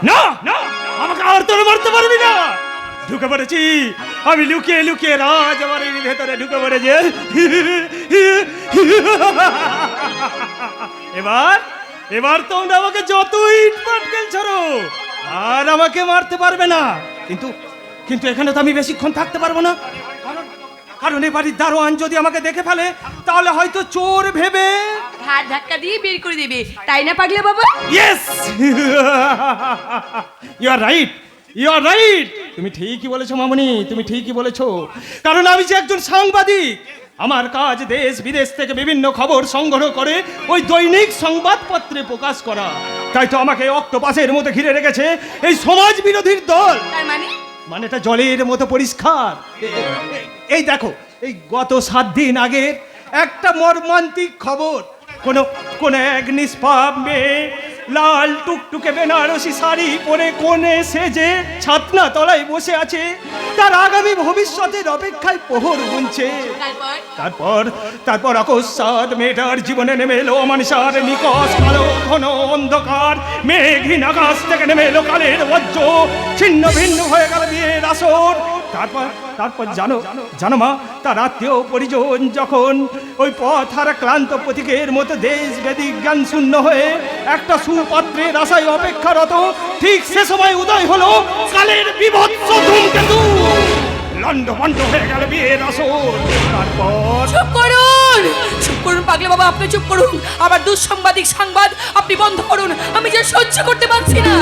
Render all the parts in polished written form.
না না, আমাকে আর তোর মারতে পারবি না। ঢুকে পড়েছি আমি, লুকিয়ে লুকিয়ে রাজবাড়ির ভেতরে ঢুকে পড়েছে। এবার এবার তোমরা আমাকে যতই পাটকেল ছড়ো আর আমাকে মারতে পারবে না। কিন্তু কিন্তু এখানে তো আমি বেশিক্ষণ থাকতে পারবো না, কারণ এ বাড়ির দারোয়ান যদি আমাকে দেখে ফেলে তাহলে হয়তো চোর ভেবে হাত ধাক্কা দিয়ে বের করে দেবে, তাই না পাগলা বাবা? Yes, you are right, you are right. তুমি ঠিকই বলেছো মামনি, তুমি ঠিকই বলেছো। কারণ আমি যে একজন সাংবাদিক, আমার কাজ দেশ বিদেশ থেকে বিভিন্ন খবর সংগ্রহ করে ওই দৈনিক সংবাদপত্রে প্রকাশ করা। তাই তো আমাকে অক্টোপাসের মতো ঘিরে রেখেছে এই সমাজ বিরোধীর দল। তার মানে? মানেটা জলের মতো পরিষ্কার। এই দেখো, এই গত 7 দিন আগে একটা মর্মান্তিক খবর। কোন এক নিষ্পাপ মেয়ে লাল টুকটুকে বেনারসি শাড়ি পরে কোণে সেজে ছাতনা তলায় বসে আছে, তার আগামী ভবিষ্যতের অপেক্ষায় প্রহর গুনছে। তারপর অকস্মাৎ মেয়েটার জীবনে নেমে এলো অমানিসার নিকষ কালো ঘন অন্ধকার। মেঘহীন আকাশ থেকে নেমে এলো কালের বজ্র, ছিন্ন ভিন্ন হয়ে গেল বিয়ের আসর। তারপর জানো মা, তার আত্মীয় পরিজন যখন ওই পথ হারা ক্লান্ত প্রতীকের মতো দেশ বেদিক জ্ঞান শূন্য হয়ে একটা সুপাত্রের আশায় অপেক্ষারত, ঠিক সে সময় উদয় হলো কালের বিভৎস ধূমকেতু। লন্ডভন্ড হয়ে গেল বিয়ের আসর। তারপর চুপ করুন পাগলা বাবা, আপনি চুপ করুন। আবার দুঃসাংবাদিক সংবাদ আপনি বন্ধ করুন, আমি যে সহ্য করতে পারছি না।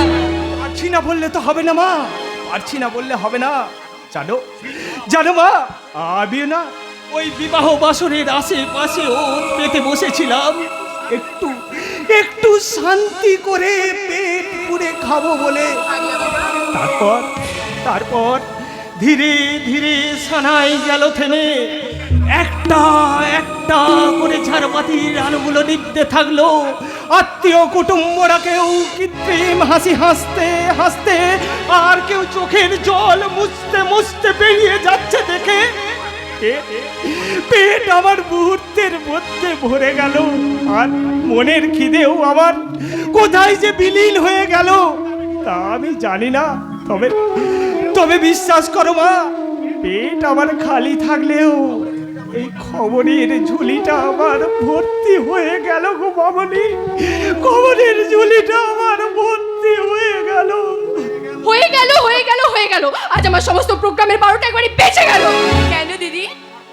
পারছি না বললে তো হবে না মা, পারছি না বললে হবে না। জানো মা, আমি না ওই বিবাহ বাসরের আশেপাশে পেতে বসেছিলাম, একটু শান্তি করে পেট পুড়ে খাবো বলে। তারপর ধীরে ধীরে সানাই গেল থেমে। একটা একটা করে ঝাড়বাতির আলোগুলো নিভতে থাকলো। আত্মীয় কুটুম্বরা কেউ কৃত্রিম হাসি হাসতে হাসতে, আর কেউ চোখের জল মুছতে মুছতে বেরিয়ে যাচ্ছে দেখে পেট আমার মুহূর্তের মধ্যে ভরে গেল। আর মনের খিদেও আমার কোথায় যে বিলীন হয়ে গেল তা আমি জানি না। তবে বিশ্বাস করো মা, পেট আমার খালি থাকলেও এই খবরের ঝুলিটা আমার ভর্তি হয়ে গেল গো মামনি। খবরের ঝুলিটা আমার ভর্তি হয়ে গেল। আজ আমার সমস্ত প্রোগ্রামের 12টা একবারে বেঁচে গেল। কেন দিদি?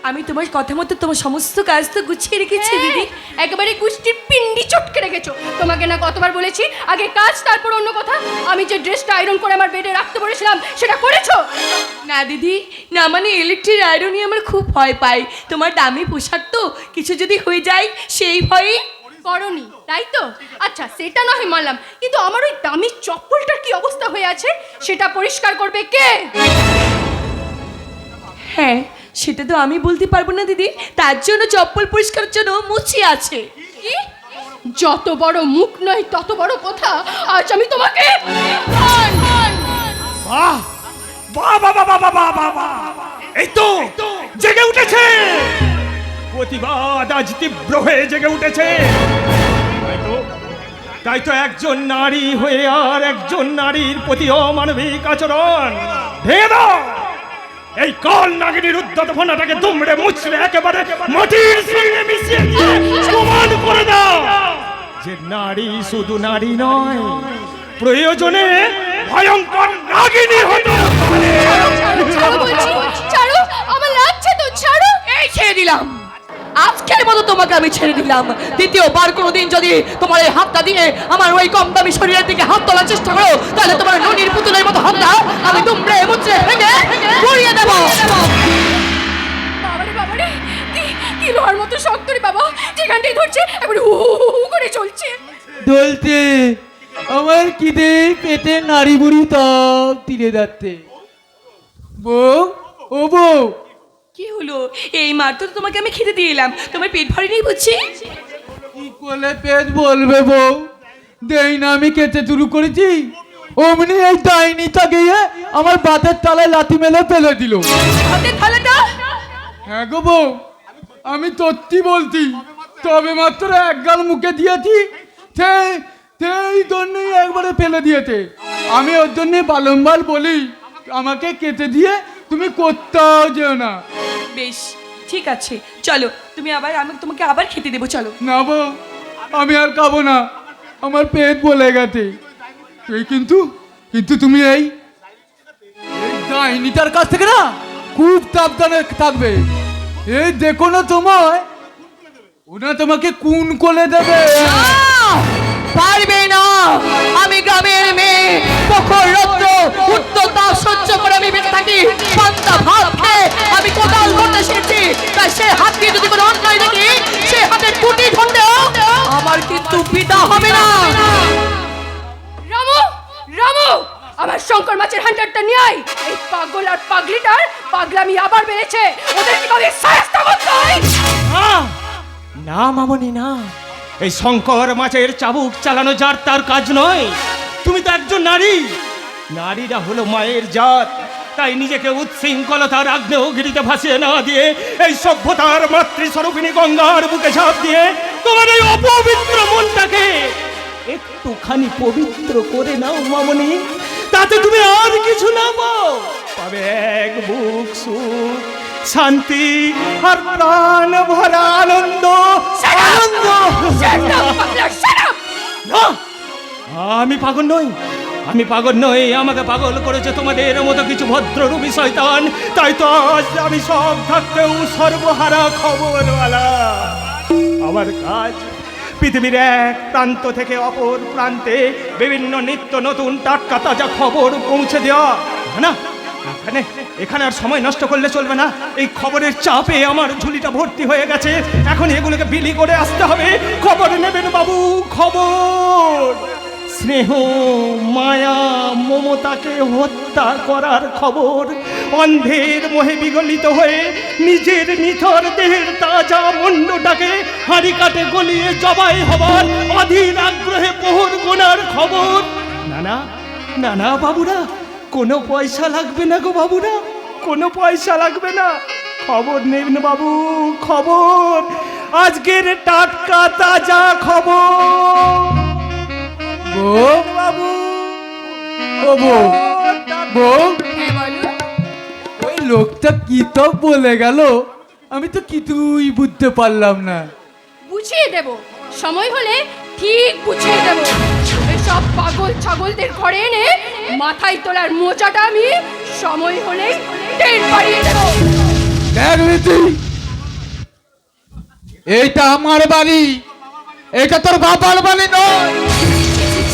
আমি তোমার কথা মতো তোমার সমস্ত কাজ তো গুছিয়ে রেখেছি দিদি। একেবারে গুষ্টির পিন্ডি চটকে রেখেছো। তোমাকে না কতবার বলেছি আগে কাজ তারপর অন্য কথা। আমি যে ড্রেসটা আয়রন করে আমার বেডে রাখতে বলেছিলাম সেটা করেছো? না দিদি না, মানে ইলেকট্রিক আয়রনই আমার খুব ভয় পাই। তোমার দামি পোশাক তো, কিছু যদি হয়ে যায় সেই ভয়ে করনি, তাই তো? আচ্ছা সেটা না হয় মানলাম, কিন্তু আমার ওই দামি চপ্পলটার কি অবস্থা হয়ে আছে সেটা পরিষ্কার করবে কে? হ্যাঁ সেটা তো আমি বলতে পারবো না দিদি, তার জন্য চপ্পল পরিষ্কারের জন্য মুচি আছে। কি? যত বড় মুখ নয় তত বড় কথা। আজ আমি তোমাকে এই তো জেগে উঠেছে প্রতিবাদ, আজ তীব্র হয়ে জেগে উঠেছে। তাই তো একজন নারী হয়ে আর একজন নারীর প্রতি অমানবিক আচরণ ভেঙে দাও। এই কল নাগিনীর উদ্ধত ফোনাটাকে দুমড়ে মুচড়ে একেবারে মাটির সঙ্গে মিশিয়ে সমান করে দাও যে নারী শুধু নারী নয়, প্রয়োজনে ভয়ঙ্কর নাগিনী হতে পারে। ছাড়ো, আমার লাগছে তো, ছাড়ো। এই ছেড়ে দিলাম, আজকের মতো তোমাকে আমি ছেড়ে দিলাম। দ্বিতীয়বার কোনোদিন যদি তোমার এই হাতটা দিয়ে আমার ওই কম দামি শরীরের দিকে হাত তোলার চেষ্টা করো, তাহলে তোমার ননির পুতুলের মতো হাতটা আমি দুমড়ে মুচড়ে ভেঙে গুড়িয়ে দেবো। বাবারে কি লোহার মতো শক্ত রে বাবা, যেখানটাই ধরছে একবার হু হু করে চলছে। দলতে আমার খিদে পেটে নাড়ি বুড়ি তাপ তিলে যাচ্ছে। বউ, ও বউ, কি হলো? এই মাত্র তো তোমাকে আমি খেতে দিয়ে এলাম, তোমার পেট ভরেনি বুঝছি? কি করলে পেট বলবে বউ? দেই না আমি খেতে শুরু করেছি, অমনি এই ডাইনিটা গিয়ে আমার বাতের তলায় লাথি মেলে ফেলে দিল। হাতের থালাটা? হ্যাঁ গো বউ, আমি সত্যি বলছি, তবে মাত্র এক গাল মুখে দিয়েছি, সেই জন্যই একবারে ফেলে দিয়েছে। আমি ওর জন্যে বারংবার বলি আমাকে কেটে দিয়ে তুমি কোথাও যেও না। বেশ ঠিক আছে, চলো তুমি আবার, আমি তোমাকে আবার খেতে দেবো, চলো। না বউ, আমি আর খাবো না, আমার পেট বলে গেছে। তুই কিন্তু কিন্তু তুমি এই ডাইনিটার কাছ থেকে না খুব সাবধানে থাকবে। এই দেখো না তোমায়, ওনা তোমাকে খুন করে দেবে। পারবে না, আমি গ্রামের মেয়ে, প্রখর রৌদ্র উত্তরতা সহ্য করে আমি বেঁচে থাকি। পান্তা ভাত খেয়ে আমি কোদাল করতে শিখেছি, তাই সে হাত দিয়ে যদি কোনো অন্যায় দেখি, সে হাতের টুটি ধরলেও আমার কিন্তু পিতা হবে না। রামু, রামু, আমার শঙ্কর মাছের হান্ডারটা নিয়ে আয়। এই পাগল আর পাগলিটার পাগলামি আবার বেড়েছে, ওদের কি করে শায়েস্তা করতে হয়? না মামনি না, এই শঙ্কর মাছের চাবুক চালানো যার তার কাজ নয়। তুমি তো একজন নারী, নারীরা হলো মায়ের জাত। তাই নিজেকে উচ্ছৃঙ্খলতার আগ্নেয়গিরিতে ভাসিয়ে না দিয়ে এই সভ্যতার মাতৃস্বরূপিণী গঙ্গার বুকে ঝাঁপ দিয়ে তোমার এই অপবিত্র মনটাকে একটুখানি পবিত্র করে নাও মামনি। তাতে তুমি আর কিছু না পাও, পাবে এক বুক সুখ, শান্তি আর প্রাণ ভরা আনন্দ। আনন্দ। না, আমি পাগল নই, আমি পাগল নই। আমাকে পাগল করেছে তোমাদের মতো কিছু ভদ্ররূপী শয়তান। তাই তো আজ আমি সব থাকতেও সর্বহারা খবরওয়ালা। আমার কাজ পৃথিবীর এক প্রান্ত থেকে অপর প্রান্তে বিভিন্ন নিত্য নতুন টাটকা তাজা খবর পৌঁছে দেওয়া। না, এখানে এখানে আর সময় নষ্ট করলে চলবে না। এই খবরের চাপে আমার ঝুলিটা ভর্তি হয়ে গেছে, এখন এগুলোকে বিলি করে আসতে হবে। খবর নেবেন বাবু, খবর। স্নেহ, মায়া, মমতাকে হত্যা করার খবর। অন্ধের মোহে বিগলিত হয়ে নিজের নিথর দেহের তাজা মুন্ডটাকে হাড়ি কাটে গলিয়ে জবাই হবার অধীর আগ্রহে পোহর গোনার খবর। না না না না বাবুরা, কোনো পয়সা লাগবে না গো বাবুরা, কোনো পয়সা লাগবে না। খবর নেবেন বাবু, খবর। আজকের টাটকা তাজা খবর। বউ, বাবু, ও বউ, বউ, হ্যাঁ বলো। ওই লোকটা কি তো বলে গেল, আমি তো কিছুই বুঝতে পারলাম না। বুঝিয়ে দেব, সময় হলে ঠিক বুঝিয়ে দেব। সব পাগল ছাগলদের ঘরে এনে মাথায় তোলার মোজাটা আমি সময় হলেই টের পাড়িয়ে দেব। দেখলি তুই, এইটা আমার বাড়ি, এটা তোর বাবার বাড়ি নয়।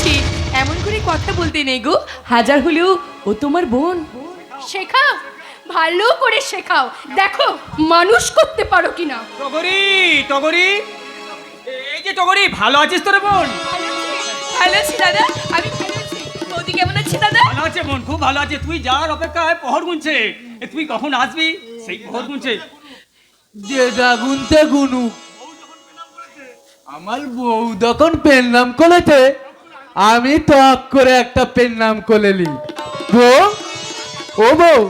ছি, এমন করে কথা বলতে নেই গো, হাজার হলেও ও তোমার বোন। শেখাও, ভালো করে শেখাও, দেখো মানুষ করতে পারো কিনা। টগরি, টগরি, এই যে টগরি, ভালো আছিস তোরে বোন? ভালো আছি দাদা, আমি ভালো আছি। বৌদি কেমন আছে দাদা? ভালো আছে বোন, খুব ভালো আছে। তুই যার অপেক্ষায় প্রহর গুনছে, তুই কখন আসবি সেই প্রহর গুনছে। দেদা গুনতে গুনু, আমার বউ যখন পেন নাম করেছে, আমি তক করে একটা পেন নাম করেলি। বউ, ও বউ,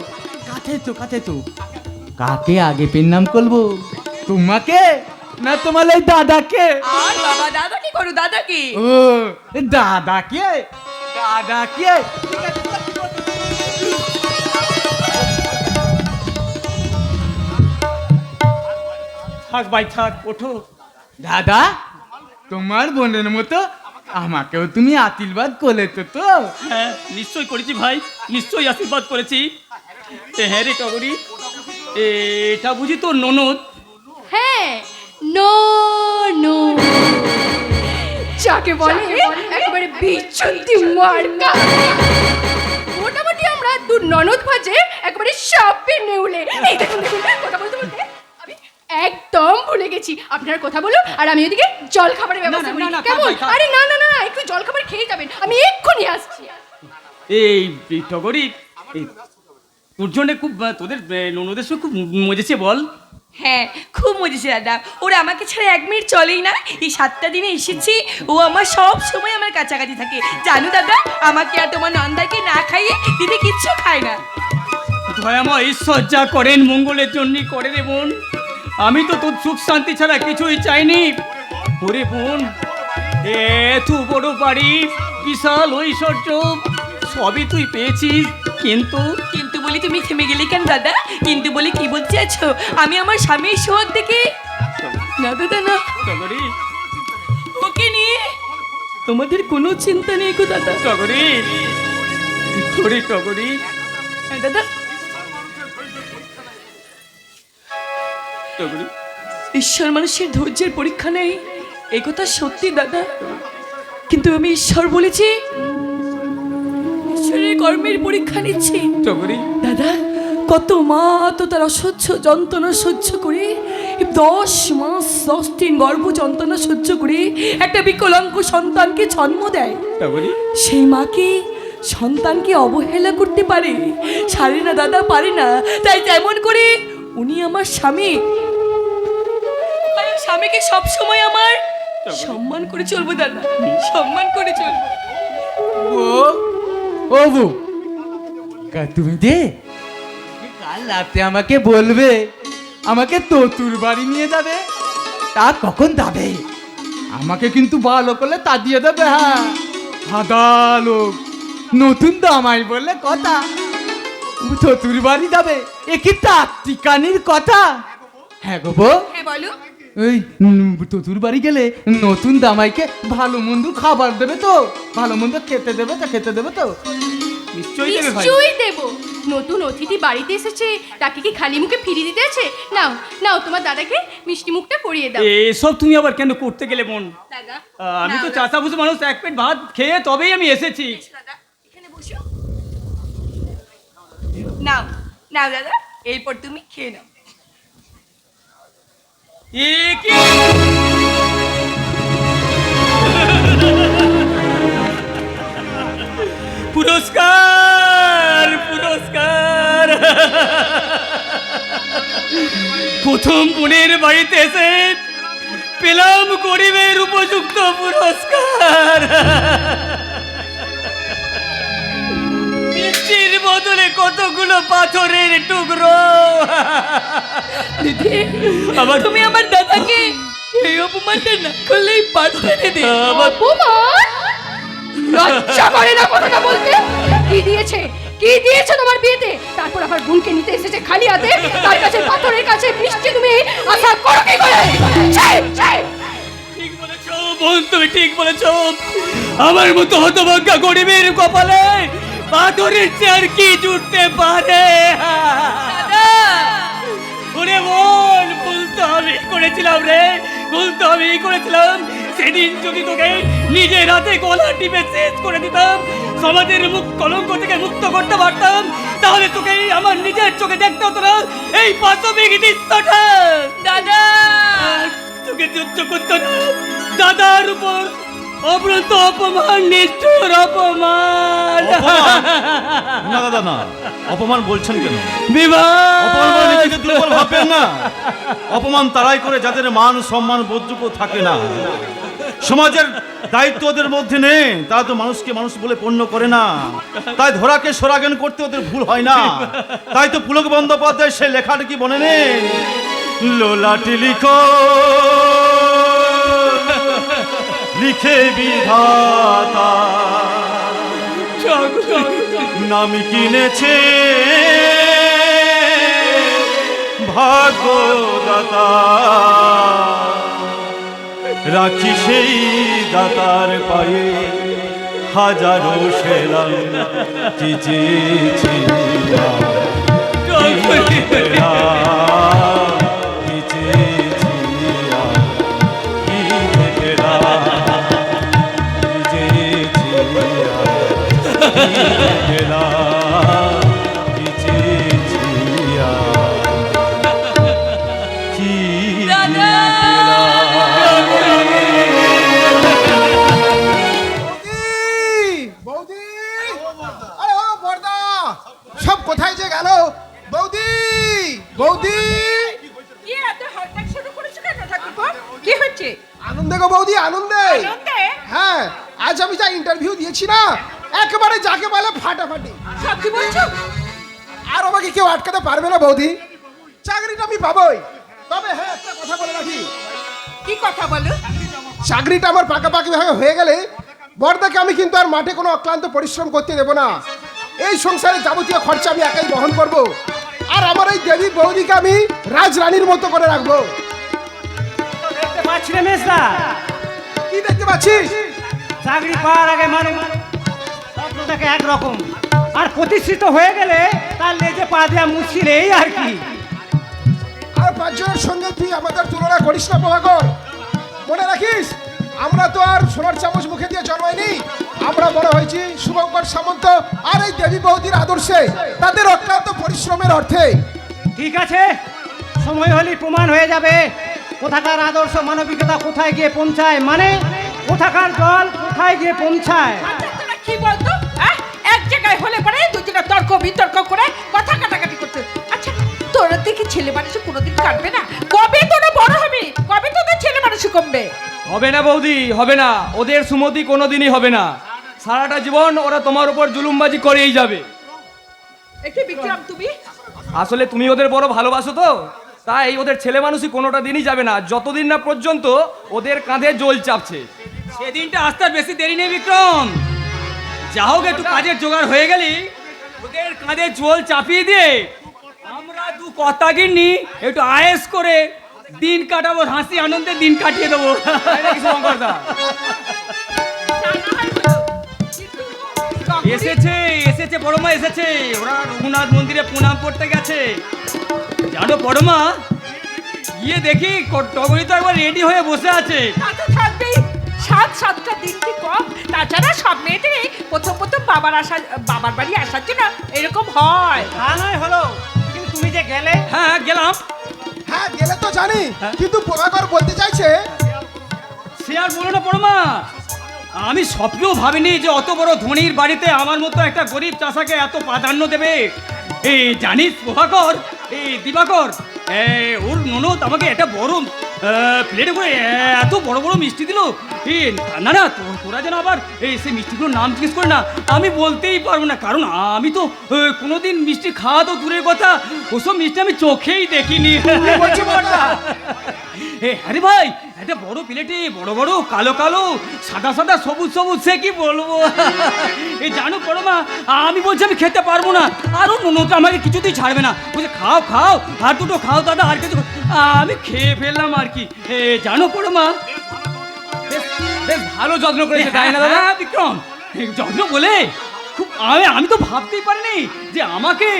কাছে তো কাকে আগে পেন নাম করবো, তোমাকে না তোমার এই দাদাকে? আর বাবা, দাদা কি করো, দাদা কি? ও দাদাকে, দাদাকে। থাক ভাই থাক, ওঠো। দাদা, তোমার বোনের মতো আমাকেও তুমি আশীর্বাদ করেছো তো? হ্যাঁ নিশ্চয়ই করেছি ভাই, নিশ্চয়ই আশীর্বাদ করেছি। হ্যাঁ রে টগরি, এটা বুঝি তোর ননদ? হ্যাঁ, নো নো, যাকে বলে একেবারে বিচ্ছুতি মার্কা। মোটামুটি আমরা দু ননদ ভাজে একেবারে সাপে নেউলে। এই দেখুন দেখুন, কথা বলতে বলতে আমি একদম ভুলে গেছি। আপনার কথা বলুন আর আমি ওদিকে জল খাবারের ব্যবস্থা করি। কেমন? আরে না না না, একটু জল খাবার খেয়ে যাবেন, আমি এক্ষুনি আসছি। এই টগরি, তোর জন্য খুব, তোদের ননদের সঙ্গে খুব মজেছে বল। হ্যাঁ খুব মজেছে দাদা, ওরা আমাকে ছাড়া 1 মিনিট চলেই না। এই 7টা দিনে এসেছি, ও আমার সব সময় আমার কাছাকাছি থাকে। জানো দাদা, আমাকে আর তোমার নন্দাকে না খাইয়ে দিদি কিচ্ছু খায় না। দয়াময় ঈশ্বর যা করেন মঙ্গলের জন্যই করে রে বোন। আমি তো তোর সুখ শান্তি ছাড়া কিছুই চাইনি। ওরে বোন, এত বড় বাড়ি, বিশাল ঐশ্বর্য সবই তুই পেয়েছিস, কিন্তু কিন্তু বলি তুমি থেমে গেলে কেন দাদা? কিন্তু বলি কি বলতে চাইছো? আমি আমার স্বামীর সোহাগ দেখে না দাদা না, টগরি, ওকে নিয়ে তোমাদের কোনো চিন্তা নেই গো দাদা। টগরি, টগরি, টগরি, হ্যাঁ দাদা, টগরি, ঈশ্বর মানুষের ধৈর্যের পরীক্ষা নেই, এই কথা সত্যি দাদা। কিন্তু আমি ঈশ্বর বলেছি, ঈশ্বরের কর্মের পরীক্ষা নিচ্ছি টগরি, দাদা। কত মা তো তার অসহ্য যন্ত্রণা সহ্য করে 10 মাস 10 দিন গর্ভ যন্ত্রণা সহ্য করে একটা বিকলাঙ্গ সন্তানকে জন্ম দেয়। টগরি, সেই মাকে সন্তানকে অবহেলা করতে পারে? পারে না দাদা, পারে না। তাই তেমন করে উনি আমার স্বামী, স্বামীকে সব সময় আমার সম্মান করে চলবো দাদা, সম্মান করে চলবো। ও বউ, তুমি দে কাল রাতে আমাকে বলবে আমাকে তোতুর বাড়ি নিয়ে যাবে, তা কখন যাবে? আমাকে কিন্তু ভালো করলে তা দিয়ে দেবে। হ্যাঁ, হাদা লোক নতুন দামাই বললে কথা, তোতুর বাড়ি যাবে, এ কি তাত্তিকানির কথা? হ্যাঁ গো বউ, হ্যাঁ বলো। ওই তোতুর বাড়ি গেলে নতুন দামাইকে ভালো মন্দ খাবার দেবে তো, ভালো মন্দ খেতে দেবে তো, খেতে দেবে তো? নিশ্চয়ই দেবে ভাই। নিশ্চয়ই দেবো। নতুন অতিথি বাড়িতে এসেছে, তাকে কি খালি মুখে ফিরিয়ে দিতে আছে? নাও নাও, তোমার দাদাকে মিষ্টি মুখটা পরিয়ে দাও। এসব তুমি আবার কেন করতে গেলে বোন? দাদা, আমি তো নাও, চাষা বুঝে মানুষ, এক পেট ভাত খেয়ে তবেই আমি এসেছি। দাদা এখানে বসো। নাও নাও দাদা, এরপর তুমি খেয়ে নাও। এ কি? পুরস্কার, পুরস্কার। প্রথম বোনের বাড়িতে এসে পেলাম গরিবের উপযুক্ত পুরস্কার। মিষ্টির বদলে কতগুলো পাথরের টুকরো। দিদি, আবার তুমি আমার দাদাকে এই অপমানটা না করলেই পারতে দিদি। আবার অপমান? লজ্জা করে না কথাটা বলতে? কি দিয়েছে, কি দিয়েছে তোমার বিয়েতে? তারপর আবার বোনকে নিতে এসেছে খালি হাতে, তার কাছে পাথরের কাছে মিষ্টি তুমি আশা করো কি করে? ছি, ছি। ঠিক বলেছো বোন, তুমি ঠিক বলেছো। আমার মতো হতভাগ্যা গরিবের কপালে পাথরের চেয়ার কি জুটতে পারে? ওরে বোন, ভুল তো আমি করেছিলাম রে, ভুল তো আমি করেছিলাম। সেদিন যদি তোকে নিজের হাতে গলা টিপে শেষ করে দিতাম, সমাজের মুখ কলঙ্ক থেকে মুক্ত করতে পারতাম, তাহলে তোকে আমার নিজের চোখে দেখতে হতো না এই পাশবিক দৃশ্যটা। দাদা, আর তোকে সহ্য করতো না দাদার উপর অব্রত অপমান, নিষ্ঠুর অপমান। না দাদা না, অপমান বলছেন কেন? বিবাহ অপমান বলে নিজেকে দুর্বল ভাববেন না। অপমান তারাই করে যাদের মান সম্মান বোধটুকু থাকে না। সমাজের দায়িত্ব ওদের মধ্যে নেই, তারা তো মানুষকে মানুষ বলে পণ্য করে না। তাই ধরাকে সরাজ্ঞান করতে ওদের ভুল হয় না। তাই তো পুলক বন্দ্যোপাধ্যায় সে লেখাটা কি বলে নে, লোলাটি লিখো লিখে বিধাতা, নামি কিনেছে ভাগ্যদাতা, রাখি সেই দাতার পায়ে হাজারো সেলাম, কি চেয়েছিলাম, কি পেলাম, কি চেয়েছিলাম, কি পেলাম, কি চেয়েছিলাম, কি পেলাম, কি চেয়েছিলাম, কি বৌদি, আরে ও বর্দা, সব কোথায় যে গেল? বৌদি, বৌদি, কি এত হঠাৎ শুরু করেছো কেন ঠাকুরপো? কি হচ্ছে? আনন্দে গো বৌদি, আনন্দে। আনন্দে? হ্যাঁ, আজ আমি যা ইন্টারভিউ দিয়েছি না, একেবারে যাকে বলে ফাটাফাটি। সত্যি বলছো? আর আমাকে কেউ আটকাতে পারবে না বৌদি, চাকরিটা আমি পাবোই। তবে হ্যাঁ, একটা কথা বলে রাখি, কি কথা বলো? চাকরিটা আমার পাকাপাকি ভাবে হয়ে গেলে বর্দাকে আমি কিন্তু আর মাঠে কোনো অক্লান্ত পরিশ্রম করতে দেবো না। এই সংসারে যাবতীয় খরচা আমি একাই বহন করব। আর আমার এই দেবী বৌদিকে আমি রাজরানীর মতো করে রাখবো। দেখতে পাচ্ছি রে মেজদা, কি দেখতে পাচ্ছিস? চাকরি পাওয়ার আগে মানুষ স্বপ্নটাকে একরকম, আর প্রতিষ্ঠিত হয়ে গেলে তার লেজে পা দেওয়া মুশকিল, এই আর কি। আর পাঁচজনের সঙ্গে তুই আমাদের তুলনা করিস না প্রভাকর। মনে রাখিস, আমরা তো আর সোনার চামচ মুখে দিয়ে জন্মাইনি। আমরা বড় হয়েছি শুভঙ্কর সামন্ত আর এই দেবী বৌদির আদর্শে, তাদের অক্লান্ত পরিশ্রমের অর্থে। ঠিক আছে, সময় হলেই প্রমাণ হয়ে যাবে কোথাকার আদর্শ মানবিকতা কোথায় গিয়ে পৌঁছায়, মানে কোথাকার দল কোথায় গিয়ে পৌঁছায়। আচ্ছা, তোরা কি বলতো? এক জায়গায় হলে পরে দুজনে তর্ক বিতর্ক করে কথা কাটাকাটি করতে। আচ্ছা, তোরা দেখি ছেলে মানুষ কোনোদিন কাটবে না? কবে তোরা বড় হবে? কবে তোদের ছেলে মানুষ কমবে? হবে না বৌদি, হবে না। ওদের সুমতি কোনোদিনই হবে না। সারাটা জীবন ওরা তোমার উপর জুলুমবাজি করেই যাবে। একে বিক্রম তুমি আসলে তুমি ওদের বড় ভালোবাসো তো, তাই ওদের ছেলে মানুষই কোনোটা দিনই যাবে না, যতদিন না পর্যন্ত ওদের কাঁধে জল চাপছে। সেদিনটা আসতে আর বেশি দেরি নেই বিক্রম। যা হোক একটু কাজের জোগাড় হয়ে গেলি, ওদের কাঁধে জল চাপিয়ে দিয়ে আমরা দু কথা গিন্নি একটু আয়েস করে দিন কাটাবো, হাসি আনন্দে দিন কাটিয়ে দেবো। তাই নাকি শঙ্করদা? এসেছে এসেছে বড়মা এসেছে। ওরা রঘুনাথ মন্দিরে প্রণাম করতে গেছে। জানো বড়মা, গিয়ে দেখি টগরি তো একবার রেডি হয়ে বসে আছে। তা তো থাকবেই। সাতটা দিন কি কম? তাছাড়া সব মেয়েদের প্রথম বাবার বাড়ি আসার জন্য এরকম হয়। তা নয় হলো, কিন্তু তুমি যে গেলে। হ্যাঁ গেলাম। হ্যাঁ গেলে তো জানি, কিন্তু প্রভাকর বলতে চাইছে সে আর বলো না বড়মা, আমি স্বপ্নেও ভাবিনি যে অত বড় ধনীর বাড়িতে আমার মতো একটা গরিব চাষাকে এত প্রাধান্য দেবে। এই জানিস প্রভাকর, এই দিবাকর, ওর ননদ আমাকে একটা বড় প্লেটে করে এত বড় বড় মিষ্টি দিল। না না, তোরা যেন আবার সেই মিষ্টিগুলোর নাম জিজ্ঞেস করে না, আমি বলতেই পারবো না, কারণ আমি তো কোনোদিন মিষ্টি খাওয়া তো দূরের কথা, ওসব মিষ্টি আমি চোখেই দেখিনি। আরে ভাই, একটা বড় প্লেটে বড় বড় কালো কালো সাদা সাদা সবুজ সবুজ, সে কি বলবো। এই জানো বড়মা, আমি বলছি আমি খেতে পারবো না, আরও ননদটা আমাকে কিছুতেই ছাড়বে না, বলছে খাও খাও আর দুটো খাও দাদা, আর কিছু। আমি খেয়ে ফেললাম আর কি। জানো বড়মা, বেশ ভালো যত্ন করেছে তাই না দাদা? বিক্রম, যত্ন বলে খুব, আমি তো ভাবতেই পারিনি যে আমাকে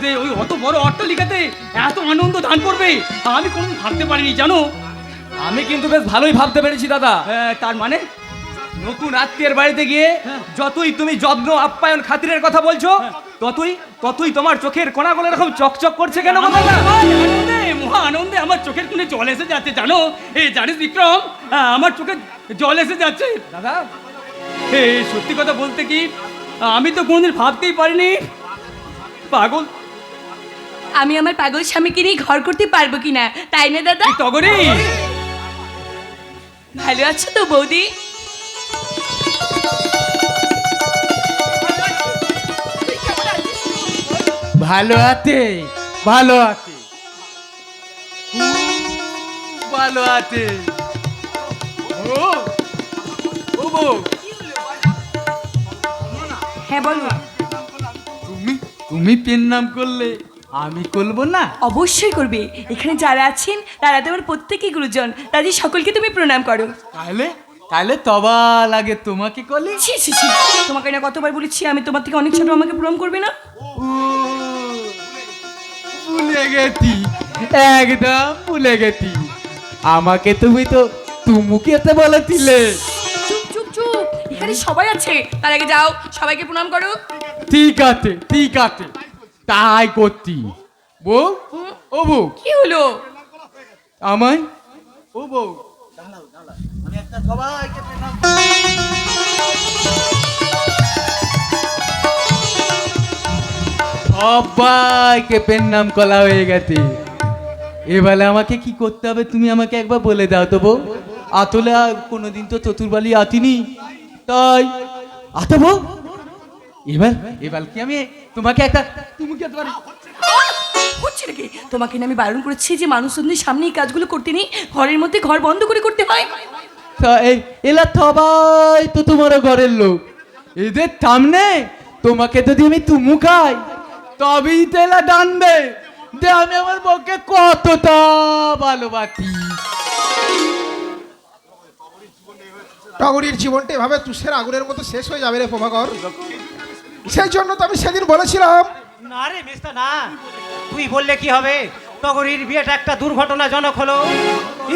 যে ওই অত বড় অট্টালিকাতে এত আনন্দ দান করবে, আমি কোনোদিন ভাবতে পারিনি জানো। আমি কিন্তু বেশ ভালোই ভাবতে পেরেছি দাদা। তার মানে নতুন আত্মীয়ের বাড়িতে গিয়ে যতই তুমি যত্ন আপ্যায়ন খাতিরের কথা বলছো, ততই তোমার চোখের কোণাগুলো এরকম চকচক করছে কেন? আনন্দে, মহা আনন্দে আমার চোখের কোণে জল এসে যাচ্ছে জানো। জানিস বিক্রম, আমার চোখে জল এসে যাচ্ছে দাদা। সত্যি কথা বলতে কি, আমি তো কোনোদিন ভাবতেই পারিনি পাগল আমি আমার পাগল স্বামীকে নিয়ে ঘর করতে পারবো কিনা, তাই না দাদা? টগরি, ভালো আছো তো বৌদি? ভালো আছে, ভালো আছে, ভালো আছে। ও বউ, হ্যাঁ বলো। তুমি পেন নাম করলে আমি করবো না? অবশ্যই করবে। এখানে যারা আছেন তারা তোমার প্রত্যেকই গুরুজন, তাদের সকলকে তুমি প্রণাম করো। তাহলে তবা লাগে তোমাকে করলে? ছি ছি ছি, তোমাকে না কতবার বলেছি আমি তোমার থেকে অনেক ছোট, আমাকে প্রণাম করবে না। ভুলে গেছি, একদম ভুলে গেছি। আমাকে তুমি তো তুমুকেতে বলেছিলে। চুপ চুপ চুপ, এখানে সবাই আছে, তার আগে যাও সবাইকে প্রণাম করো। ঠিক আছে, ঠিক আছে, তাই করছি। বউ, ও বউ, কি হলো? আমায়, ও বউ, সবাইকে পেন নাম করা হয়ে গেছে। এবারে আমাকে কি করতে হবে তুমি আমাকে একবার বলে দাও তো বউ। আতলে কোনোদিন তো চতুর্বালি আতিনি, তাই আতবো এবার কি আমি তোমাকে একটা তুমি কি হচ্ছে নাকি? তোমাকে না আমি বারণ করেছি যে মানুষজনের সামনে এই কাজগুলো করতে নেই, ঘরের মধ্যে ঘর বন্ধ করে করতে হয়। এলা সবাই তো তোমার ঘরের লোক, এদের সামনে তোমাকে যদি আমি তুমু খাই তবেই তো এলা ডানবে যে আমি আমার বউকে কতটা ভালোবাসি। টগরির জীবনটা এভাবে তুষের আগুনের মতো শেষ হয়ে যাবে রে প্রভাকর। সেই জন্য তো আমি সেদিন বলেছিলাম না রে মেস্তা না, তুই বললে কি হবে? টগরির বিয়েটা একটা দুর্ঘটনাজনক হলো,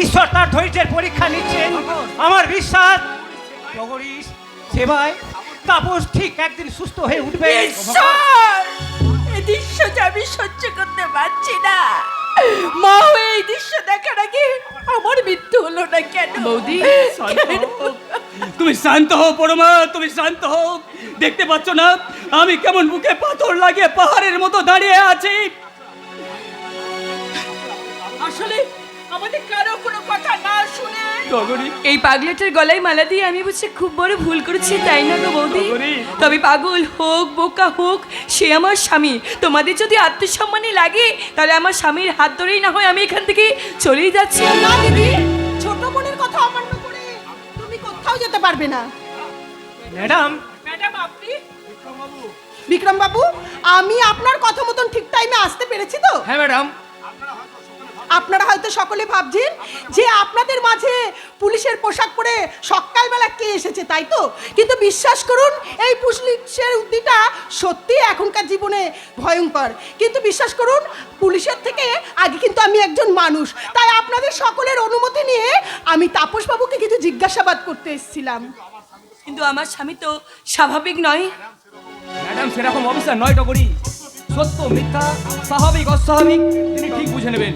ঈশ্বর তার ধৈর্যের পরীক্ষা নিচ্ছেন। আমার বিশ্বাস টগরির সেবায় তাপস ঠিক একদিন সুস্থ হয়ে উঠবে। ঈশ্বর, এই দৃশ্যটা আমি সহ্য করতে পারছি না। মা হয়ে এই দৃশ্য দেখার আগে আমার মৃত্যু হলো না কেন? বৌদি তুমি শান্ত হও পরমা, তুমি শান্ত হও। দেখতে পাচ্ছ না আমি কেমন বুকে পাথর লাগিয়ে পাহাড়ের মতো দাঁড়িয়ে আছি? আসলে আমাদের কারো কোনো কথা না শুনে এই পাগলেটার গলায় মালা দিয়ে আমি বুঝছি খুব বড় ভুল করেছি, তাই না গো বৌদি? তবে পাগল হোক বোকা হোক সে আমার স্বামী। তোমাদের যদি আত্মসম্মানে লাগে তাহলে আমার স্বামীর হাত ধরেই না হয় আমি এখান থেকে চলেই যাচ্ছি। না দিদি, ছোট বোনের কথা অমান্য করে তুমি কোথাও যেতে পারবে না। ম্যাডাম, ম্যাডাম আপনি? বিক্রম বাবু, আমি আপনার কথা মতন ঠিক টাইমে আসতে পেরেছি তো? হ্যাঁ ম্যাডাম। আপনারা হয়তো সকলে ভাবছেন যে আপনাদের মাঝে পুলিশের পোশাক পরে সকালবেলা কে এসেছে, তাই তো? কিন্তু বিশ্বাস করুন এই পুলিশের উদ্দিটা সত্যি এখনকার জীবনে ভয়ঙ্কর। কিন্তু বিশ্বাস করুন পুলিশের থেকে আগে কিন্তু আমি একজন মানুষ, তাই আপনাদের সকলের অনুমতি নিয়ে আমি তাপস বাবুকে কিছু জিজ্ঞাসাবাদ করতে এসেছিলাম। কিন্তু আমার স্বামী তো স্বাভাবিক নয়। ম্যাডাম সেরকম অফিসার নয় টগরি। সত্য মিথ্যা, স্বাভাবিক অস্বাভাবিক তিনি ঠিক বুঝে নেবেন।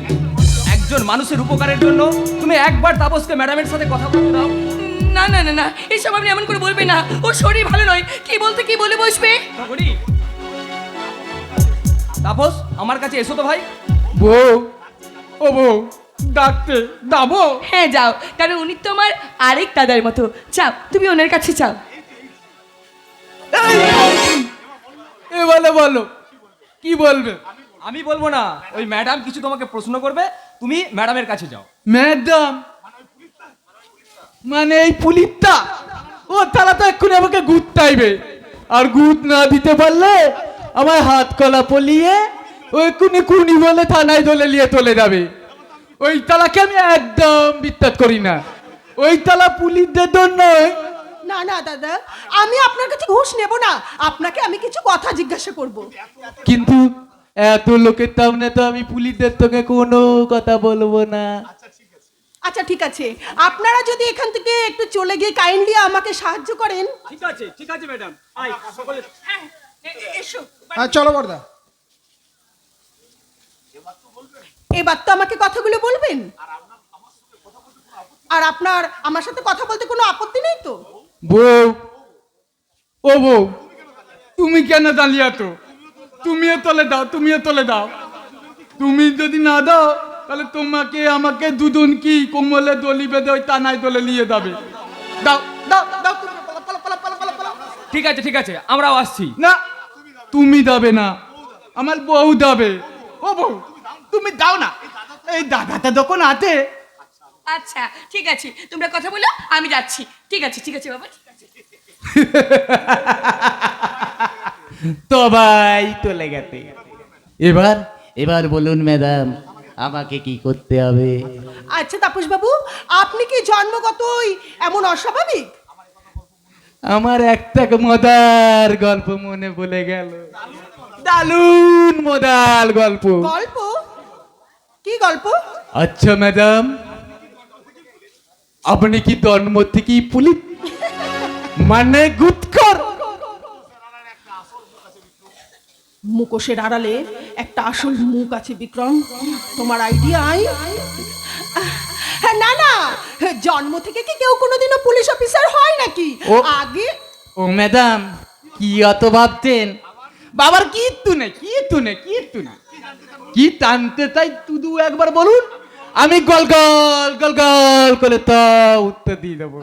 একজন মানুষের উপকারের জন্য তুমি একবার তাপসকে ম্যাডামের সাথে কথা বলতে দাও। না না না না, এইসব আপনি এমন করে বলবে না, ওর শরীর ভালো নয়। কি বলতে কি বলে বসবে? টগরি, তাপস আমার কাছে এসো তো ভাই। বউ, ও বউ, ডাকতে দাবো? হ্যাঁ যাও, কারণ উনি তো আমার আরেক দাদার মতো। যাও তুমি ওনার কাছে যাও। এবারে বলো কি বলবে? আমি বলবো না, ওই ম্যাডাম কিছু তোমাকে প্রশ্ন করবে, তুমি ম্যাডামের কাছে যাও। ম্যাডাম মানে এই পুলিশটা, ও তারা তো এক্ষুনি আমাকে গুদ চাইবে, আর গুদ না দিতে পারলে আমার হাত কলা পলিয়ে ওই কুনি বলে থানায় দলে নিয়ে চলে যাবে। ওই তালাকে আমি একদম বিশ্বাস করি না, ওই তালা পুলিশদের জন্য। না না দাদা, আমি আপনার কাছে ঘুষ নেব না, আপনাকে আমি কিছু কথা জিজ্ঞাসা করব। কিন্তু এত লোকের সামনে তো আমি পুলিশদের তোকে কোনো কথা বলবো না। আচ্ছা ঠিক আছে, আপনারা যদি এখান থেকে একটু চলে গিয়ে কাইন্ডলি আমাকে সাহায্য করেন। ঠিক আছে ম্যাডাম। হ্যাঁ, এসো। হ্যাঁ চলো বর্দা। এবার তো আমাকে কথাগুলো বলবেন, আর আপনার আমার সাথে কথা বলতে কোনো আপত্তি নেই তো? বউ, ও বউ, তুমি কেন দাঁড়িয়ে আছো? তুমিও তলে দাও, তুমিও তলে দাও। তুমি যদি না দাও তাহলে তোমাকে আমাকে দুজন কি কোমলে দলি বেঁধে ওই টানায় দলে নিয়ে যাবে। দাও দাও দাও, তুমি পালা, পালা, পালা, পালা, পালা, পালা। ঠিক আছে আমরাও আসছি। না, তুমি যাবে না, আমার বউ যাবে। ও বউ, তুমি দাও না, এই দাদাটা যখন আছে। আচ্ছা ঠিক আছে, তোমরা কথা বলো, আমি যাচ্ছি। ঠিক আছে বাবা, ঠিক আছে। সবাই চলে গেছে। এবার বলুন ম্যাডাম, আমাকে কি করতে হবে? আচ্ছা তাপস বাবু, আপনি কি জন্মগতই এমন অস্বাভাবিক? আমার একটা মজার গল্প মনে পড়ে গেল, দারুণ মজার গল্প। গল্প? কি গল্প? আচ্ছা ম্যাডাম, আপনি কি জন্ম থেকেই পুলিশ মানে গুৎখর? মুখোশের আড়ালে একটা আসল মুখ আছে বিক্রম, তোমার আইডিয়াই। না না, জন্ম থেকে কি কেউ কোনোদিনও পুলিশ অফিসার হয় নাকি? ও। আগে ও ম্যাডাম, কি অত ভাবতেন? বাবার কিচ্ছু নেই, কি টানতে চাই শুধু একবার বলুন, আমি গল গল গল গল করে তা উত্তর দিয়ে দেবো।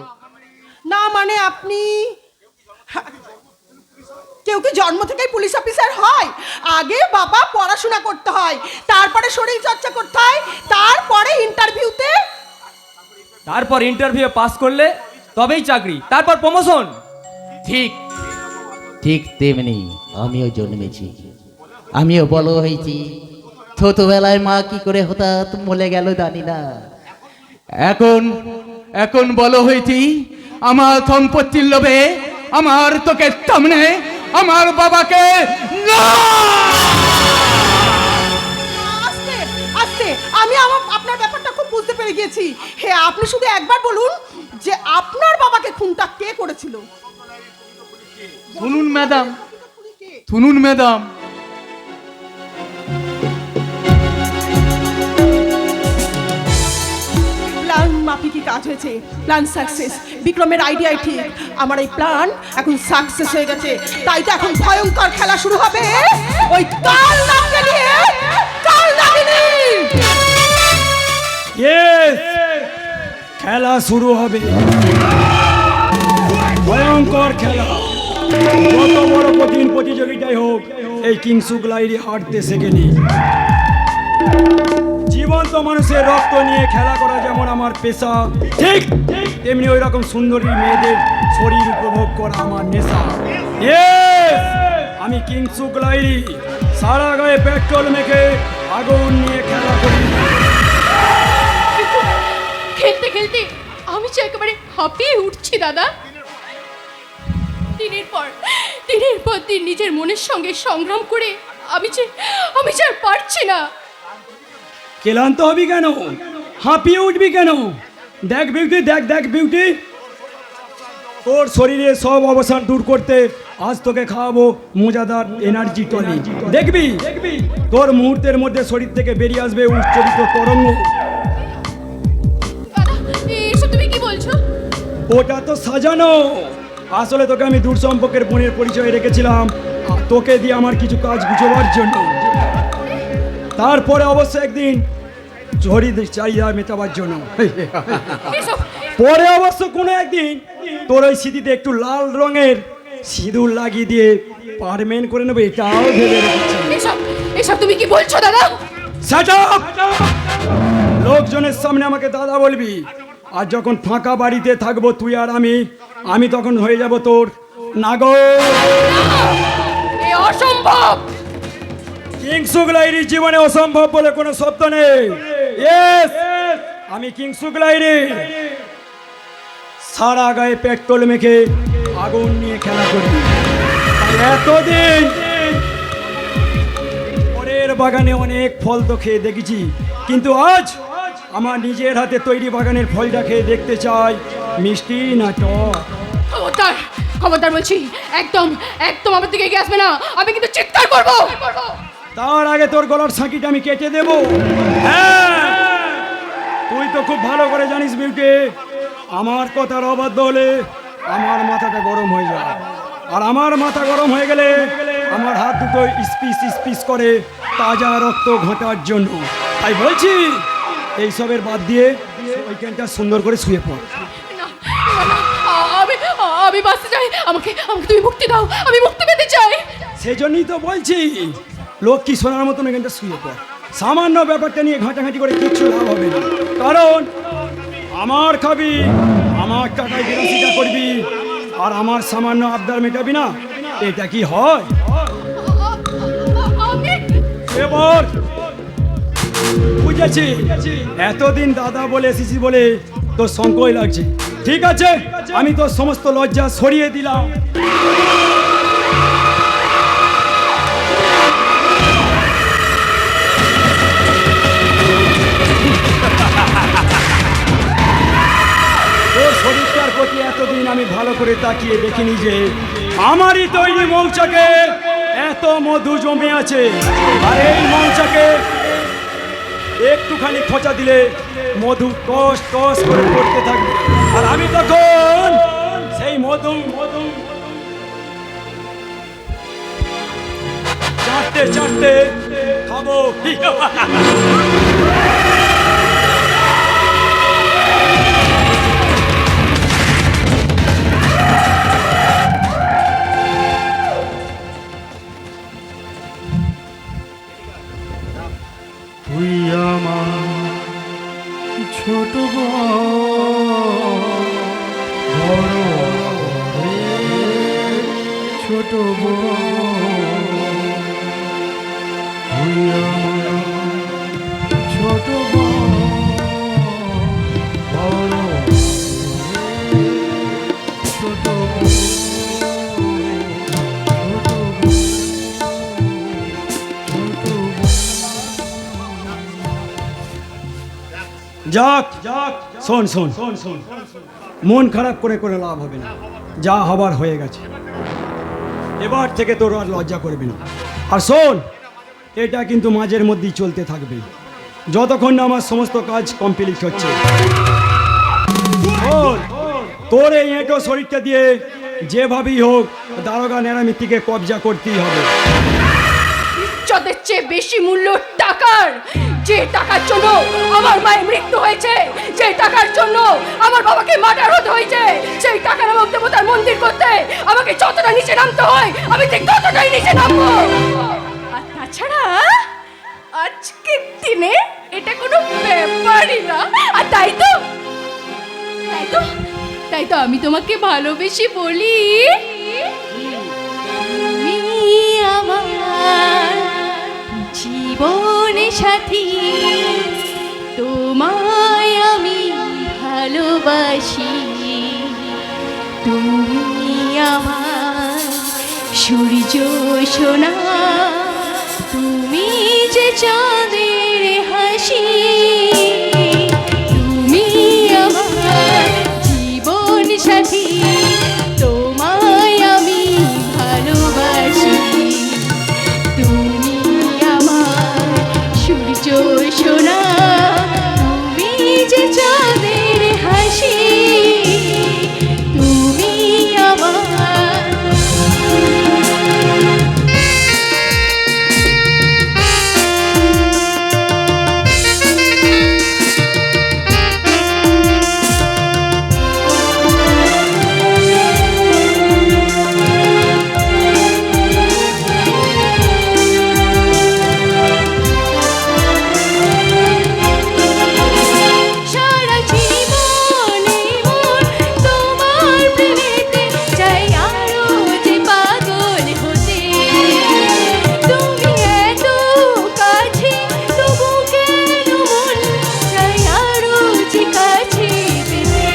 না মানে আপনি, কেউ কি জন্ম থেকেই পুলিশ অফিসার হয়? আগে বাবা পড়াশোনা করতে হয়, তারপরে শরীর চর্চা করতে হয়, তারপরে ইন্টারভিউতে। তারপর ইন্টারভিউ পাস করলে তবেই চাকরি, তারপর প্রমোশন। ঠিক ঠিক তেমনি আমিও জন্মেছি, আমিও বড় হয়েছি। ছোটবেলায় মা কি করে হঠাৎ মরে গেল জানি না। এখন এখন বড় হয়েছি, আমার সম্পত্তির লোভে আমার চোখের সামনে আমার বাবাকে না! আস্তে আস্তে, আমি আপনার ব্যাপারটা খুব বুঝতে পেরে গিয়েছি। হে, আপনি শুধু একবার বলুন যে আপনার বাবাকে খুনটা কে করেছিল? শুনুন ম্যাডাম, শুনুন ম্যাডাম, প্ল্যান মাফিকই কাজ হয়েছে, প্ল্যান সাকসেস। বিক্রমের আইডিয়াই ঠিক, আমার এই প্ল্যান এখন সাকসেস হয়ে গেছে। তাই তো এখন ভয়ঙ্কর খেলা শুরু হবে ওই কাল নামকে নিয়ে, কাল নাগিনী। খেলা শুরু হবে, ভয়ঙ্কর খেলা। যত বড় কঠিন প্রতিযোগিতাই হোক, এই কিংসুক লাইরি হারতে শেখেনি। জীবন্ত মানুষের রক্ত নিয়ে খেলা করা যেমন আমার পেশা, ঠিক তেমনি ওই রকম সুন্দরী মেয়েদের শরীর উপভোগ করা আমার নেশা। আমি কিংসুক লাইরি সারা গায়ে পেট্রোল মেখে আগুন নিয়ে খেলা করি। খেলতে খেলতে আমি যে একেবারে হাঁপিয়ে উঠছি দাদা। দিনের পর দিন নিজের মনের সঙ্গে সংগ্রাম করে আমি যে আর পারছি না। ক্লান্ত হবি কেন, হাঁপিয়ে উঠবি কেন? দেখ বিউটি, দেখ বিউটি, তোর শরীরে সব অবসাদ দূর করতে আজ তোকে খাওয়াবো মজাদার এনার্জি টনিক। দেখবি তোর মুহূর্তের মধ্যে শরীর থেকে বেরিয়ে আসবে উচ্চরিত তরঙ্গ। দাদা, এসব তুমি কি বলছো? ওটা তো সাজানো, আসলে তোকে আমি দূর সম্পর্কের বোনের পরিচয় রেখেছিলাম তোকে দিয়ে আমার কিছু কাজ গুছোবার জন্য। তারপরে অবশ্য একদিন ঝড়ি চাহিদা মেটাবার জন্য। এসব পরে অবশ্য কোনো একদিন তোর ওই স্মৃতিতে একটু লাল রঙের সিঁদুর লাগিয়ে দিয়ে পারমেন্ট করে নেবে, এটাও ভেবে রেখেছি। এসব তুমি কি বলছো দাদা? Shut up! লোকজনের সামনে আমাকে দাদা বলবি, আর যখন ফাঁকা বাড়িতে থাকবো তুই আর আমি তখন হয়ে যাব তোর নাগর। এ অসম্ভব। কিংসুক লাইরির জীবনে অসম্ভব বলে কোনো শব্দ নেই। ইয়েস, আমি কিংসুক লাইরি সারা গায়ে পেট্রোল মেখে আগুন নিয়ে খেলা করি। তাই এতদিন পরের বাগানে অনেক ফল তো খেয়ে দেখেছি, কিন্তু আজ আমার নিজের হাতে তৈরি বাগানের ফলটা খেয়ে দেখতে চাই মিষ্টি না টক। খবরদার বলছি, একদম আমার দিকে এগিয়ে আসবে না, আমি কিন্তু চিৎকার করবো। তার আগে তোর গলার সাঁকিটা আমি কেটে দেবো। হ্যাঁ, তুই তো খুব ভালো করে জানিস বিউটি, আমার কথার অবাধ্য হলে আমার মাথাটা গরম হয়ে যায়, আর আমার মাথা গরম হয়ে গেলে আমার হাত দুটো স্পিস করে তাজা রক্ত ঘটার জন্য। তাই বলছি এইসবের বাদ দিয়ে ওইখানটা সুন্দর করে শুয়ে পড়। আমি বাঁচতে চাই, আমাকে তুমি মুক্তি দাও, আমি মুক্তি পেতে চাই। সেজন্যই তো বলছি লক্ষ্মী সোনার মতন এখানটা শুয়ে পড়। সামান্য ব্যাপারটা নিয়ে ঘাঁটাঘাঁটি করে কিচ্ছু লাভ হবে না, কারণ আমার খাবি, আমার টাকায় বিলাসিতা করবি, আর আমার সামান্য আবদার মেটাবি না, এটা কি হয়? এবার বুঝেছি, এতদিন দাদা বলে এসেছি বলে তোর সংকোচ লাগছে। ঠিক আছে, আমি তোর সমস্ত লজ্জা সরিয়ে দিলাম। তোর শরীরটার প্রতি এতদিন আমি ভালো করে তাকিয়ে দেখিনি যে আমারই তৈরি মৌচাকে এত মধু জমে আছে, আর এই মৌচাকে একটুখানি খোঁচা দিলে মধু টস টস করে পড়তে থাকবে, আর আমি তখন সেই মধু চাটতে চাটতে খাবো। তুই আমার ছোট বোন। ছোট ছোট যাক যাক, শোন শোন শোন শোন, মন খারাপ করে করে লাভ হবে না, যা হবার হয়ে গেছে। এবার থেকে তোর আর লজ্জা করবি না। আর শোন, এটা কিন্তু মাঝের মধ্যেই চলতে থাকবে, যতক্ষণ না আমার সমস্ত কাজ কমপ্লিট হচ্ছে। শোন, তোর এই এঁটো শরীরটা দিয়ে যেভাবেই হোক দারোগা নেরামিতিকে কবজা করতেই হবে। ইজ্জতের চেয়ে বেশি মূল্য টাকার। যে টাকার জন্য আমার মায়ের মৃত্যু হয়েছে, যে টাকার জন্য আমার বাবাকে মার্ডার হতে হয়েছে, সেই টাকা নামক দেবতার মন্দির করতে আমাকে যতটা নিচে নামতে হয় আমি ঠিক ততটাই নিচে নামবো। আর তাছাড়া আজকের দিনে এটা কোনো ব্যাপারই না। আর তাই তো আমি তোমাকে ভালোবেসে বলি, তুমি আমার জীবন সাথী, তোমায় আমি ভালোবাসি, তুমি আমার সূর্য সোনা, তুমি যে চাঁদের হাসি, তুমি আমার জীবন সাথী, তোমায় আমি ভালোবাসি, তুমি আমার সূর্য সোনা, তুমি যে চাঁদের হাসি, তুমি আমার। সারা জীবনে মন তোমার প্রেমেতে চাই আরো যে পাগল হতে, তুমি এত কাছে তবু কেন মন চাই আরো যে কাছে পেতে,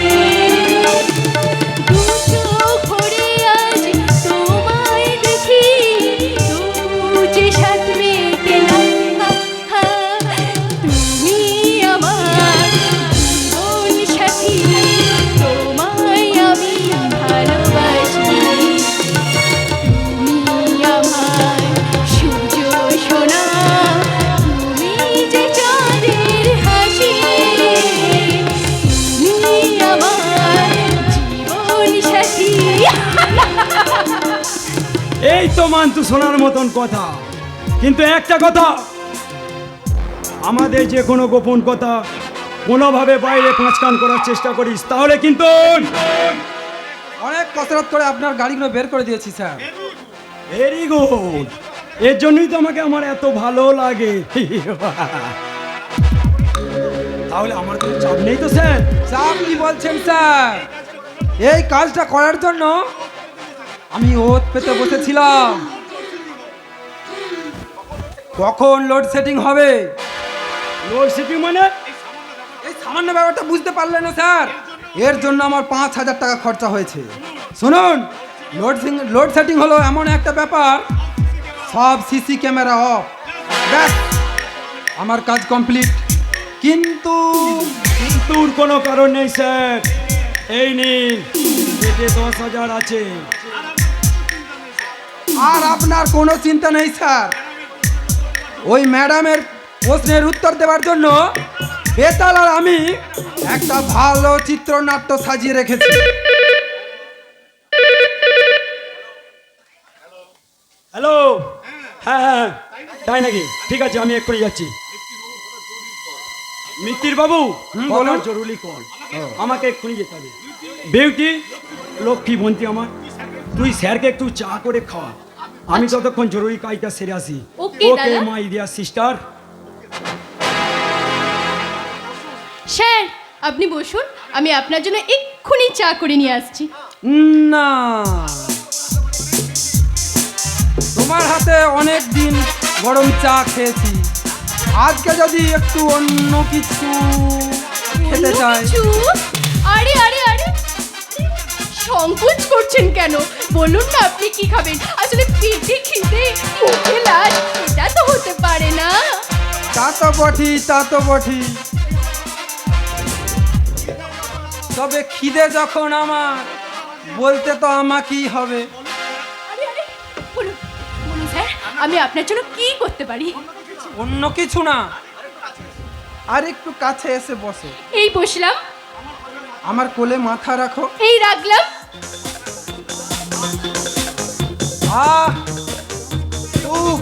দু চোখ ভরে আজ তোমায় দেখি, তবু যে সাথ মেটে না, তুমি আমার জীবন সাথী, তোমায় আমি ভালোবাসি, তুমি আমার সূর্য সোনা, তুমি যে চাঁদের হাসি, তুমি আমার জীবন সাথী। এই তো মান্তু শোনার মতন কথা, কিন্তু একটা কথা, আমাদের যে কোনো গোপন কথা কোনোভাবে বাইরে পাঁচকান করার চেষ্টা করিস তাহলে কিন্তু। অনেক কসরত করে আপনার গাড়িগুলো বের করে দিয়েছি স্যার। ভেরি গুড, এর জন্যই তো আমাকে আমার এত ভালো লাগে। তাহলে আমার কোনো চাপ নেই তো স্যার? চাপ কি বলছেন স্যার? এই কাজটা করার জন্য আমি ওত পেতে বসেছিলাম, কখন লোডশেডিং হবে। লোডশেডিং মানে? এই সামান্য ব্যাপারটা বুঝতে পারলেন না স্যার? এর জন্য আমার 5,000 টাকা খরচা হয়েছে। শুনুন, লোডশেডিং হলো এমন একটা ব্যাপার, সব সিসি ক্যামেরা অফ, ব্যাস আমার কাজ কমপ্লিট। কিন্তু তোর কোনো কারণ নেই স্যার, এই নিন পেটে 10,000 আছে। আর আপনার কোনো চিন্তা নেই স্যার, ওই ম্যাডামের প্রশ্নের উত্তর দেওয়ার জন্য বেতাল আর আমি একটা ভালো চিত্রনাট্য সাজিয়ে রেখেছি। হ্যালো, হ্যাঁ হ্যাঁ তাই নাকি? ঠিক আছে, আমি এক্ষুনি যাচ্ছি। মিত্তির বাবু, বলুন। জরুরি কল, আমাকে এক্ষুনি যেতে হবে। বিউটি, লক্ষ্মী বন্তি আমার, তুই স্যারকে একটু চা করে খাওয়া, আমি ততক্ষণ জরুরি কাজটা সেরে আসি। Okay, দাদা। My dear sister. স্যার আপনি বসুন, আমি আপনার জন্য এক্ষুনি চা করে নিয়ে আসছি। না, তোমার হাতে অনেক দিন গরম চা খেয়েছি, আজকে যদি একটু অন্য কিছু খেতে চাই। কিছু? আরে আরে আরে সংকোচ করছেন কেন? বলুন না আপনি কি খাবেন। আসলে পেটে খিদে মুখে লাল, এটা তো হতে পারে না। তা তো বঠি, তবে খিদে যখন আমার, বলতে তো আমাকেই হবে। আরে আরে বলুন বলুন স্যার, আমি আপনার জন্য কি করতে পারি? অন্য কিছু না, আর একটু কাছে এসে বসো। এই বসলাম, আমার কোলে মাথা রাখো। এই রাখলাম। আহ উফ,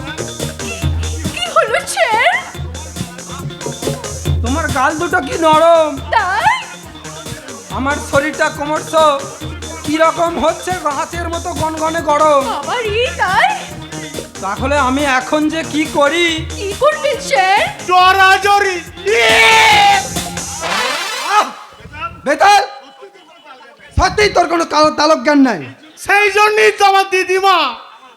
কি হলো স্যার? তোমার গাল দুটো কি নরম। তাই? আমার শরীরটা ক্রমশ কিরকম হচ্ছে, গাছের মতো গনগনে গরম। আবার এই তাই? তাহলে আমি এখন যে কি করি? কি করবেন স্যার? জড়াজড়ি। বেতাল, সত্যিই তোর কোনো তালক জ্ঞান নাই। সেই জন্যই তো আমার দিদিমা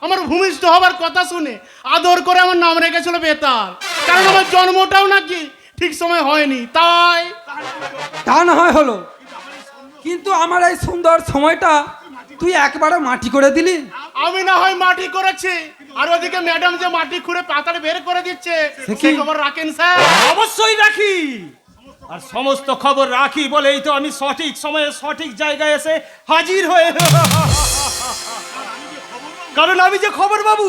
আমার ভূমিষ্ঠ হবার কথা শুনে আদর করে আমার নাম রেখেছিল বেতাল, কারণ আমার জন্মটাও নাকি ঠিক সময় হয়নি। তাই তা না হয় হলো, কিন্তু আমার এই সুন্দর সময়টা তুই একবারে মাটি করে দিলি। আমি না হয় মাটি করেছি, আর ওদিকে ম্যাডাম যে মাটি খুঁড়ে পাতাটা বের করে দিচ্ছে, সে কি? সেই খবর রাখেন স্যার? অবশ্যই রাখি, আর সমস্ত খবর রাখি বলেই তো আমি সঠিক সময়ে সঠিক জায়গায় এসে হাজির হয়ে, কারণ আমি যে খবর বাবু,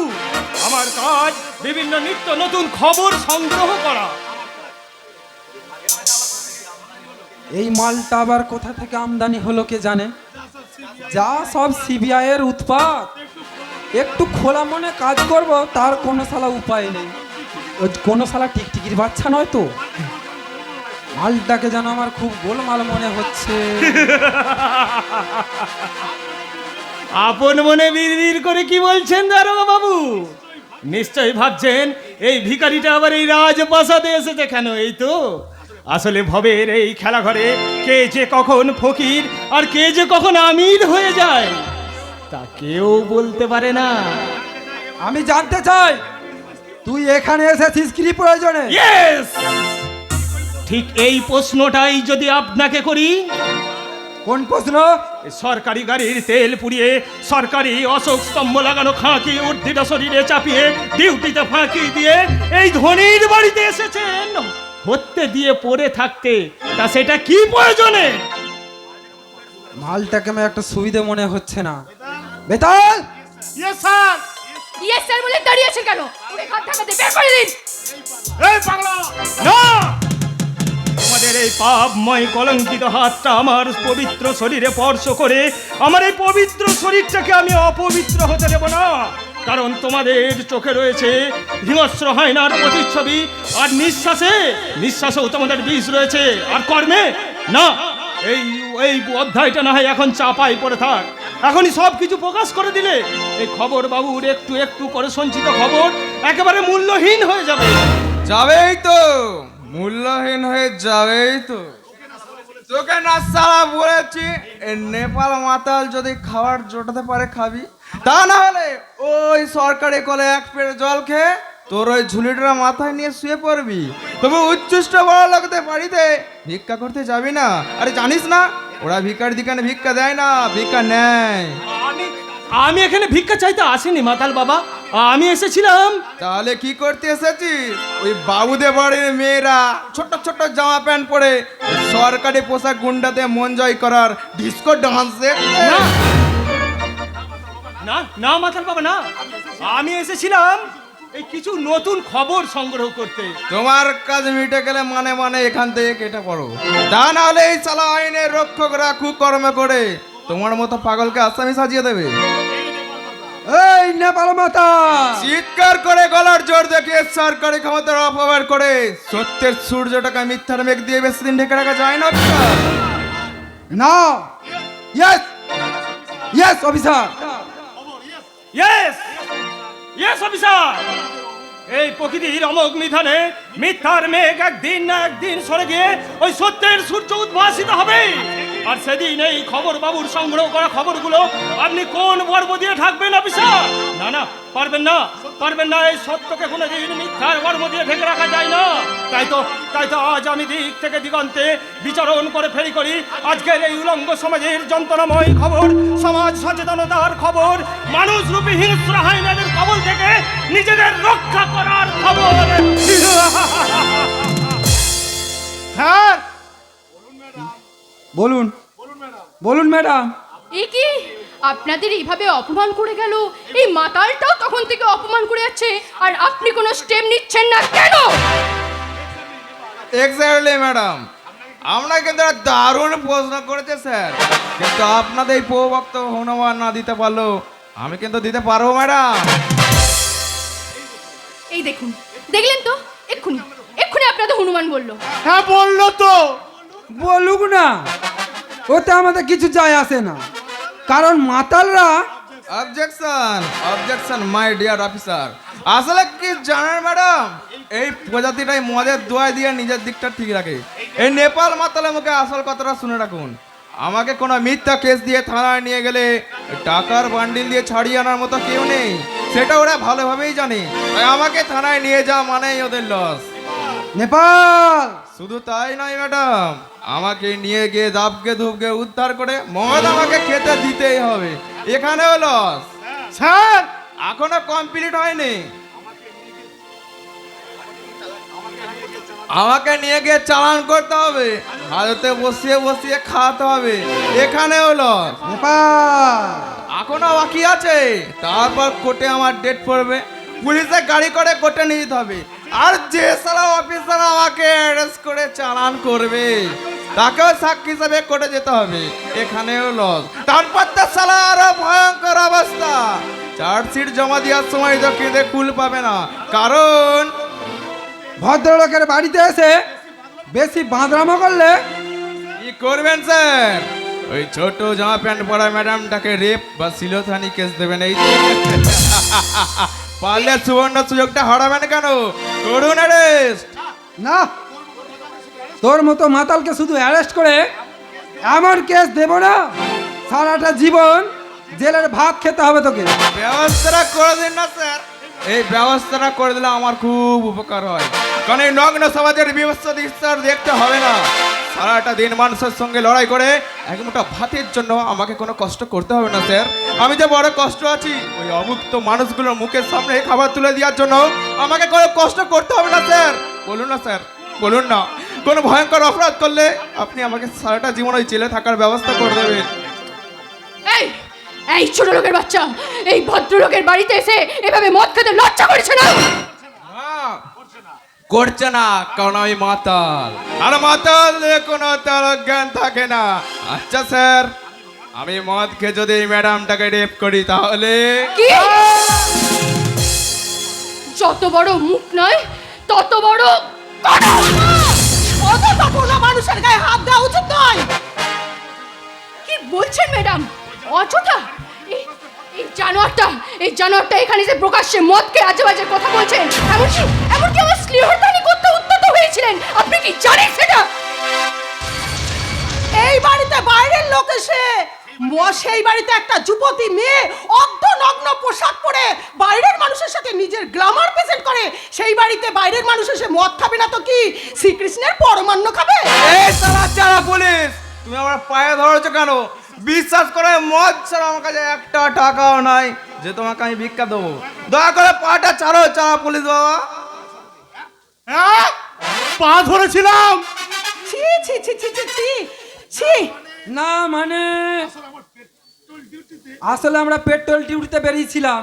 আমার কাজ বিভিন্ন নিত্য নতুন খবর সংগ্রহ করা। এই মালটা আবার কোথা থেকে আমদানি হলো কে জানে। যা সব সিবিআই এর উৎপাত, একটু খোলা মনে কাজ করব তার কোনো শালা উপায় নেই। ওই কোনো শালা টিকটিকির বাচ্চা নয় তো। মালটাকে যেন আমার খুব গোলমাল মনে হচ্ছে। আপন মনে বিড়বিড় করে কি বলছেন দারোগা বাবু? নিশ্চয়ই ভাবছেন এই ভিখারিটা আবার এই রাজপ্রাসাদে এসেছে কেন। এই তো আসলে ভবের এই খেলা ঘরে কে যে কখন ফকির আর কে যে কখন আমির হয়ে যায় তা কেউ বলতে পারে না। আমি জানতে চাই তুই এখানে এসেছিস কি প্রয়োজনে? ইয়েস, ঠিক এই প্রশ্নটাই যদি আপনাকে করি। কোন প্রশ্ন? সরকারি গাড়ির তেল পুড়িয়ে সরকারি অশোক স্তম্ভ লাগানো খাঁকি উর্ধিত শরীরে চাপিয়ে ডিউটিতে ফাঁকি দিয়ে এই ধনির বাড়িতে এসেছেন হত্যে দিয়ে পড়ে থাকতে, তা সেটা কি প্রয়োজনে? মালটাকে আমার একটা সুবিধে মনে হচ্ছে না। Betal, yes sir. Yes sir বলে দাঁড়িয়ে আছেন কেন? ওরে ঘর ঢাকাতে বের করে দিন। এই পাগলা, না, তোমাদের এই পাপময় কলঙ্কিত হাতটা আমার পবিত্র শরীরে স্পর্শ করে আমার এই পবিত্র শরীরটাকে আমি অপবিত্র হতে দেব না। কারণ তোমাদের চোখে রয়েছে হিংস্র হায়নার প্রতিচ্ছবি, আর নিঃশ্বাসেও তোমাদের বিষ রয়েছে, আর কর্মে না। এই এই অধ্যায়টা না হয় এখন চাপাই পড়ে থাক, এখনই সব কিছু প্রকাশ করে দিলে এই খবর বাবুর একটু একটু করে সঞ্চিত খবর একেবারে মূল্যহীন হয়ে যাবে। যাবেই তো, মূল্যহীন হয়ে যাবেই তো। তোকে না সারা বলেছি, এই নেপাল মাতাল যদি খাবার জোটাতে পারে খাবি, তা না হলে ওই সরকারি কলে এক পেট জল খেয়ে তোর ওই ঝুলিটা মাথায় নিয়ে শুয়ে পড়বি। তবে উচ্ছিষ্ট বড় লোকদের বাড়িতে ভিক্ষা করতে যাবি না। আরে জানিস না ওরা ভিক্ষার দিকানে ভিক্ষা দেয় না, ভিক্ষা নেয়। আমি এখানে ভিক্ষা চাইতে আসিনি মাতাল বাবা, আমি এসেছিলাম। তাহলে কি করতে এসেছিস? ওই বাবুদের বাড়ির মেয়েরা ছোট ছোট জামা প্যান্ট পরে সরকারি পোশাক গুন্ডাতে মন জয় করার ডিস্কো ডান্স দেখতে। না না না মাতাল বাবা না, আমি এসেছিলাম এই কিছু নতুন খবর সংগ্রহ করতে। তোমার কাজ মিটে গেলে মানে মানে এখান থেকে কেটে পড়ো, তা না হলে এই চালা আইনের রক্ষকরা কুকর্ম করে তোমার মতো পাগলকে আসামি সাজিয়ে দেবে। এই নেপাল মাতা, চিৎকার করে গলার জোর দেখিয়ে সরকারি ক্ষমতার অপব্যবহার করে সত্যের সূর্যটাকে মিথ্যার মেঘ দিয়ে বেশি দিন ঢেকে রাখা যায় না। না, yes yes officer, yes yes officer, এই প্রকৃতির অমোঘ নিধানে মিথ্যার মেঘ একদিন না একদিন সরে গিয়ে ওই সত্যের সূর্য উদ্ভাসিত হবে। আর সেদিন এই খবর বাবুর সংগ্রহ করা খবরগুলো আপনি কোন বর্ব দিয়ে ঢাকবেন অফিসার? না না, পারবেন না, পারবেন না। এই সত্যকে কোনোদিন মিথ্যার বর্ব দিয়ে ঢেকে রাখা যায় না। তাই তো আজ আমি দিক থেকে দিগন্তে বিচরণ করে ফেরি করি আজকের এই উলঙ্গ সমাজের যন্ত্রণাময় খবর, সমাজ সচেতনতার খবর, মানুষরূপী হিংস্র হাইনাদের কবল থেকে নিজেদের রক্ষা করার খবর। স্যার বলুন বলুন ম্যাডাম। এ কি আপনাদের এইভাবে অপমান করে গেল? এই মাতালটাও তখন থেকে অপমান করে যাচ্ছে, আর আপনি কোনো স্টেপ নিচ্ছেন না কেন? এক্স্যাক্টলি ম্যাডাম, আমরা কিন্তু একটা দারুণ প্রশ্ন করেছে স্যার, কিন্তু আপনাদের এই প্রবক্ত হনুমান না দিতে পারলো আমি কিন্তু দিতে পারবো ম্যাডাম। এই দেখুন, দেখলেন তো, এক্ষুনি আপনাদের হনুমান বললো। হ্যাঁ বললো তো। বলুক না, ওতে আমাদের কিছু যায় আসে না, কারণ মাতালরা objection objection my dear officer. আসলে কি জানেন ম্যাডাম, এই প্রজাতিটাই মদের দোয়া দিয়ে নিজের দিকটা ঠিক রাখে। এই নেপাল মাতালের মুখে আসল কথাটা শুনে রাখুন, আমাকে কোনো মিথ্যা কেস দিয়ে থানায় নিয়ে গেলে টাকার বান্ডিল দিয়ে ছাড়িয়ে আনার মতো কেউ নেই, সেটা ওরা ভালোভাবেই জানে। তাই আমাকে থানায় নিয়ে যাওয়া মানেই ওদের লস। নেপাল শুধু তাই নয় ম্যাডাম, আমাকে নিয়ে গিয়ে দাবকে ধুপকে উদ্ধার করে মদ আমাকে খেতে দিতেই হবে, এখানেও লস। স্যার এখনো কমপ্লিট হয়নি, আমাকে নিয়ে গিয়ে চালান করতে হবে, হাজতে বসিয়ে বসিয়ে খাওয়াতে হবে, এখানেও লস। নেপাল এখনো বাকি আছে, তারপর কোর্টে আমার ডেট পড়বে, পুলিশে গাড়ি করে কোর্টে নিয়ে যেতে হবে, আর যে সালা অফিসার আমাকে অ্যারেস্ট করে চালান করবে তাকেও সাক্ষী হিসাবে কোর্টে যেতে হবে, এখানেও লস। তারপর তো সালা আরো ভয়ঙ্কর অবস্থা, চার্জশিট জমা দেওয়ার সময় তো কেঁদে কুল পাবে না, কারণ ভদ্রলোকের বাড়িতে এসে বেশি বাঁদরামো করলে কি করবেন স্যার? ওই ছোট জামা প্যান্ট পরা ম্যাডামটাকে রেপ বা সিলোথানি কেস দেবেন, এই তো। পারলে সুবর্ণ সুযোগটা হারাবেন কেন? করুন অ্যারেস্ট। না, তোর মতো মাতালকে শুধু অ্যারেস্ট করে এমন কেস দেব না, সারাটা জীবন জেলের ভাত খেতে হবে তোকে। ব্যবস্থাটা করে দিন না স্যার, এই ব্যবস্থাটা করে দিলে আমার খুব উপকার হয়, কারণ এই নগ্ন সমাজের বিভৎস দৃশ্য দেখতে হবে না। সারাটা দিন মানুষের সঙ্গে লড়াই করে এক মুঠো ভাতের জন্য আমাকে কোনো কষ্ট করতে হবে না স্যার। আমি যে বড় কষ্ট আছি, ওই অমুক্ত মানুষগুলোর মুখের সামনে খাবার তুলে দেওয়ার জন্য আমাকে কোনো কষ্ট করতে হবে না স্যার। বলুন না স্যার, বলুন না, কোনো ভয়ঙ্কর অপরাধ করলে আপনি আমাকে সারাটা জীবন ওই জেলে থাকার ব্যবস্থা করে দেবেন। এই ছোট লোকের বাচ্চা, এই ভদ্রলোকের বাড়িতে এসে এভাবে মদ খেতে লজ্জা করছে না? করছে না, কারণ আমি মাতাল, আর মাতাল কোনো তার জ্ঞান থাকে না। আচ্ছা স্যার, আমি মদ খেয়ে যদি ম্যাডামটাকে রেপ করি তাহলে? কি? যত বড় মুখ নয় তত বড় কথা। অত কোনো মানুষের গায়ে হাত দেওয়া উচিত নয়। কি বলছেন ম্যাডাম? অযথা এই জানোয়ারটা এখানে যে প্রকাশ্যে মদকে আজে বাজে কথা বলছেন, এমনকি আমার স্নেহদানি করতে উদ্যত হয়েছিলেন, আপনি কি জানেন সেটা? এই বাড়িতে বাইরের লোক এসে সেই বাড়িতে একটা যুবতী মেয়ে অর্ধনগ্ন পোশাক পরে বাইরের মানুষের সাথে নিজের গ্ল্যামার প্রেজেন্ট করে, সেই বাড়িতে বাইরের মানুষ এসে মদ খাবে না তো কি শ্রীকৃষ্ণের পরমান্ন খাবে? এই সালা চালা পুলিশ, তুমি আমার পায়ে ধরেছো কেন? বিশ্বাস করে মদ ছাড়া আমার কাছে একটা টাকাও নাই যে তোমাকে আমি ভিক্ষা দেবো। দয়া করে পাটা ছাড়ো চালা পুলিশ বাবা। হ্যাঁ পা ধরেছিলাম। ছি ছি ছি ছি ছি ছি ছি। না মানে আসলে আমরা পেট্রোল ডিউটিতে বেরিয়েছিলাম,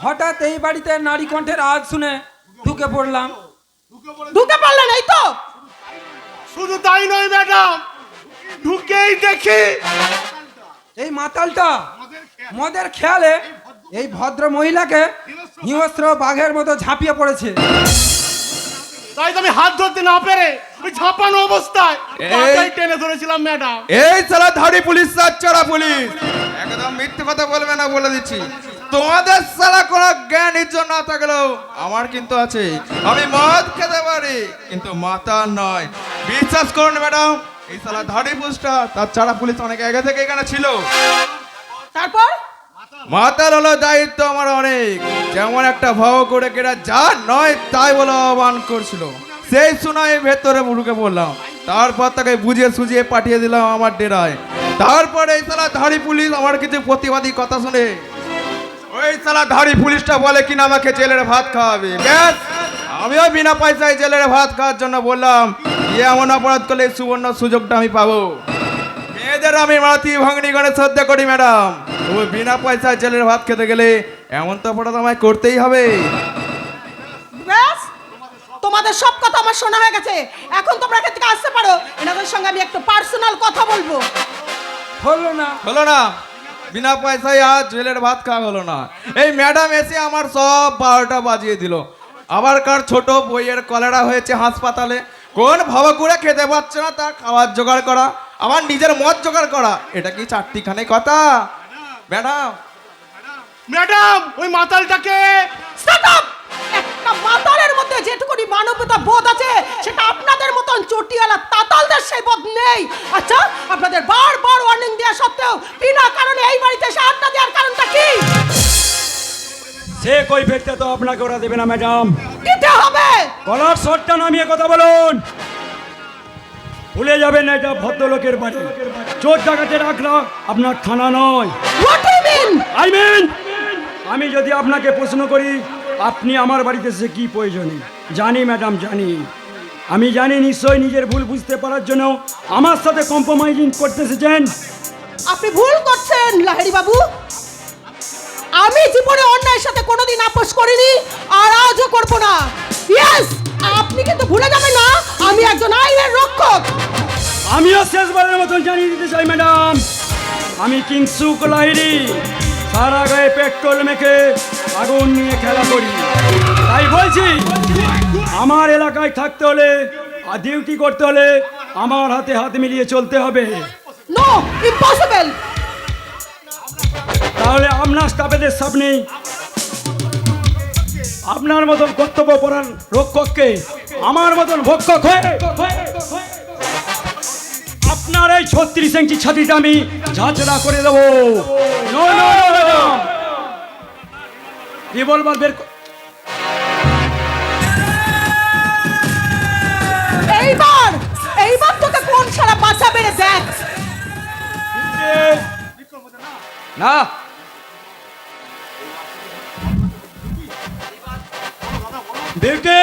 হঠাৎ এই বাড়িতে নারী কণ্ঠের আওয়াজ শুনে ঢুকে পড়লাম। ঢুকে পড়লেন এই তো? শুধু তাই নয় ম্যাডাম, ঢুকেই দেখি এই মাতালটা মদের খেয়ালে এই ভদ্র মহিলাকে হিংস্র বাঘের মতো ঝাঁপিয়ে পড়েছে। তাই তো আমি হাত ধরতে না পেরে ওই ঝাঁপানো অবস্থায় পাটাই টেনে ধরেছিলাম ম্যাডাম। এই সালা ধাড়ি পুলিশ চারা পুলিশ, একদম মিথ্যে কথা বলবে না বলে দিচ্ছি। তোমাদের সালা কোনো জ্ঞান ইজ্জত না থাকলেও আমার কিন্তু আছে। আমি মদ খেতে পারি কিন্তু মাতাল নয়। বিশ্বাস করুন ম্যাডাম, এই শালা ধাড়ি পুলিশটা তাছাড়া পুলিশ অনেক আগে থেকে এখানে ছিল। তারপর মাতাল হলো দায়িত্ব আমার অনেক, যেমন একটা ভাব করে কেটা যা নয় তাই বলে আহ্বান করছিল, সেই শুনাই ভেতরে ঢুকে পড়লাম। তারপর তাকে বুঝিয়ে সুঝিয়ে পাঠিয়ে দিলাম আমার ডেরায়। তারপরে এই শালা ধাড়ি পুলিশ আমার কিছু প্রতিবাদী কথা শুনে ওই শালা ধাড়ি পুলিশটা বলে কিনা আমাকে জেলের ভাত খাওয়াবে। ব্যাস, আমিও বিনা পয়সায় জেলের ভাত খাওয়ার জন্য বললাম, এমন অপরাধ করলে এই সুবর্ণ সুযোগটা আমি পাবো। মেয়েদের আমি মারাতি ভাঙনি করে শ্রদ্ধা করি ম্যাডাম, তবু বিনা পয়সায় জেলের ভাত খেতে গেলে এমন তো অপরাধ আমায় করতেই হবে। ব্যাস, তোমাদের সব কথা আমার শোনা হয়ে গেছে। এখন তোমরা এখান থেকে আসতে পারো, এনাদের সঙ্গে আমি একটু পার্সোনাল কথা বলবো। হলো না, বিনা পয়সায় আজ জেলের ভাত খাওয়া হলো না। এই ম্যাডাম এসে আমার সব 12টা বাজিয়ে দিল। আবার কার ছোট বইয়ের কলেরা হয়েছে হাসপাতালে, কোন ভাবা করে খেতে পাচ্ছে না তার খাবার জোগাড় করা, আমার নিজের মদ জোগাড় করা, এটা কি চারটিখানে কথা ম্যাডাম? ম্যাডাম ওই মাতালটাকে Shut up! একটা মাতালের মধ্যে যেটুকুনি মানবতা বোধ আছে সেটা আপনাদের মতন চটিয়ালা তাতালদের সেই বোধ নেই। আচ্ছা, আপনাদের বারবার ওয়ার্নিং দেওয়া সত্ত্বেও বিনা কারণে এই বাড়িতে এসে আড্ডা দেওয়ার কারণটা কি? সে কই ফেরতে তো আপনাকে ওরা দেবে না ম্যাডাম। দিতে হবে। গলার শটটা নামিয়ে কথা বলুন। ভুলে যাবেন না এটা ভদ্রলোকের বাড়ি, চোর ডাকাতের আখড়া আপনার থানা নয়। What do you mean? আমি যদি আপনাকে প্রশ্ন করি আপনি আমার বাড়িতে এসে কি প্রয়োজনে, জানি ম্যাডাম জানি, আমি জানি নিশ্চয়ই নিজের ভুল বুঝতে পারার জন্য আমার সাথে কম্প্রোমাইজিং করতে এসেছেন। আপনি ভুল করছেন লাহিড়ী বাবু। আমি জীবনে অন্যায়ের সাথে কোনোদিন আপোষ করিনি আর আজও করব না। ইয়েস, আপনি কিন্তু ভুলে যাবেন না আমি একজন আইনের রক্ষক। আমিও শেষবারের মতন জানিয়ে দিতে চাই ম্যাডাম, আমি কিংসুক লাহিড়ী, সারা গায়ে পেট্রোল মেখে আগুন নিয়ে খেলা করি। তাই বলছি, আমার এলাকায় থাকতে হলে আর ডিউটি করতে হলে আমার হাতে হাত মিলিয়ে চলতে হবে। No, impossible. তাহলে আপনার স্টাফেদের সামনে আপনার মতন কর্তব্যপরায়ণ রক্ষককে আমার মতন ভক্ষক হয়ে আপনার এই 36 ইঞ্চি ছাতিটা আমি ঝাঁচড়া করে দেবো। রিভলভার বের এইবার তোকে কোন সারা বাঁচাবে রে দেখ। না, বিউটি,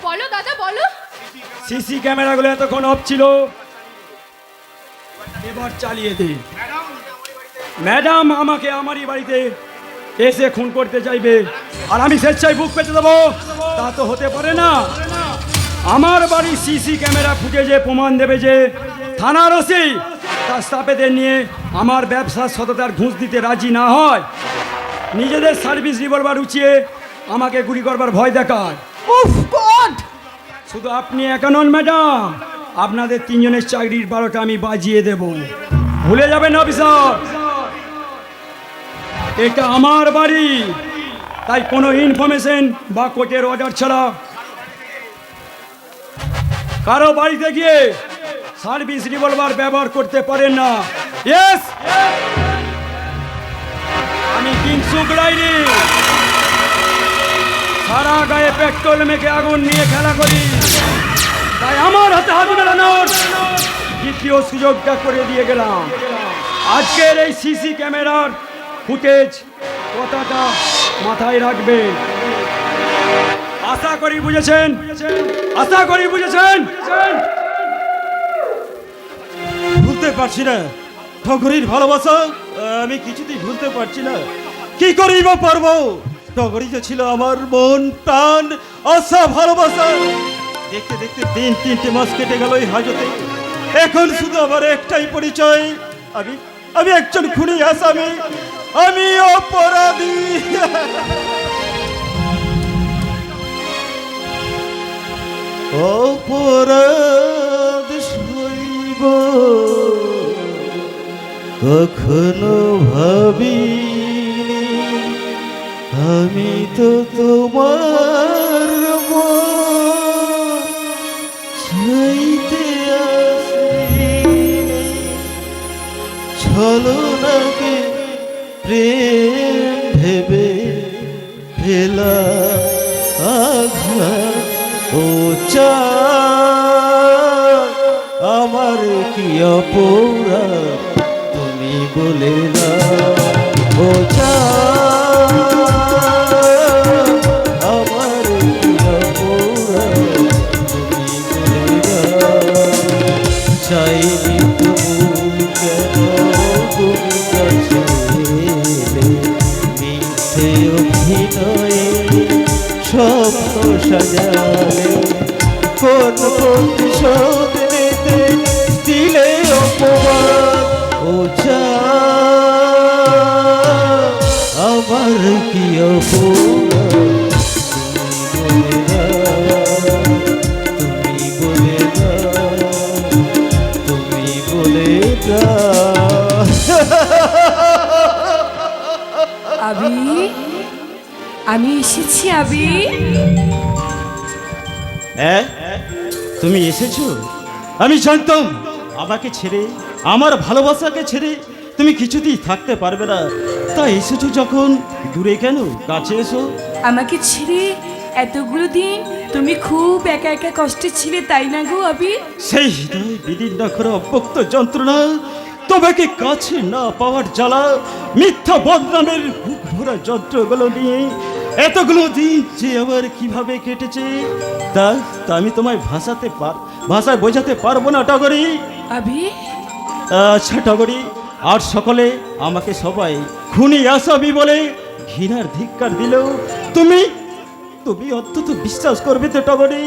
বলো দাদা বলো। সিসি ক্যামেরাগুলো এতক্ষণ অফ ছিল, এবার চালিয়ে দে। ম্যাডাম আমাকে আমারই বাড়িতে এসে খুন করতে চাইবে আর আমি স্বেচ্ছায় বুক পেতে দেবো, তা তো হতে পারে না। আমার বাড়ির সিসি ক্যামেরা ফুটেজে প্রমাণ দেবে যে থানার ওসি তার স্টাফেদের নিয়ে আমার ব্যবসার সততার ঘুষ দিতে রাজি না হয়, নিজেদের সার্ভিস রিভলভার উঁচিয়ে আমাকে গুলি করবার ভয় দেখায়। উফ গড! শুধু আপনি একা নন ম্যাডাম, আপনাদের 3 জনের চাকরির 12টা আমি বাজিয়ে দেব, ভুলে যাবেন অফিসার। এটা আমার বাড়ি, তাই কোনো ইনফরমেশন বা কোর্টের অর্ডার ছাড়া কারো বাড়িতে গিয়ে সার্ভিস রিভলভার ব্যবহার করতে পারেন না। ইয়েস, আমি কিংসুক লাহিড়ী, সারা গায়ে পেট্রোল মেখে আগুন নিয়ে খেলা করি, তাই আমার হাতে হাত মেলানোর দ্বিতীয় সুযোগটা করে দিয়ে গেলাম। আজকের এই সিসি ক্যামেরার ফুটেজ কথাটা মাথায় রাখবে। আশা করি বুঝেছেন, আশা করি বুঝেছেন। ভুলতে পারছি না টগরির ভালোবাসা, আমি কিছুতেই ভুলতে পারছি না। কি করেই বা পারবো? টগরি যে ছিল আমার মন প্রাণ আশা ভালোবাসা। দেখতে দেখতে 3 মাস কেটে গেল এই হাজতে। এখন শুধু আমার একটাই পরিচয়, আমি একজন খুনি আসামি, আমি অপরাধী। অপরাধ সইব কখনো ভাবিনি, আমি তো তোমার মন চাইতে আসি। হলো নাকি প্রেম ভেবে ফেলা আঘাত ও চাঁদ আমার কি অপরাধ তুমি বলে না ও চাঁদ আমার কি অপরাধ তুমি বলে না চাইনি তবু কেন তুমি কাছে এলে মিথ্যে অভিনয়ে স্বপ্ন সাজালে কোন প্রতিশোধ নিতে দিলে অপমান ও চাঁদ আমার কি অপরাধ তুমি বলে না তুমি বলে না আবি, আমি এসেছি আবি। তুমি এসেছো? আমি জানতাম আমাকে ছেড়ে, আমার ভালোবাসাকে ছেড়ে তুমি কিছুতেই থাকতে পারবে না। তাই এসেছো যখন, দূরে কেন, কাছে এসো। আমাকে ছেড়ে এতগুলো দিন তুমি খুব একা একা কষ্টে ছিলে, তাই না গো আবি? সেই হৃদয় বিদীর্ণ করে অব্যক্ত যন্ত্রণা, তোমাকে কাছে না পাওয়ার জ্বালা, মিথ্যা বদনামের বুক ভরা যন্ত্রগুলো নিয়ে এতগুলো দিন যে আবার কিভাবে কেটেছে তা আমি তোমায় ভাষায় বোঝাতে পারবো না টগরি। আবি, আচ্ছা টগরি, আর সকলে আমাকে সবাই খুনি আসামি বলে ঘৃণার ধিক্কার দিলেও তুমি অন্তত বিশ্বাস করবে তো টগরি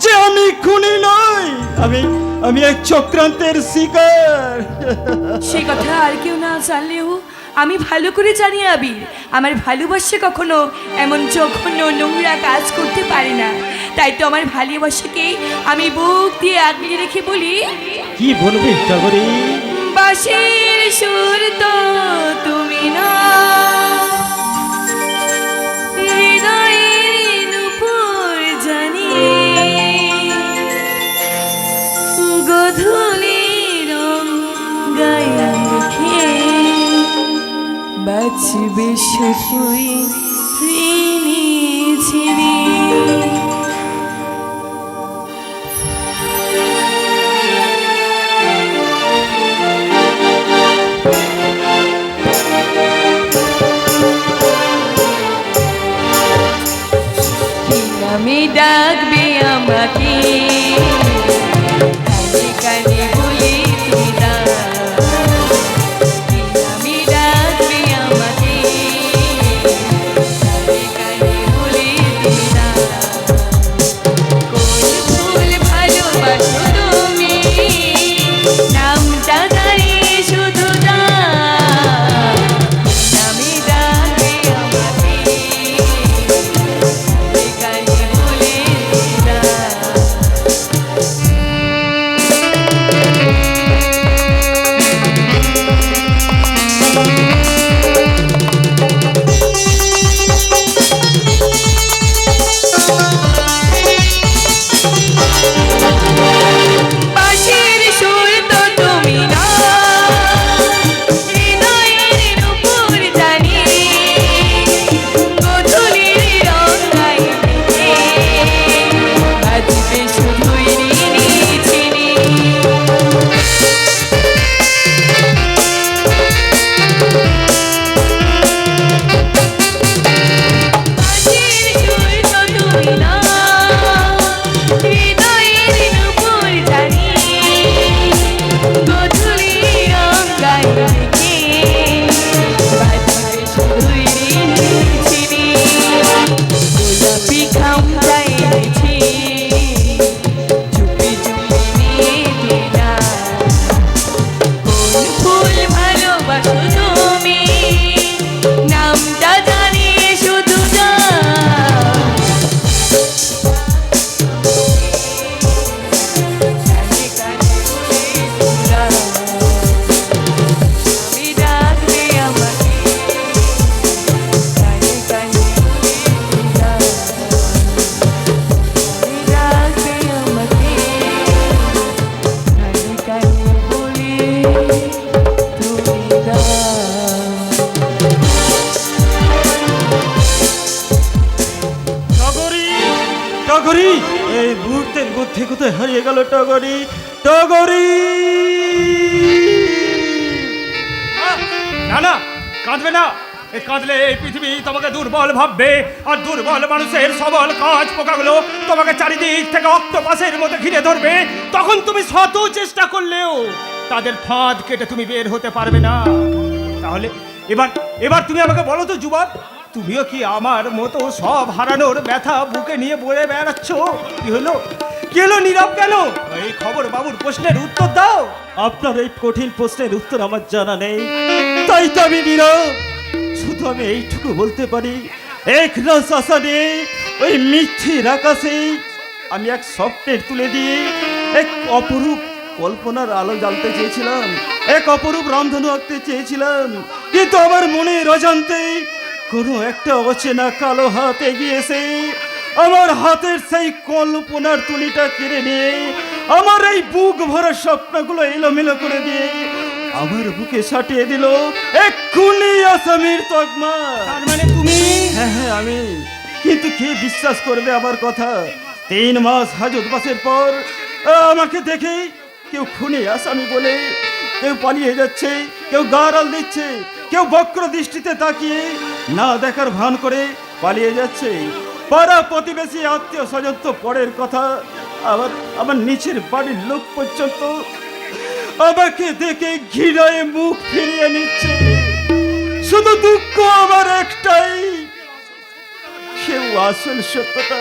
যে আমি খুনি নই, আমি এক চক্রান্তের শিকার। সে কথা আর কেউ না জানলেও আমি ভালো করে জানি আবি, আমার ভালোবাসা কখনো এমন জঘন্য নোংরা কাজ করতে পারে না। তাই তো আমার ভালোবাসাকে আমি বুক দিয়ে আগলে রেখে বলি, কি বলবি টগরি? বাঁশির সুর তো তুমি না, হৃদয়ের নূপুর জানি, গধূলি রং গায়ে মেখে বাঁচবে শুধুই ঋণী ছিনি। নামে ডাকবে আমাকে, কানে কানে বলে তুমি নামে ডাকবে আমাকে, কানে কানে বলে তুমি কোন ফুল ভালোবাসো তুমি, নামটা দাঁড়িয়ে শুধু নামে ডাকবে আমাকে, মধ্যে কোথায় হারিয়ে গেল টগরি? টগরি! না না, কাঁদবে না। এই কাঁদলে এই পৃথিবী তোমাকে দুর্বল ভাববে, আর দুর্বল মানুষের সবল কাজ পোকাগুলো তোমাকে চারিদিক থেকে অক্টোপাসের মতো ঘিরে ধরবে। তখন তুমি শত চেষ্টা করলেও তাদের ফাঁদ কেটে তুমি বের হতে পারবে না। তাহলে এবার এবার তুমি আমাকে বলো তো যুবক, তুমিও কি আমার মতো সব হারানোর ব্যথা বুকে নিয়ে বয়ে বেড়াচ্ছ? কি হলো, কি হলো, নীরব কেন? এই খবর বাবুর প্রশ্নের উত্তর দাও। আপনার এই কঠিন প্রশ্নের উত্তর আমার জানা নেই, তাই তো আমি নীরব। শুধু আমি এইটুকু বলতে পারি, এক রাস আশা নিয়ে ওই মিথ্যের আকাশে আমি এক স্বপ্নের তুলে দিয়ে এক অপরূপ কল্পনার আলো জ্বালতে চেয়েছিলাম, এক অপরূপ রামধনু আঁকতে চেয়েছিলাম। কিন্তু আমার মনের অজান্তে কোনো একটা অচেনা কালো হাত এগিয়ে এসে আমার হাতের সেই কল্পনার তুলিটা কেড়ে নিয়ে আমার এই বুক ভরা স্বপ্নগুলো এলোমেলো করে দিয়ে আমার বুকে সাটিয়ে দিল এক খুনি আসামির তকমা। তার মানে তুমি? হ্যাঁ হ্যাঁ আমি। কিন্তু কে বিশ্বাস করবে আমার কথা? 3 মাস হাজতবাসের পর আমাকে দেখে কেউ খুনি আসামি বলে, কেউ পালিয়ে যাচ্ছে, কেউ গারাল দিচ্ছে, কেউ বক্র দৃষ্টিতে তাকিয়ে না দেখার ভান করে পালিয়ে যাচ্ছে। পাড়া প্রতিবেশী আত্মীয় স্বজন তো পরের কথা, আমার নিচের বাড়ির লোক পর্যন্ত আমাকে দেখে ঘৃণায় মুখ ফিরিয়ে নিচ্ছে। শুধু দুঃখ আমার একটাই, কেউ আসল সত্যটা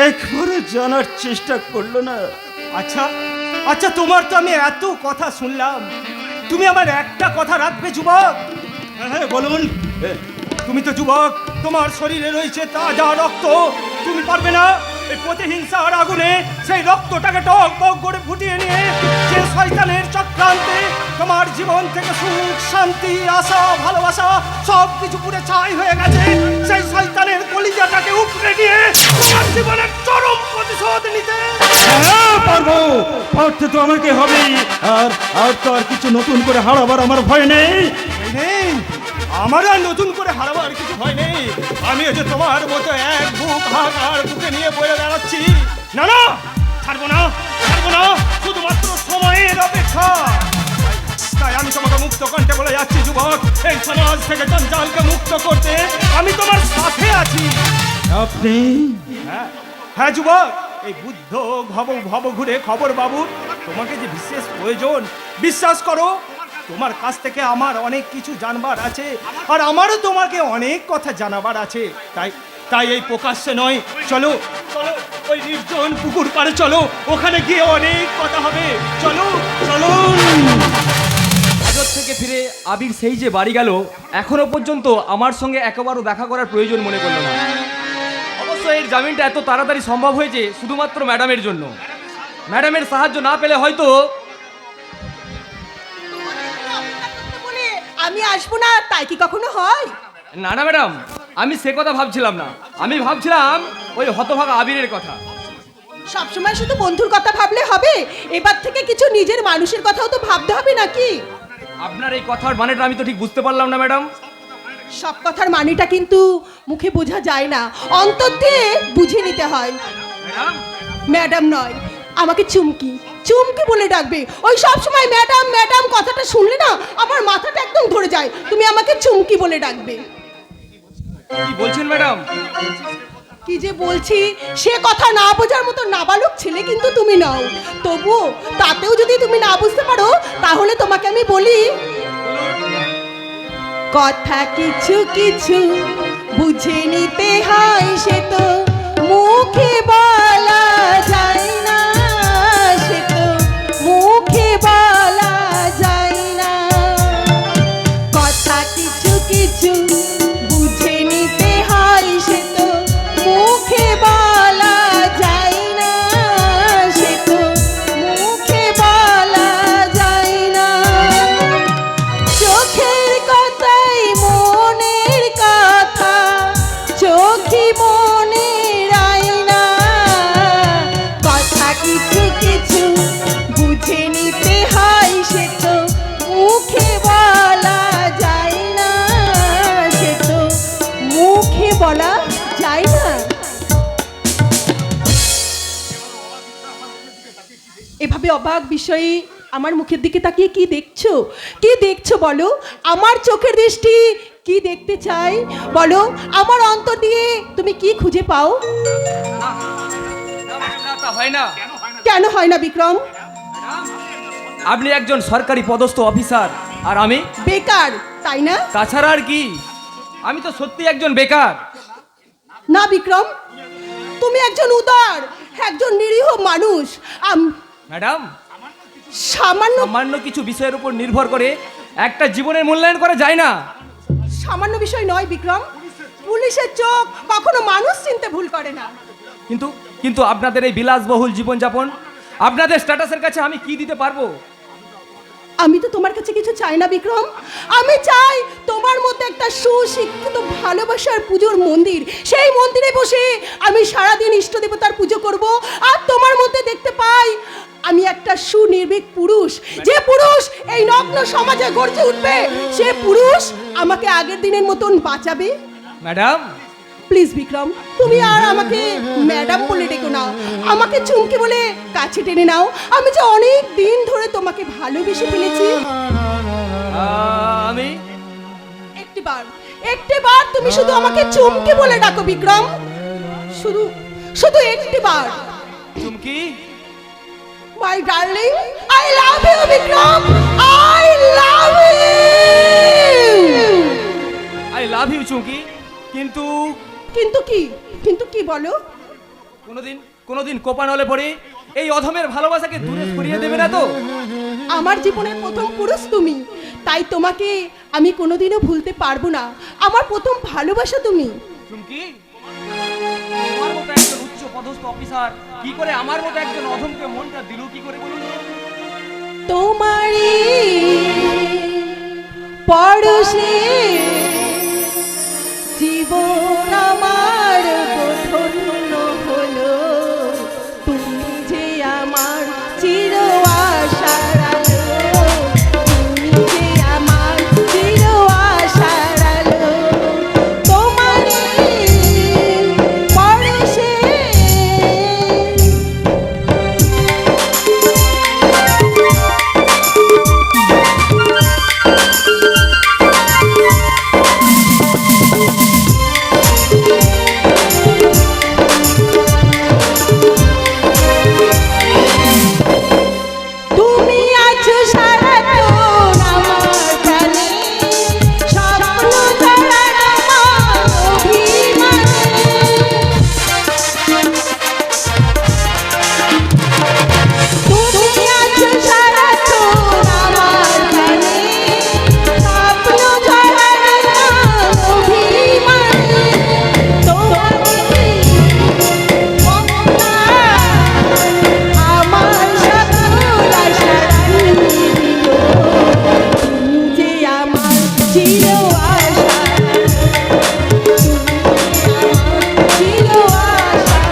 একবারও জানার চেষ্টা করলো না। আচ্ছা আচ্ছা, তোমার তো আমি এত কথা শুনলাম, তুমি আমার একটা কথা রাখবে যুবক? হ্যাঁ বলুন। তুমি তো যুবক, তোমার শরীরে রয়েছে তাজা রক্ত, তুমি পারবে না এই প্রতিহিংসার আগুনে সেই রক্তটাকে টক বক করে ফুটিয়ে নিয়ে যে শয়তানের চক্রান্তে তোমার জীবন থেকে সুখ, শান্তি, আশা, ভালোবাসা সব কিছু পুড়ে ছাই হয়ে গেছে, সেই শয়তানের কলিজাটাকে উপড়ে দিয়ে তোমার জীবনের চরম প্রতিশোধ নিতে? হ্যাঁ পারবো, পারতে তো আমাকে হবেই। আর তো আর কিছু নতুন করে হারাবার আমার ভয় নেই। নেই, আমার আর নতুন করে হারাবার কিছু ভয় নেই। আমিও যে তোমার মতো এক বুক হাহাকার বুকে নিয়ে বয়ে বেড়াচ্ছি। না না, ছাড়বো না, ছাড়বো না, শুধুমাত্র সময়ের অপেক্ষা। তাই আমি তোমাকে মুক্ত কণ্ঠে বলে যাচ্ছি যুবক, এই সমাজ থেকে জঞ্জালকে মুক্ত করতে আমি তোমার সাথে আছি। আপনি? হ্যাঁ হ্যাঁ যুবক, এই বুদ্ধ ভব ঘুরে খবর বাবুর তোমাকে যে বিশেষ প্রয়োজন, বিশ্বাস করো তোমার কাছ থেকে আমার অনেক কিছু জানবার আছে, আর আমারও তোমাকে অনেক কথা জানাবার আছে। তাই এই প্রকাশ্যে নয়, চলো চলো ওই নির্জন পুকুর পাড়ে চলো, ওখানে গিয়ে অনেক কথা হবে। চলো চলো। হাজত থেকে ফিরে আবির সেই যে বাড়ি গেল, এখনো পর্যন্ত আমার সঙ্গে একবারও দেখা করার প্রয়োজন মনে করলো না। অবশ্য এর জামিনটা এত তাড়াতাড়ি সম্ভব হয়েছে শুধুমাত্র ম্যাডামের জন্য। ম্যাডামের সাহায্য না পেলে হয়তো আমি আসবো না, তাই কি কখনো হয়? না না ম্যাডাম, আমি সে কথা ভাবছিলাম না। আমি ভাবছিলাম ওই হতভাগা আবিরের কথা। সবসময় শুধু বন্ধুর কথা ভাবলে হবে? এবার থেকে কিছু নিজের মানুষের কথাও তো ভাবতে হবে নাকি? আপনার এই কথার মানেটা আমি তো ঠিক বুঝতে পারলাম না ম্যাডাম। সব কথার মানেটা কিন্তু মুখে বোঝা যায় না, অন্তর দিয়ে বুঝে নিতে হয়। ম্যাডাম, ম্যাডাম নয়, আমাকে চুমকি চুমকি বলে ডাকবে। ওই সব সময় ম্যাডাম ম্যাডাম কথাটা শুনলে না আমার মাথাটা একদম ধরে যায়। তুমি আমাকে চুমকি বলে ডাকবে। কি বলছেন ম্যাডাম? কি যে বলছি সে কথা না বোঝার মতো নাবালক ছেলে কিন্তু তুমি নও। তবু তাতেও যদি তুমি না বুঝতে পারো তাহলে তোমাকে আমি বলি, কথা কিছু কিছু বুঝে নিতে হয়, সে তো মুখে বলা যায় না, সে তো মুখে বলা যায় না। কথা কিছু কিছু বুঝে নিতে হয়, সে তো মুখে বলা যায় না, সে তো মুখে বলা যায় না। চোখের কথাই মনের কথা, চোখই মনের আয়না। কথা অবাক বিষয়ে আমার মুখের দিকে তাকিয়ে কি দেখছো? কি দেখছো বলো? আমার চোখের দৃষ্টি কি দেখতে চাই বলো? আমার অন্তর দিয়ে তুমি কি খুঁজে পাও? তা হয় না। কেন হয় না বিক্রম? আপনি একজন সরকারি পদস্থ অফিসার আর আমি বেকার, তাই না? তাছাড়া আর কি, আমি তো সত্যি একজন বেকার। না বিক্রম, তুমি একজন উদার, একজন নিরীহ মানুষ। ম্যাডাম, সামান্য সামান্য কিছু বিষয়ের উপর নির্ভর করে একটা জীবনের মূল্যায়ন করা যায় না। সামান্য বিষয় নয় বিক্রম, পুলিশের চোখ কখনো মানুষ চিনতে ভুল করে না। কিন্তু কিন্তু আপনাদের এই বিলাসবহুল জীবনযাপন, আপনাদের স্ট্যাটাসের কাছে আমি কি দিতে পারবো? আমি তো তোমার কাছে কিছু চাই না বিক্রম, আমি চাই তোমার মধ্যে একটা সুশিক্ষিত ভালোবাসার পুজোর মন্দির। সেই মন্দিরে বসে আমি সারাদিন ইষ্ট দেবতার পুজো করব, আর তোমার মধ্যে দেখতে পাই আমি একটা সুনির্ভীক পুরুষ, যে পুরুষ এই নগ্ন সমাজে গর্জে উঠবে, সে পুরুষ আমাকে আগের দিনের মতন বাঁচাবে। ম্যাডাম, প্লিজ বিক্রম, তুমি আর আমাকে ম্যাডাম বলে ডেকো না, আমাকে চুমকি বলে কাছে টেনে নাও। আমি যে অনেক দিন ধরে তোমাকে ভালোবেসে ফেলেছি। আমি একটিবার তুমি শুধু আমাকে চুমকি বলে ডাকো বিক্রম, শুধু শুধু একটিবার। Chumki, my darling, I love you Bikram, I love you. I love you Chumki. কিন্তু কিন্তু কি বলো? কোনোদিন কোপানলে পড়ে এই অধমের ভালোবাসাকে দূরে সরিয়ে দেবে না তো? আমার জীবনের প্রথম পুরুষ তুমি, তাই তোমাকে আমি কোনোদিনও ভুলতে পারবো না। আমার প্রথম ভালোবাসা তুমি। চুমকি, আমার মতো একজন উচ্চ পদস্থ অফিসার কি করে আমার মতো একজন অধমকে মনটা দিল কি করে বলুন? তোমারই পরশে জীবন আমার ধন্য হলো, তুমি যে আমার চির আশার আলো, তুমি যে আমার চির আশার আলো, তোমারই পরশে। তুমি আছো সারাক্ষণ আমার প্রাণে, স্বপ্ন ধরার আমার অভিমানে। তুমি আছো সারাক্ষণ আমার প্রাণে, স্বপ্ন ধরার আমার অভিমানে। তোমাকে আমার সকল আশা রাঙিয়ে দিও, তুমি যে আমার চির আশা, তুমি যে আমার চির আশা।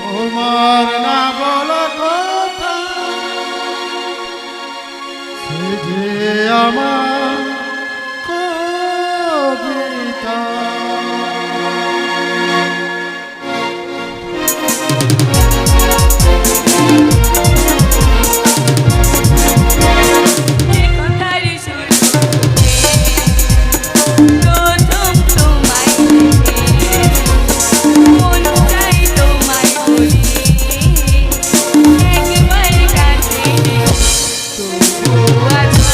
তোমার না বলা কথা সে যে আমার কবিতা। কথার সুর প্রথম তোমায় দেখে, মন চাই তোমায় বলে, একবার কাছে তবু আছো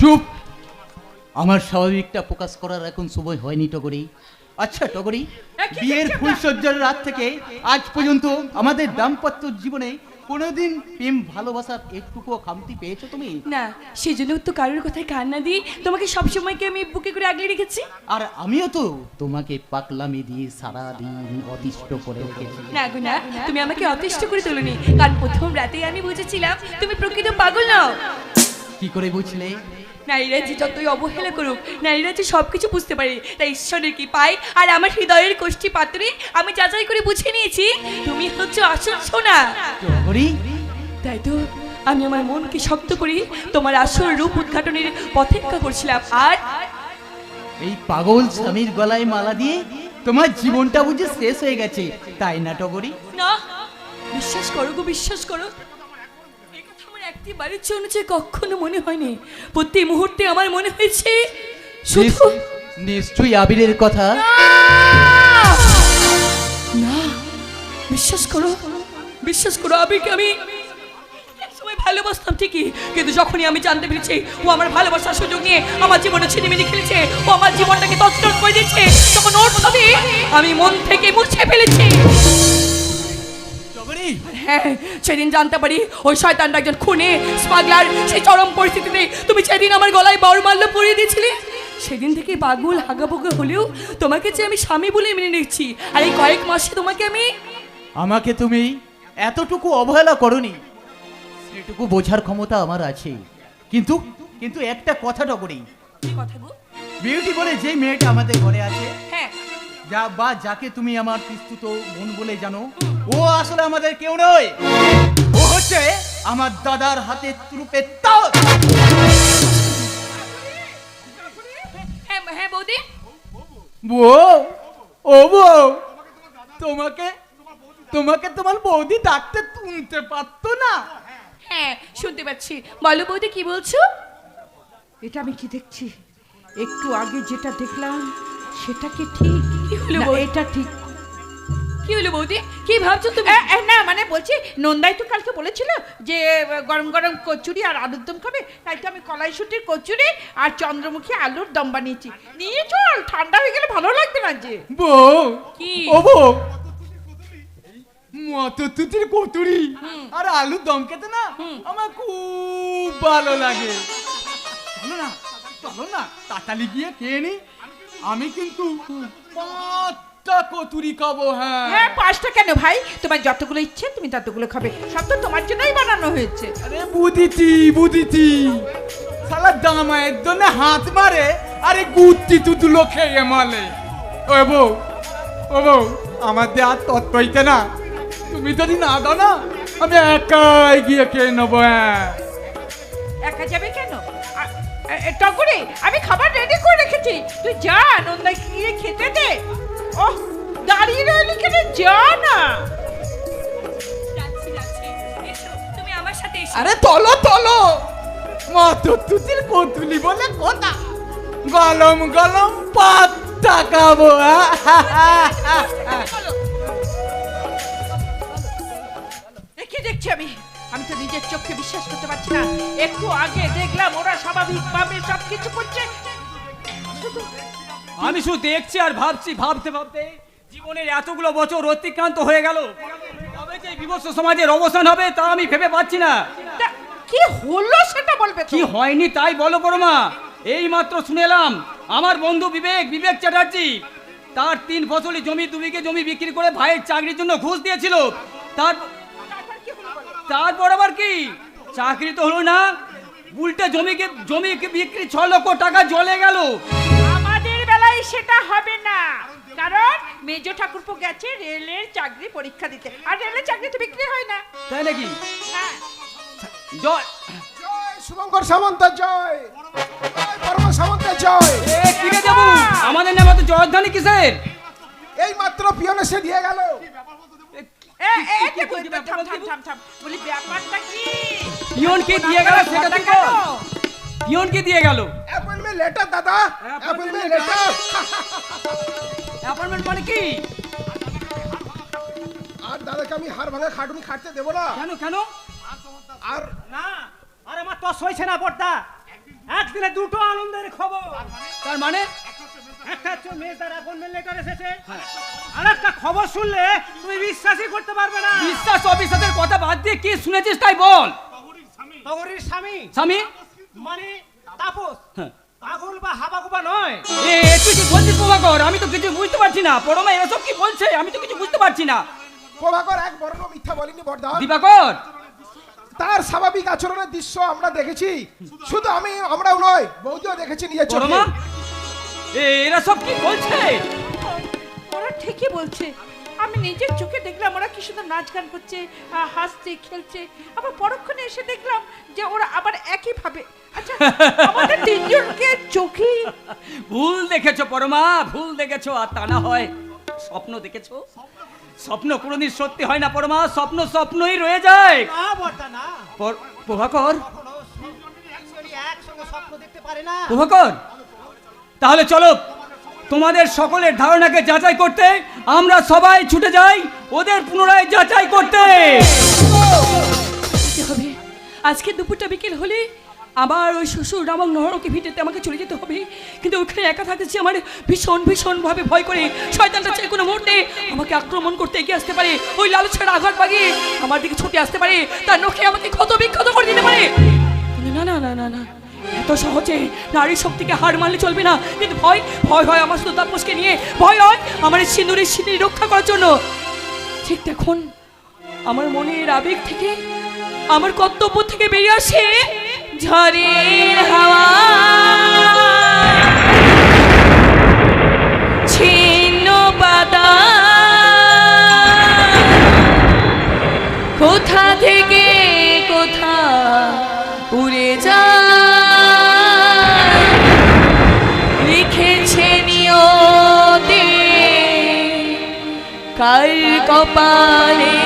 চুপ! আমার স্বাভাবিকটা প্রকাশ করার এখন সময় হয়নি টগরি। আচ্ছা টগরি, বিয়ের ফুলসজ্জার রাত থেকে আজ পর্যন্ত আমাদের দাম্পত্য জীবনে কোনোদিন প্রেম ভালোবাসার একটুকুও খামতি পেয়েছো তুমি? না, সেজন্য তো কারোর কথায় কান না দিয়ে তোমাকে সবসময়কে আমি বুকে করে আগলে রেখেছি। আর আমিও তো তোমাকে পাকলামি দিয়ে সারাদিন অতিষ্ঠ করে রেখেছি। না গো না, তুমি আমাকে অতিষ্ঠ করে তোলনি, কারণ প্রথম রাতেই আমি বুঝেছিলাম তুমি প্রকৃত পাগল নও। কি করে বুঝলে? নারীরা যে যতই অবহেলা করুক, নারীরা যে সবকিছু বুঝতে পারে, তাই ঈশ্বরের কি পায় আর আমার হৃদয়ের কোষ্ঠী পাত্রে আমি যাচাই করে বুঝে নিয়েছি তুমি হচ্ছে আসল সোনা। টগরি, তাই তো আমি আমার মনকে শক্ত করি তোমার আসল রূপ উদ্ঘাটনের পথেক্ষা করছিলাম। আর এই পাগল স্বামীর গলায় মালা দিয়ে তোমার জীবনটা বুঝে শেষ হয়ে গেছে, তাই না টগরি? না, বিশ্বাস করো গো, বিশ্বাস করো, এই কথা আমার একটিবারের জন্য যে কখনো মনে হয়নি। প্রতি মুহূর্তে আমার মনে হয়েছে শুধু নিশ্চয়ই আবিরের কথা। না, বিশ্বাস করো, বিশ্বাস করো, আবিরকে আমি একসময় ভালোবাসতাম ঠিকই, কিন্তু যখনই আমি জানতে পেরেছি ও আমার ভালোবাসার সুযোগ নিয়ে আমার জীবনে ছিনিমিনি খেলেছে, ও আমার জীবনটাকে তছনছ করে দিয়েছে, তখন ওর ছবি আমি মন থেকে মুছে ফেলেছি। হ্যাঁ, সেদিন জানতে পারি ওই শয়তানটা একজন খুনি, স্মাগলার। সেই চরম পরিস্থিতিতে তুমি সেদিন আমার গলায় বরমাল্য পরিয়ে দিয়েছিলে। সেদিন থেকে পাগল হাগাবুগা হলেও তোমাকে যে আমি স্বামী বলে মেনে নিচ্ছি, আর এই কয়েক মাসে তোমাকে আমি আমাকে তুমি এতটুকু অবহেলা করনি, সেটুকু বোঝার ক্ষমতা আমার আছে। কিন্তু কিন্তু একটা কথা টগরি, কি কথা গো? বিউটি বলে যে মেয়েটা আমাদের ঘরে আছে, হ্যাঁ, যাকে তুমি আমার পিস্তুত বোন বলে জানো, ও আসলে আমাদের কেউ নয়। ও হচ্ছে আমার দাদার হাতে তুরুপের তার। হ্যাঁ হ্যাঁ বৌদি, বউ, ও বউ, তোমাকে তোমার বৌদি ডাকতে শুনতে পারতো না? হ্যাঁ শুনতে পাচ্ছি, বলো বৌদি কি বলছো? এটা আমি কি দেখছি? একটু আগে যেটা দেখলাম সেটা কি ঠিক? কি হলো না, বৌদি? এটা ঠিক কি হলো বৌদি, কি ভাবছো তুমি? না, মানে বলছি নন্দাই তো কালকে বলেছিল যে গরম গরম কচুরি আর আলুর দম খাবে, তাই তো আমি কলাইশুটির কচুরি আর চন্দ্রমুখী আলুর দম বানিয়েছি। নিয়ে চল, ঠান্ডা হয়ে গেলে ভালো লাগবে না যে। বউ, কি? ও বউ, মটরশুটির কচুরি আর আলুর দম খেতে না আমার খুব ভালো লাগে। চলো না তাড়াতাড়ি গিয়ে খেয়ে নি। আমি কিন্তু 5টা কচুরি খাবো। হ্যাঁ 5টা কেন ভাই, তোমার যতগুলো ইচ্ছে তুমি ততগুলো খাবে, সব তো তোমার জন্যই বানানো হয়েছে। আরে বুঝিছি, শালা জামাইয়ের জন্য হাত মারে আরে গুত্তি তুতুলো খেয়ে মালে। ও বউ, আমার দিয়ে আর তৎপইতে না, তুমি যদি না দাও না আমি একাই গিয়ে খেয়ে নেবো। একা যাবে কেন? টগরে, আমি খাবার রেডি করে রেখেছি, তুই যা, নন্দাই গিয়ে খেতে দে। ওহ, দাঁড়িয়ে রইলি কেন, যা না। যাচ্ছি, এসো, তুমি আমার সাথে এসো। আরে তলো মটরশুটির কচুরি বলে কথা, গলম পাত্তা খাবো। কি দেখছি আমি তো নিজের চোখে বিশ্বাস করতে পারছি না। একটু আগে দেখলাম ওরা স্বাভাবিকভাবে সবকিছু করছে, আমি শুধু দেখছি আর ভাবছি, ভাবতে জীবনের এতগুলো বছর অতিক্রান্ত হয়ে গেল, তবে যে বিভৎস সমাজের অবসান হবে তা আমি ভেবে পাচ্ছি না। তা কি হলো সেটা বলবে তো? কি হয়নি তাই বলো বড়মা। এই মাত্র শুনেলাম আমার বন্ধু বিবেক চ্যাটার্জি তার 3 ফসলি জমি 2 বিঘে জমি বিক্রি করে ভাইয়ের চাকরির জন্য ঘুষ দিয়েছিল। তারপর আবার কি চাকরি তো হলো না, উল্টে জমি বিক্রি 6 লক্ষ টাকা জ্বলে গেল। আমাদের বেলায় সেটা হবে না, কারণ মেজো ঠাকুরপো গেছে রেলের চাকরি পরীক্ষা দিতে, আর রেলের চাকরি তো বিক্রি হয় না। তাই নাকি? হ্যাঁ, জয় শুভঙ্কর সামন্ত জয়, পরম সামন্ত জয়। কি রে যাবো, আমাদের নামে তো জয়ধ্বনি কিসের? এই মাত্র পিয়ন এসে দিয়ে গেল। থাম, বলি ব্যাপারটা কি? পিয়ন কি দিয়ে গেল সেটা তুই বল। পিয়ন কি দিয়ে গেল? অ্যাপয়েন্টমেন্ট লেটার দাদা, অ্যাপয়েন্টমেন্ট লেটার। অ্যাপয়েন্টমেন্ট মানে কি? আর দাদাকে আমি হাড় ভাঙা খাটুনি খাটতে দেবো না। কেন? আর না, আর আমার তো সইছে না পড়তা। একদিনে দুটো আনন্দের খবর। তার মানে একটা হচ্ছে মেজদার অ্যাপয়েন্টমেন্ট লেটার এসেছে, আর একটা খবর শুনলে তুমি বিশ্বাসই করতে পারবে না। বিশ্বাস অবিশ্বাসের কথা বাদ দিয়ে কি শুনেছিস তাই বল। তগরির স্বামী স্বামী মানে তাপস পাগল বা হাবাগোবা নয়। তুই কি বলছিস প্রভাকর? আমি তো কিছু বুঝতে পারছি না। পরমা এসব কি বলছে আমি তো কিছু বুঝতে পারছি না। প্রভাকর এক বর্ণ মিথ্যা বলিনি বর্দা। দিবাকর, তার স্বাভাবিক আচরণের দৃশ্য আমরা দেখেছি, শুধু আমরাও নয়, বৌদিও দেখেছি নিজের চোখে। পরমা এরা সব কি বলছে? ওরা ঠিকই বলছে, আমি নিজের চোখে দেখলাম ওরা কি সুন্দর নাচ গান করছে, হাসছে খেলছে। আবার পরক্ষণে এসে দেখলাম যে ওরা আবার একই ভাবে। আচ্ছা, আমাদের তিনজনকে চোখে ভুল দেখেছো পরমা, ভুল দেখেছো। আর তা না হয় স্বপ্ন দেখেছো? স্বপ্ন কোনোদিন সত্যি হয় না পরমা, স্বপ্ন স্বপ্নই রয়ে যায়। না বর্দা না, প্রভাকর, একসঙ্গে স্বপ্ন দেখতে পারে না। প্রভাকর, তাহলে চলো তোমাদের সকলের ধারণাকে যাচাই করতে আমরা সবাই ছুটে যাই ওদের পুনরায় যাচাই করতে। যেতে হবে আজকে দুপুরটা বিকেল হলে আবার ওই শ্বশুর নামক নহরকে ভিটেতে আমাকে চলে যেতে হবে। কিন্তু ওখানে একা থাকতেছি আমার ভীষণ ভীষণভাবে ভয় করে। শয়তানটা যে কোনো মুহূর্তে আমাকে আক্রমণ করতে এগিয়ে আসতে পারে, ওই লালুছের আঘাত বাগিয়ে আমার দিকে ছুটে আসতে পারে, তার নখে আমাকে ক্ষত বিক্ষত করে দিতে পারে। কিন্তু না না না না না, এত সহজে নারী শক্তিকে হার মানলে চলবে না। কিন্তু ভয় ভয় হয় আমার শুধু তাপসকে নিয়ে, ভয় হয় আমার এই সিঁদুরের সিঁদুর রক্ষা করার জন্য। ঠিক তখন আমার মনের আবেগ থেকে, আমার কর্তব্য থেকে বেরিয়ে আসে ঝড়ের হাওয়া, ছিন্ন পাতা, কোথা থেকে কোথা উড়ে যায়, লিখেছে নিয়তে কার কপালে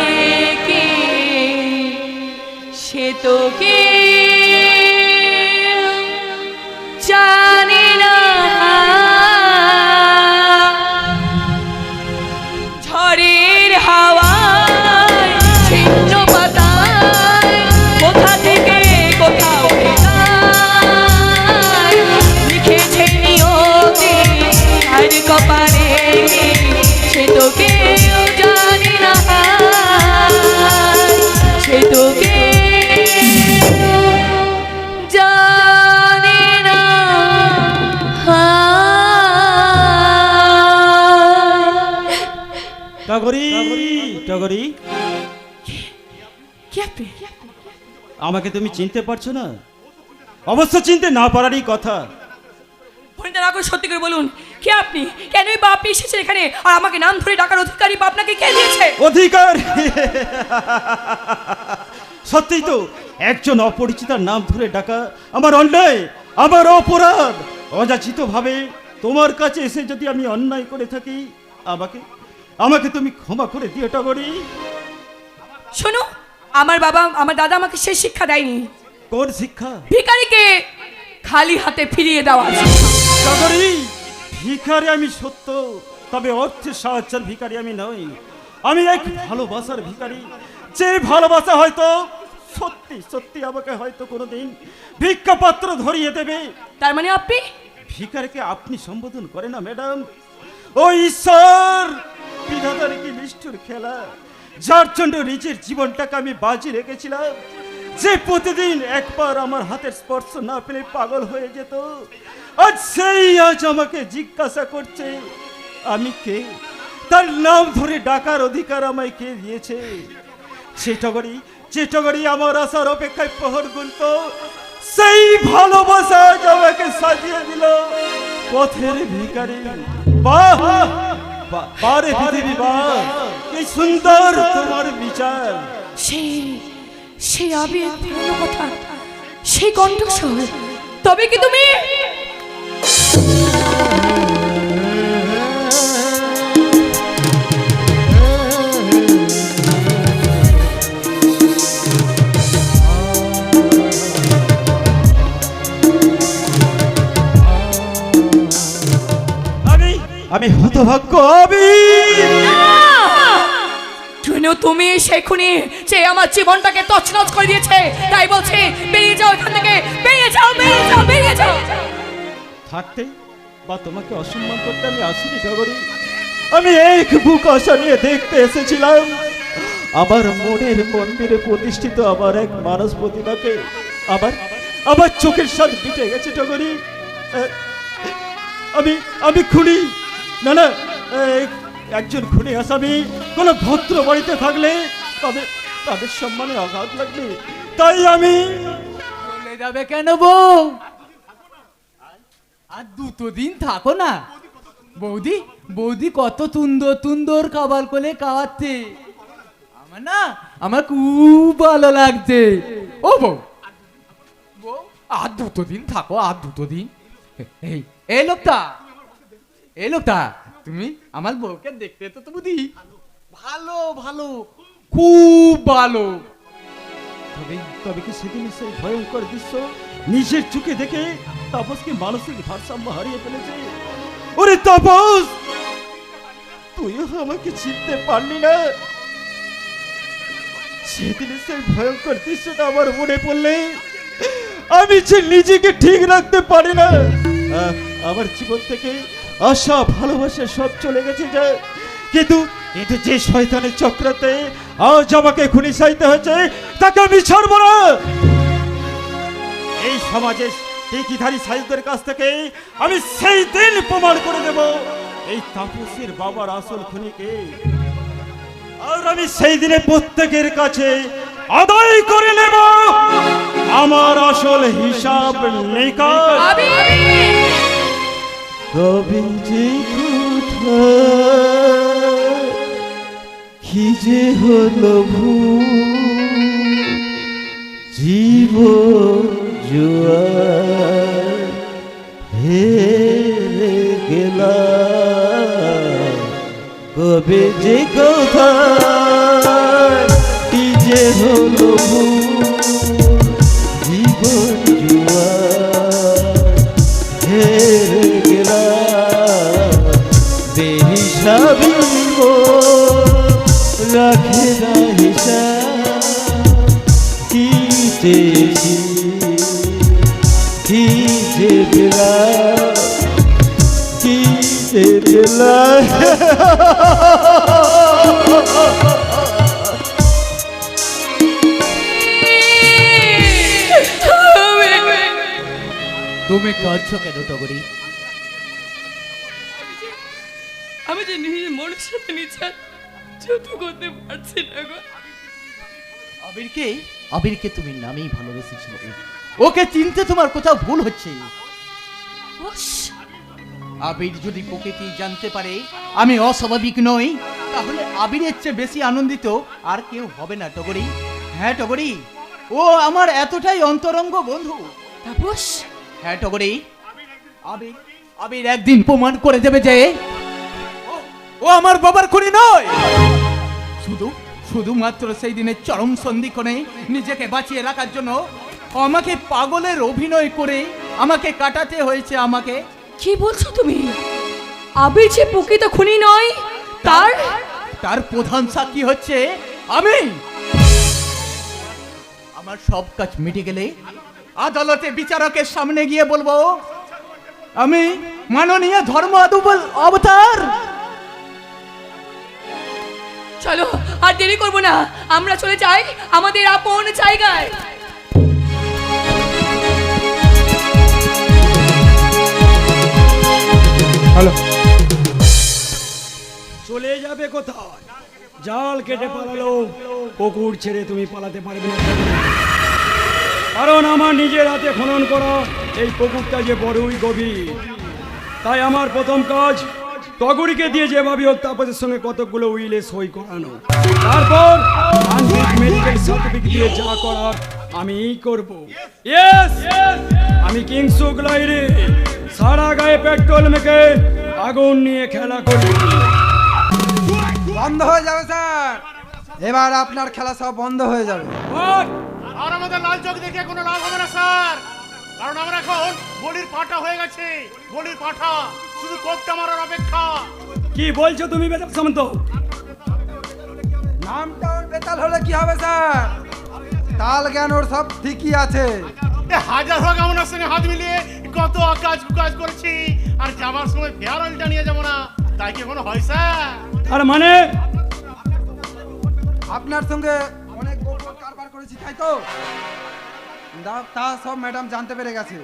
কে, সে তো কে জানে না। ঝড়ের হাওয়ায় ছিন্ন পাতায় কোথা থেকে কোথা উড়ে যায়, লিখেছে নিয়তি আর কপালে সে তো কেউ জানে না, সে তো জানে না। টগরি, টগরি, কি আপনি? আমাকে তুমি চিনতে পারছো না? অবশ্য চিনতে না পারারই কথা। ফোনটা না করে সত্যি করে বলুন, কে আপনি? কেনই বা আপনি এসেছেন এখানে? আর আমাকে নাম ধরে ডাকার অধিকারী বা আপনাকে কে দিয়েছে? অধিকার? সত্যিই তো, একজন অপরিচিতার নাম ধরে ডাকা আমার অন্যায়, আমার অপরাধ। অযাচিত ভাবে তোমার কাছে এসে যদি আমি অন্যায় করে থাকি, আমাকে আমাকে তুমি ক্ষমা করে দিও টগরি। শোনো, আমার বাবা আমার দাদা আমাকে সেই শিক্ষা দেয়নি। কোন শিক্ষা? ভিখারিকে খালি হাতে ফিরিয়ে দেওয়া। টগরি, ভিখারি আমি সত্য, তবে অর্থের সাহায্যের ভিখারি আমি নই। আমি এক ভালোবাসার ভিখারি, যে ভালোবাসা হয়তো সত্যি সত্যি আমাকে হয়তো কোনোদিন ভিক্ষা পাত্র ধরিয়ে দেবে। তার মানে আপনি? ভিখারিকে আপনি সম্বোধন করে না ম্যাডাম। ও ঈশ্বর, বিধাতার কি নিষ্ঠুর খেলা, যার জন্য নিজের জীবনটাকে আমি বাজি রেখেছিলাম, যে প্রতিদিন একবার আমার হাতের স্পর্শ না পেলে পাগল হয়ে যেত, আজ সেই আজ আমাকে জিজ্ঞাসা করছে আমি কে, তার নাম ধরে ডাকার অধিকার আমায় কে দিয়েছে। যে টগরি আমার আসার অপেক্ষায় প্রহর গুনত, সেই ভালোবাসা আমাকে সাজিয়ে দিল পথের ভিখারি। বাহ বারে পৃথিবী বাহ, কি সুন্দর তোমার বিচার। সেই আবেগ ভেড়ানো কথা, সেই কণ্ঠস্বর, তবে কি তুমি? আমি হতভাগ্য। তুমি সেখুনি যে আমার জীবনটাকে তছনছ করে দিয়েছে, তাই বলছে বেরিয়ে যাও এখান থেকে, বেরিয়ে যাও, বেরিয়ে যাও, বেরিয়ে থাকতে বা তোমাকে অসম্মান করতে আমি আসিনি টগরি। আমি এক বুক আশা নিয়ে দেখতে এসেছিলাম আমার মনের মন্দিরে প্রতিষ্ঠিত আমার এক মানস প্রতিমাকে। আমার চোখের সাথে পিটে গেছে টগরি। আমি খুনি না, না, একজন খুনি আসামি কোনো ভদ্র বাড়িতে থাকলে তাদের সম্মানে আঘাত লাগবে, তাই আমি। চলে যাবে কেন বউ? আর 2 দিন থাকো না। বৌদি কত তুন্দর খাবার করে খাওয়াচ্ছে আমার খুব ভালো লাগছে। ও বউ, আর 2 দিন থাকো, আর 2 দিন। এই লোকটা তুমি আমার বউকে দেখতে তো বুঝি ভালো, খুব ভালো। তবে কি সেদিন সেই ভয়ঙ্কর দৃশ্য নিজের চোখে দেখে তাপস কি মানসিক ভারসাম্য হারিয়ে ফেলেছে? ওরে তাপস, তুই আমাকে চিনতে পারলি না? সেদিন সেই ভয়ঙ্কর দৃশ্যটা আমার মনে পড়লে আমি যে নিজেকে ঠিক রাখতে পারি না। আমার জীবন থেকে আশা ভালোবাসা সব চলে গেছে যে, কিন্তু যে শয়তানের চক্রাতে আজ আমাকে খুনি চাইতে হয়েছে তাকে আমি ছাড়বো না। এই সমাজে টিকিধারী সাইজদের কাছ থেকে আমি সেই দিন প্রমাণ করে দেব এই তাপসের বাবার আসল খুনিকে। আর আমি সেই দিনে প্রত্যেকের কাছে আদায় করে নেব আমার আসল হিসাব নিকাশ। তবে যে কি যে হলো জীব জুয়ার হেরে গেলা, কবে যে কথা কি যে হলো জীবন জুয়ার হেরে গেলা, বেহিসাবি রাখে না হিসাব, কি চেয়েছি কি যে বেলা, কি যে বেলা। তুমি কাঁদছো কেন টগরি? আমি যে নিজের মনের সাথে নিজের যত করতে পারছি না গো। আবিরকে তুমি নামেই ভালোবেসেছিলে, ওকে চিনতে তোমার কোথাও ভুল হচ্ছে। আবির যদি প্রকৃতি জানতে পারে আমি অস্বাভাবিক নই, তাহলে আবিরের চেয়ে বেশি আনন্দিত আর কেউ হবে না টগরি। হ্যাঁ টগরি, ও আমার এতটাই অন্তরঙ্গ বন্ধু। তাপস, হ্যাঁ টগরি, আবির একদিন প্রমাণ করে দেবে যে ও আমার বাবার খুনি নয়। শুধুমাত্র সেই দিনের চরম সন্ধিক্ষণে নিজেকে বাঁচিয়ে রাখার জন্য আমাকে পাগলের অভিনয় করে আমাকে কাটাতে হয়েছে। আমাকে কি বলছো তুমি? আবির যে প্রকৃত খুনি নয়, তার প্রধান সাক্ষী হচ্ছে আমি। আমার সব কাজ মিটে গেলে আদালতে বিচারকের সামনে গিয়ে বলবো আমি মাননীয় ধর্ম অবতার। চলো আর দেরি করবো না, আমরা চলে যাই আমাদের আপন জায়গায়। হ্যালো, চলে যাবে কোথায়? জাল কেটে পালালো, পুকুর ছেড়ে তুমি পালাতে পারবে না, কারণ আমার নিজের হাতে খনন করা এই পুকুরটা যে বড়ই গভীর। তাই আমার প্রথম কাজ তগরিকে দিয়ে যেভাবে হোক তাপসের সঙ্গে কতগুলো উইলে সই করানো, তারপর মেডিকেল সার্টিফিকেট দিয়ে যা করার আমি করব। ইয়েস, আমি কিংসুক লাইরে সারা গায়ে পেট্রোল মেখে আগুন নিয়ে খেলা করি। বন্ধ হয়ে যাবে স্যার, এবার আপনার খেলা সব বন্ধ হয়ে যাবে। আর আমাদের লাল চোখ দেখে কোনো লাভ হবে না স্যার, কারণ আমরা এখন বলির পাঠা হয়ে গেছে। বলির পাঠা, শুধু কোপটা মারার অপেক্ষা। কি বলছো তুমি বেতাল সামন্ত? নামটা ওর বেতাল হলে কি হবে স্যার? তাল জ্ঞান ওর সব ঠিকই আছে, এ হাজার হোক আপনার সঙ্গে হাত মিলিয়ে কত কাজ কাজ করেছি, আর যাবার সময় ফেয়ার অয়েলটা নিয়ে যাবো না, তাই কি কোনো হয় স্যার? আর মানে আপনার সঙ্গে অনেক গোপন কারবার করেছি, তাই তো? তা সব ম্যাডাম জানতে পেরে গেছে।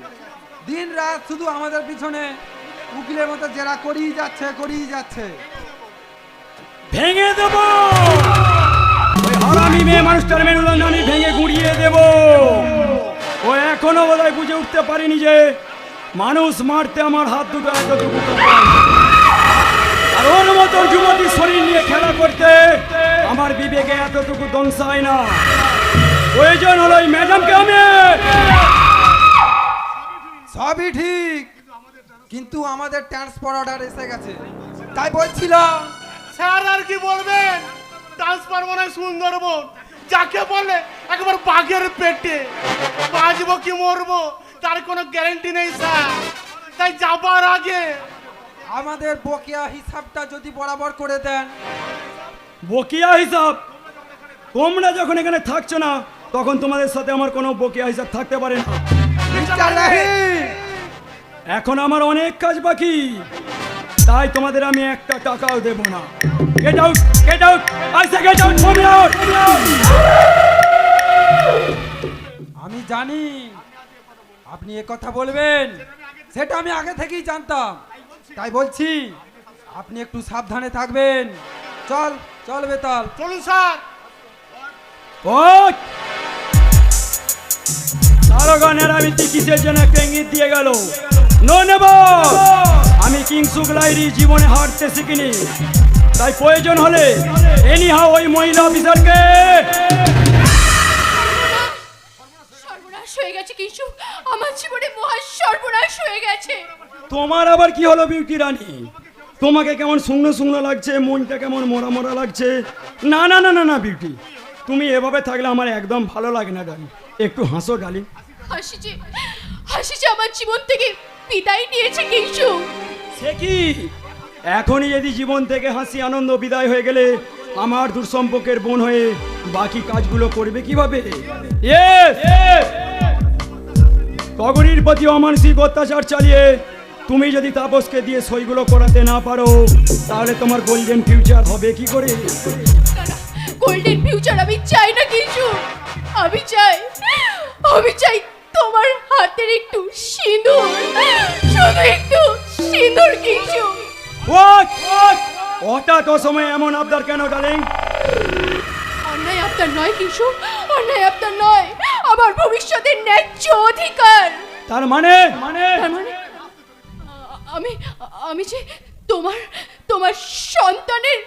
দিন রাত শুধু আমাদের পিছনে উকিলের মতো জেরা করেই যাচ্ছে। ভেঙে দেব ওই হারামি মেয়ে মানুষটার মেরুদণ্ড আমি ভেঙে গুড়িয়ে দেব। ও এখনো বোধহয় বুঝে উঠতে পারিনি যে মানুষ মারতে আমার হাত দুটো এতটুকু কাঁপে। আর ওর মতো যুবতীর শরীর নিয়ে খেলা করতে আমার বিবেকে এতটুকু দংশায় না। প্রয়োজন হলো এই ম্যাডামকে আমি সবই ঠিক, কিন্তু আমাদের ট্রান্সফার অর্ডার এসে গেছে, তাই বলছিলাম। স্যার আর কি বলবেন, ট্রান্সফার মনে হয় সুন্দরবন, যাকে বলে একবার বাঘের পেটে, বাঁচবো কি মরবো তার কোনো গ্যারান্টি নেই স্যার। তাই যাবার আগে আমাদের বকেয়া হিসাবটা যদি বরাবর করে দেন। বকেয়া হিসাব? তোমরা যখন এখানে থাকছো না তখন তোমাদের সাথে আমার কোনো বকেয়া হিসাব থাকতে পারে না। মিস্টার রাহিম, এখন আমার অনেক কাজ বাকি, তাই তোমাদের আমি একটা টাকাও দেব না। Get out, get out, I say get out, move out. আমি জানি আপনি এ কথা বলবেন, সেটা আমি আগে থেকেই জানতাম, তাই বলছি আপনি একটু সাবধানে থাকবেন। চল বেতাল। চলুন স্যার। ওই দারোগানের আমি কিসের জন্য একটা ইঙ্গিত দিয়ে গেল? নো নেব, আমি কিংসুক লাইরি জীবনে হারতে শিখিনি, তাই প্রয়োজন হলে এনি হাও ওই মহিলা অফিসারকে। সর্বনাশ হয়ে গেছে কিছু, আমার জীবনে মহা সর্বনাশ হয়ে গেছে। তোমার আবার কি হলো বিউটি রানী? তোমাকে কেমন শুকনো শুকনো লাগছে, মনটা কেমন মরা মরা লাগছে? না না না না না বিউটি, তুমি এভাবে থাকলে আমার একদম ভালো লাগে না ডালি। একটু হাসো ডালি। হাসিছে আমার জীবন থেকে বিদায় নিয়েছে কিছু। সে কি, এখনই যদি জীবন থেকে হাসি আনন্দ বিদায় হয়ে গেলে আমার দুঃসম্পর্কের বোন হয়ে বাকি কাজগুলো করবে কিভাবে? তগরির প্রতি অমানসিক অত্যাচার চালিয়ে তুমি যদি তাপসকে দিয়ে সইগুলো করাতে না পারো তাহলে তোমার গোল্ডেন ফিউচার হবে কি করে? গোল্ডেন ফিউচার আমি চাই না কিছু, আমি চাই তোমার হাতের একটু সিঁদুর, শুধু একটু সিঁদুর কিছু। হঠাৎ সময় এমন আবদার কেন ডার্লিং? অন্যায় আপনার নয় কিছু, অন্যায় আপনার নয়, আমার ভবিষ্যতের ন্যায্য অধিকার। তার মানে আমি যে তোমার সন্তানের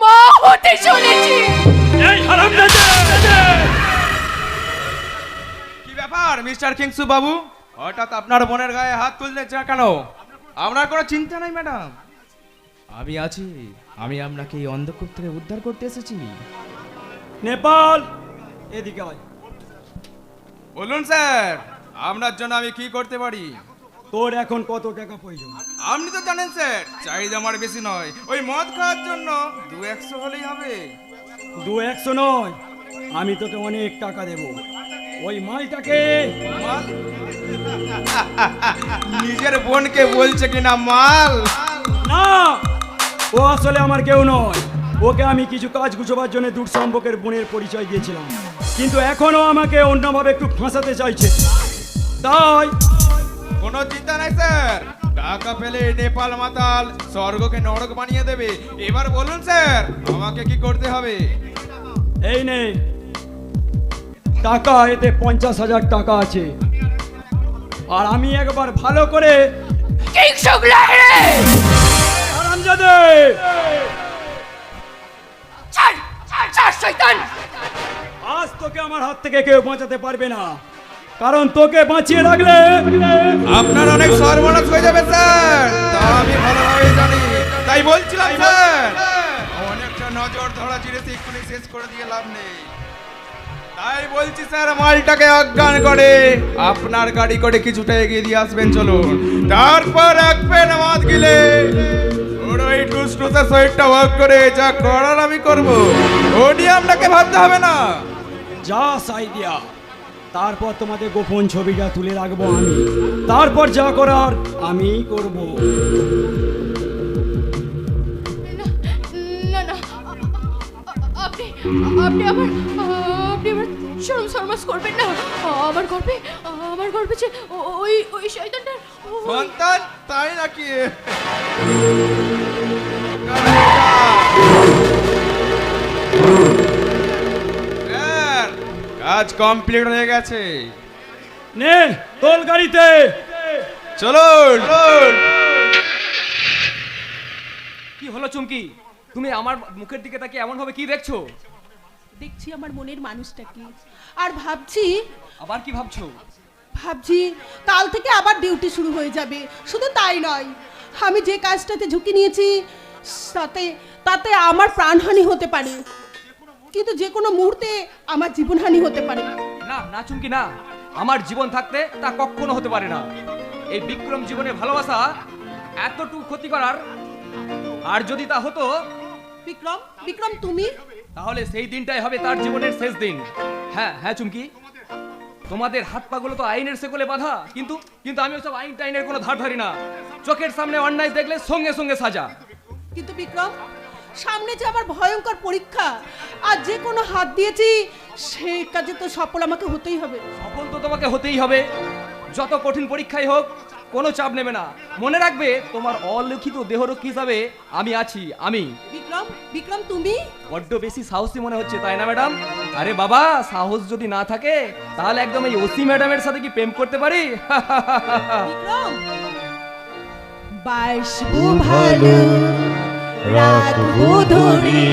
মা হতে চলেছি। কি ব্যাপার মিস্টার কিংসু বাবু, হঠাৎ আপনার বোনের গায়ে হাত তুলতে চা কেন? আপনার কোনো চিন্তা নাই ম্যাডাম, আমি আছি, আমি আপনাকে এই অন্ধকূপ থেকে উদ্ধার করতে এসেছি। নেপাল এদিকে আয়। বলুন স্যার, আপনার জন্য আমি কি করতে পারি? তোর এখন কত টাকা প্রয়োজন? আপনি তো জানেন স্যার, চাহিদা আমার বেশি নয়, ওই মদ খাওয়ার জন্য 200 হলেই হবে। 200 নয়, আমি তোকে অনেক টাকা দেব। ওই মালটাকে নিজের বোনকে বলছে কিনা মাল? না, ও আসলে আমার কেউ নয়। ওকে আমি কিছু কাজ গুছোবার জন্য দূর সম্পর্কের বোনের পরিচয় দিয়েছিলাম, কিন্তু এখনো আমাকে অন্যভাবে একটু ফাঁসাতে চাইছে। তাই কোনো চিন্তা নাই স্যার, টাকা পেলে নেপাল মাতাল স্বর্গকে নরক বানিয়ে দেবে। এবার বলুন স্যার, আমাকে কি করতে হবে? এই নে টাকা, এতে 50,000 টাকা আছে। আর আমি একবার ভালো করে হারামজাদে আজ তোকে আমার হাত থেকে কেউ বাঁচাতে পারবে না, কারণ তোকে বাঁচিয়ে রাখলে আপনার অনেক সর্বনাশ হয়ে যাবে স্যার, তা আমি ভালোভাবে জানি। তাই বলছিলাম স্যার, অনেকটা নজর ধরা জিনিস এক্ষুনি শেষ করে দিয়ে লাভ নেই। তাই বলছি স্যার, মালটাকে অজ্ঞান করে আপনার গাড়ি করে কিছুটা এগিয়ে দিয়ে আসবেন, চলুন। তারপর রাখবেন মদ গিলে ওর ওই টুসটুসে শরীরটা ওয়াক করে যা করার আমি করবো, ও নিয়ে আপনাকে ভাবতে হবে না। যা সাইদিয়া, তারপর তোমাদের গোপন ছবিটা তুলে রাখবো আমি, তারপর যা করার আমিই করব। না না আপনি আপনি আমার শরমাস করবেন না। আমার গর্বে যে ওই শয়তানটা সন্তান তাই নাকি? কাজ কমপ্লিট হয়ে গেছে, নে তোল গাড়িতে। চলুন। কি হলো চুমকি, তুমি আমার মুখের দিকে তাকিয়ে এমন ভাবে কি দেখছো? দেখছি আমার মনের মানুষটাকে, আর ভাবছি আবার কি ভাবছো? কাল থেকে আবার ডিউটি শুরু হয়ে যাবে। শুধু তাই নয়, আমি যে কাজটাতে ঝুঁকি নিয়েছি তাতে আমার প্রাণহানি হতে পারে, কিন্তু যে কোনো মুহূর্তে আমার জীবনহানি হতে পারে। না না চুমকি না, আমার জীবন থাকতে তা কখনো হতে পারে না। এই বিক্রম জীবনের ভালোবাসা এতটুকু ক্ষতি করার, আর যদি তা হতো বিক্রম তুমি, তাহলে সেই দিনটাই হবে তার জীবনের শেষ দিন। হ্যাঁ হ্যাঁ চুমকি, তোমাদের হাত পাগুলো তো আইনের শেকলে বাঁধা, কিন্তু আমি ওসব আইন টাইনের কোনো ধার ধারি না। চোখের সামনে অন্যায় দেখলে সঙ্গে সঙ্গে সাজা। কিন্তু বিক্রম, সামনে যে আমার ভয়ঙ্কর পরীক্ষা, আর যে কোনো হাত দিয়েছি সেই কাজে তো সফল আমাকে হতেই হবে। সফল তো তোমাকে হতেই হবে, যত কঠিন পরীক্ষাই হোক। কোনো চাপ নেবে না, মনে রাখবে তোমার অলিখিত দেহরক্ষী হিসাবে আমি আছি। আমি বিক্রম তুমি বড্ড বেশি সাহসী মনে হচ্ছে, তাই না ম্যাডাম? আরে বাবা, সাহস যদি না থাকে তাহলে একদম এই ওসি ম্যাডামের সাথে কি প্রেম করতে পারি? বিক্রম, বাসবো ভালো রাখবো ধরে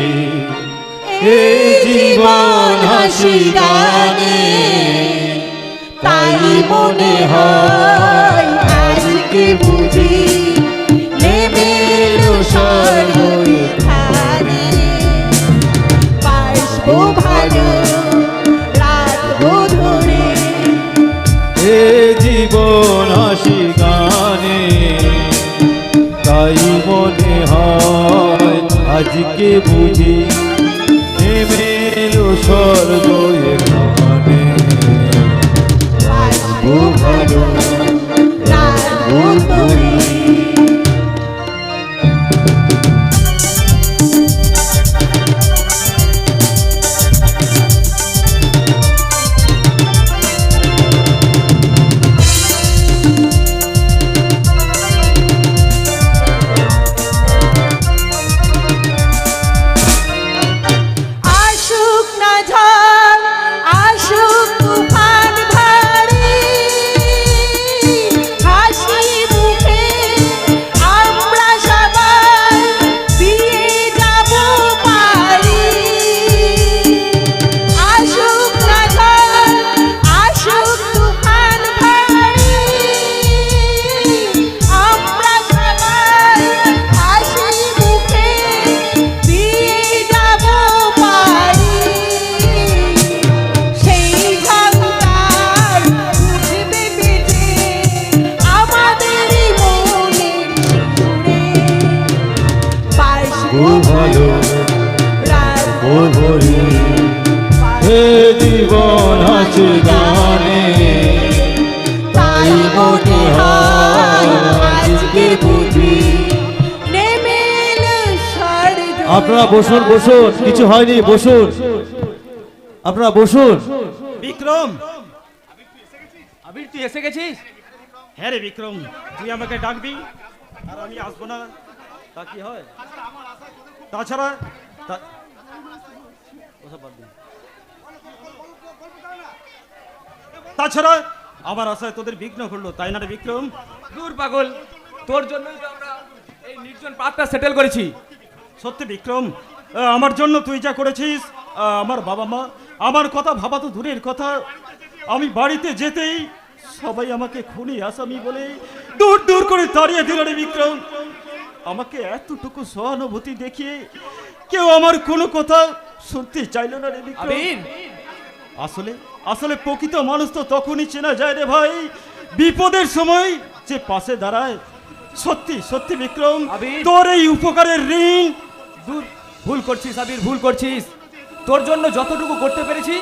এই জীবন হাসি গানে, তাই মনে হয় আজকে বুঝি নেমে এলো স্বর্গ এখানে। বাসবো ভালো রাখবো ধরে এ জীবন হাসি গানে, তাই মনে হয় আজকে বুঝি নেমে এলো স্বর্গ এখানে। বাসবো ভালো রাখবো ধরে। আশুক না ঝড়, আশুক তুফান ভারী, হাসি মুখে আমরা সবাই বিয়ে যাব পারি। আশুক না ঝড়, আশুক তুফান ভারী, আমরা সবাই হাসি মুখে বিয়ে যাব পারি। সেই ঝঙ্কার উঠবে বেজে আমাদেরই মনের সুরে। বাসবো ভালো রাখবো ধরে, হে জীবন হাসি গানে, তাই মনে হয় আজকে বুঝি নেমে এলো স্বর্গ। আপনারা বসুন বসুন, কিছু হয়নি, বসুন আপনারা বসুন। বিক্রম, আবির তুই এসে গেছিস? হ্যাঁ রে বিক্রম, তুই আমাকে ডাকবি আর আমি আসবো না, তা কি হয়? তাছাড়া আমার আশায় তোদের বিঘ্ন ঘটলো, তাই না রে বিক্রম? দূর পাগল, তোর জন্যই তো আমরা এই নির্জন পার্কটা সেটেল করেছি। সত্যি বিক্রম, আমার জন্য তুই যা করেছিস, আমার বাবা মা আমার কথা ভাবা তো দূরের কথা, আমি বাড়িতে যেতেই সবাই আমাকে খুনি আসামি বলে দূর দূর করে তাড়িয়ে দিল রে বিক্রম। আমাকে এতটুকু সহানুভূতি দেখিয়ে কেউ আমার কোনো কথা শুনতে চাইলো না রে বিক্রম। আসলে আসলে প্রকৃত মানুষ তো তখনই চেনা যায় রে ভাই, বিপদের সময় যে পাশে দাঁড়ায়। সত্যি সত্যি বিক্রম, তোর এই উপকারের ঋণ। দূর, ভুল করছিস আবির, ভুল করছিস। তোর জন্য যতটুকু করতে পেরেছি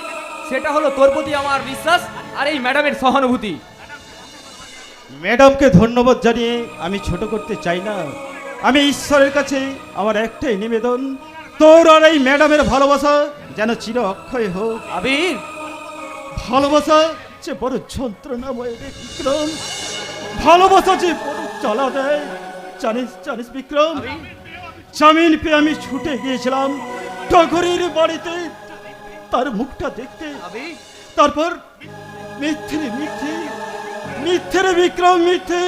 সেটা হলো তোর প্রতি আমার বিশ্বাস আর এই ম্যাডামের সহানুভূতি। ম্যাডামকে ধন্যবাদ জানিয়ে আমি ছোট করতে চাই না। আমি ঈশ্বরের কাছে আমার একটাই নিবেদন, তোর আর এই ম্যাডামের ভালোবাসা যেন চির অক্ষয় হোক। আবির, ভালোবাসা যে বড় যন্ত্রণাময় রে বিক্রম, ভালোবাসা যে বড় জ্বালা দেয়। জানিস জানিস বিক্রম, জামিন পেয়ে আমি ছুটে গিয়েছিলাম টগরের বাড়িতে তার মুখটা দেখতে। তারপর মিথ্যে মিথ্যে মিথ্যে রে বিক্রম, মিথ্যে।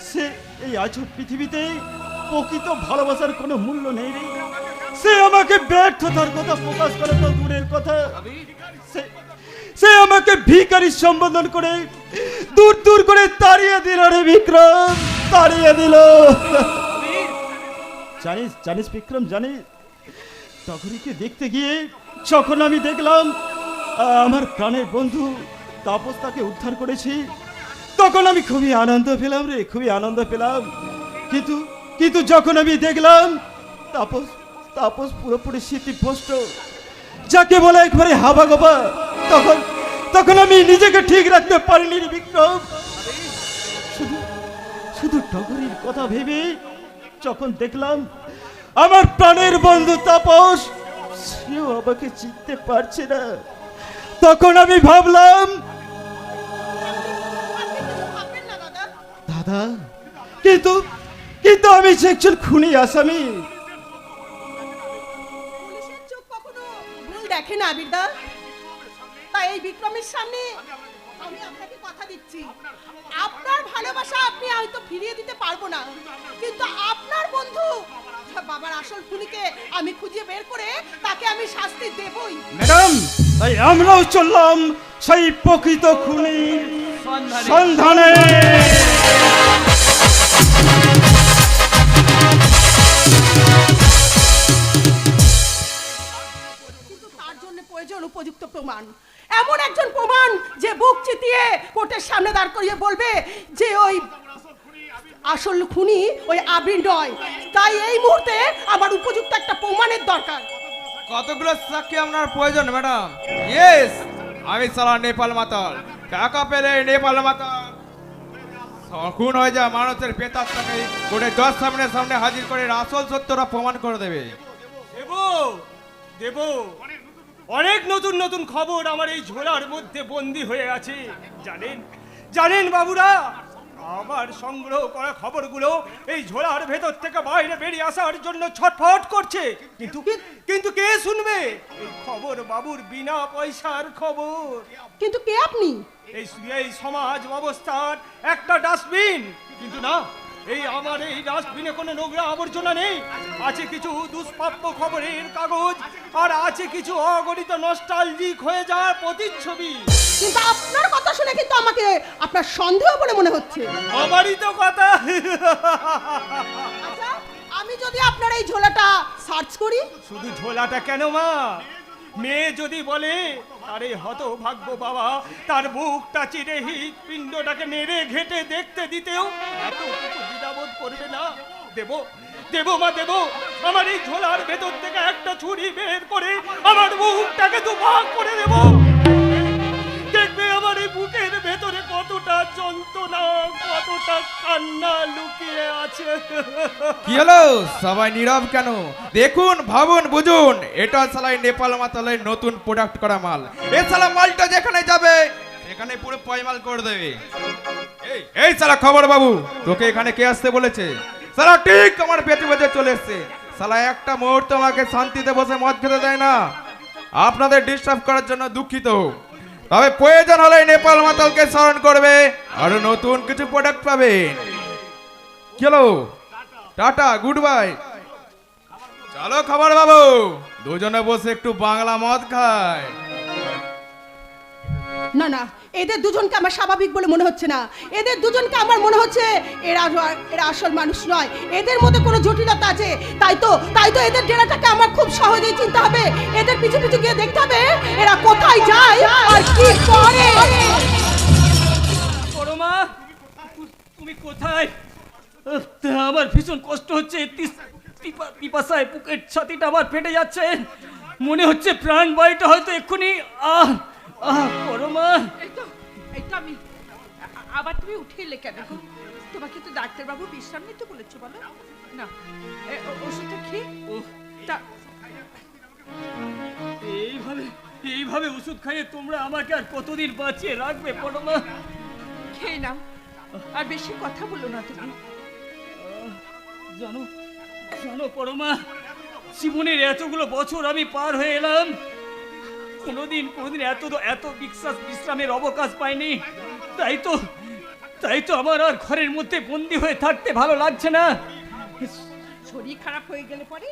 সে এই আজব পৃথিবীতে প্রকৃত ভালোবাসার কোনো মূল্য নেই রে। সে আমাকে ব্যর্থতার কথা প্রকাশ করে তো দূরের কথা, সে আমাকে ভিখারি সম্বোধন করে দূর দূর করে তাড়িয়ে দিল রে বিক্রম, তাড়িয়ে দিল। জানিস জানিস বিক্রম, জানিস টগরীকে দেখতে গিয়ে যখন আমি দেখলাম আমার প্রাণের বন্ধু তাপস তাকে উদ্ধার করেছি, তখন আমি খুবই আনন্দ পেলাম রে, খুবই আনন্দ পেলাম। কিন্তু কিন্তু যখন আমি দেখলাম তাপস তাপস পুরোপুরি স্মৃতিভ্রষ্ট, যাকে বলে একবারে হাবা গোবা, তখন তখন আমি নিজেকে ঠিক রাখতে পারিনি রে বিক্রম। শুধু শুধু টগরীর কথা ভেবে যখন দেখলাম আমার প্রাণের বন্ধু তাপস সেও আমাকে চিনতে পারছে না, তখন আমি ভাবলাম দাদা, কিন্তু কিন্তু আমি যে একজন খুনি আসামি। পুলিশের চোখ কখনো ভুল দেখে না আবিরদা। তাই এই বিক্রমের সামনে আমি আপনাকে কথা দিচ্ছি, আপনার ভালোবাসা আপনি হয়তো ফিরিয়ে দিতে পারবো না, কিন্তু আপনার বন্ধু বাবার আসল খুনিকে আমি খুঁজে বের করে তাকে আমি শাস্তি দেবই। ম্যাডাম, তাই আমরাও চললাম সেই প্রকৃত খুনি সন্ধানে। কিন্তু তার জন্য প্রয়োজন উপযুক্ত প্রমাণ, এমন একজন প্রমাণ যে বুক চিতিয়ে কোর্টের সামনে দাঁড় করিয়ে বলবে যে ওই আসল খুনি ওই আবির নয়। তাই এই মুহূর্তে আমার উপযুক্ত একটা প্রমাণের দরকার। কতগুলো সাক্ষী আপনার প্রয়োজন ম্যাডাম? ইয়েস, আমি সালা নেপাল মাতাল, টাকা পেলে নেপাল মাতাল খুন হয়ে যায় মানুষের পেতাত্মাকে কোর্টে জজ সামনে সামনে হাজির করে আসল সত্যটা প্রমাণ করে দেবে। দেব অনেক নতুন নতুন খবর আমার এই ঝোলার মধ্যে বন্দী হয়ে আছে। জানেন জানেন বাবুরা, আমার সংগ্রহ করা খবরগুলো এই ঝোলার ভেতর থেকে বাইরে বেরিয়ে আসার জন্য ছটফট করছে, কিন্তু কিন্তু কে শুনবে এই খবর? বাবুর বিনা পয়সার খবর। কিন্তু কে আপনি? এই সমাজ ব্যবস্থার একটা ডাস্টবিন, কিন্তু না, এই আমার এই ডাস্টবিনে কোনো নোংরা আবর্জনা নেই। আছে কিছু দুষ্প্রাপ্য খবরের কাগজ, আর আছে কিছু অগণিত নস্টালজিক হয়ে যাওয়ার প্রতিচ্ছবি। কিন্তু আপনার কথা শুনে কিন্তু আমাকে আপনার সন্দেহ বলে মনে হচ্ছে। আমারই তো কথা। আচ্ছা, আমি যদি আপনার এই ঝোলাটা সার্চ করি? শুধু ঝোলাটা কেন মা, মেয়ে যদি বলে আরে হতভাগ্য বাবা তার বুকটা চিরে হৃৎপিণ্ডটাকে নেড়ে ঘেটে দেখতে দিতেও এতটুকু দ্বিধাবোধ করবে না? দেব মা দেব, আমার এই ঝোলার ভেতর থেকে একটা ছুরি বের করে আমার বুকটাকে দুভাগ করে দেব। দেখবে আমার এই বুকের ভেতরে কতটা যন্ত্রণা, কতটা কান্না লুকিয়ে আছে। কি হলো সবাই নীরব কেন? দেখুন, ভাবুন, বুঝুন, এটা সালাই নেপাল মাতালের নতুন প্রোডাক্ট করা মাল। এ সালা মালটা যেখানে যাবে সেখানে পুরো পয়মাল করে দেবে। এই সালা খবর বাবু, তোকে এখানে কে আসতে বলেছে? সালা ঠিক আমার পেটে বেঁধে চলে এসছে। সালা একটা মুহূর্ত আমাকে শান্তিতে বসে মদ খেতে দেয় না। আপনাদের ডিস্টার্ব করার জন্য দুঃখিত, তবে প্রয়োজন হলে নেপাল মাতালকে স্মরণ করবে আর নতুন কিছু প্রোডাক্ট পাবেন। চলো টাটা, গুড বাই। চলো খবর বাবু, দুজনে বসে একটু বাংলা মদ খায়। না না, এদের দুজনকে আমার স্বাভাবিক বলে মনে হচ্ছে না। এদের দুজনকে আমার মনে হচ্ছে এরা আসল মানুষ নয়, এদের মধ্যে কোনো জটিলতা আছে। তাই তো এদের ডেরাটাকে আমার খুব সহজেই চিনতে হবে। এদের পিছু পিছু গিয়ে দেখতে হবে এরা কোথায় যায় আর কি করে। পরমা, তুমি কোথায়? আমার ভীষণ কষ্ট হচ্ছে, পিপাসায় বুকের ছাতিটা আমার ফেটে যাচ্ছে, মনে হচ্ছে প্রাণ বায়ুটা হয়তো এক্ষুনি পরমা। প্রোগ্রামই আবার তুমি উঠে এলে কেন গো? তোমাকে তো ডাক্তারবাবু বিশ্রাম নিতে বলেছে, বলো না ওষুধটা খেয়ে তা এইভাবে ওষুধ খাইয়ে তোমরা আমাকে আর কতদিন বাঁচিয়ে রাখবে পরমা? খেয়ে নাও, আর বেশি কথা বলো না তুমি। জানো জানো পরমা, জীবনের এতগুলো বছর আমি পার হয়ে এলাম, কোনোদিন এত বিশ্রামের অবকাশ পাইনি। তাই তো আমার আর ঘরের মধ্যে বন্দি হয়ে থাকতে ভালো লাগছে না। শরীর খারাপ হয়ে গেলে পরে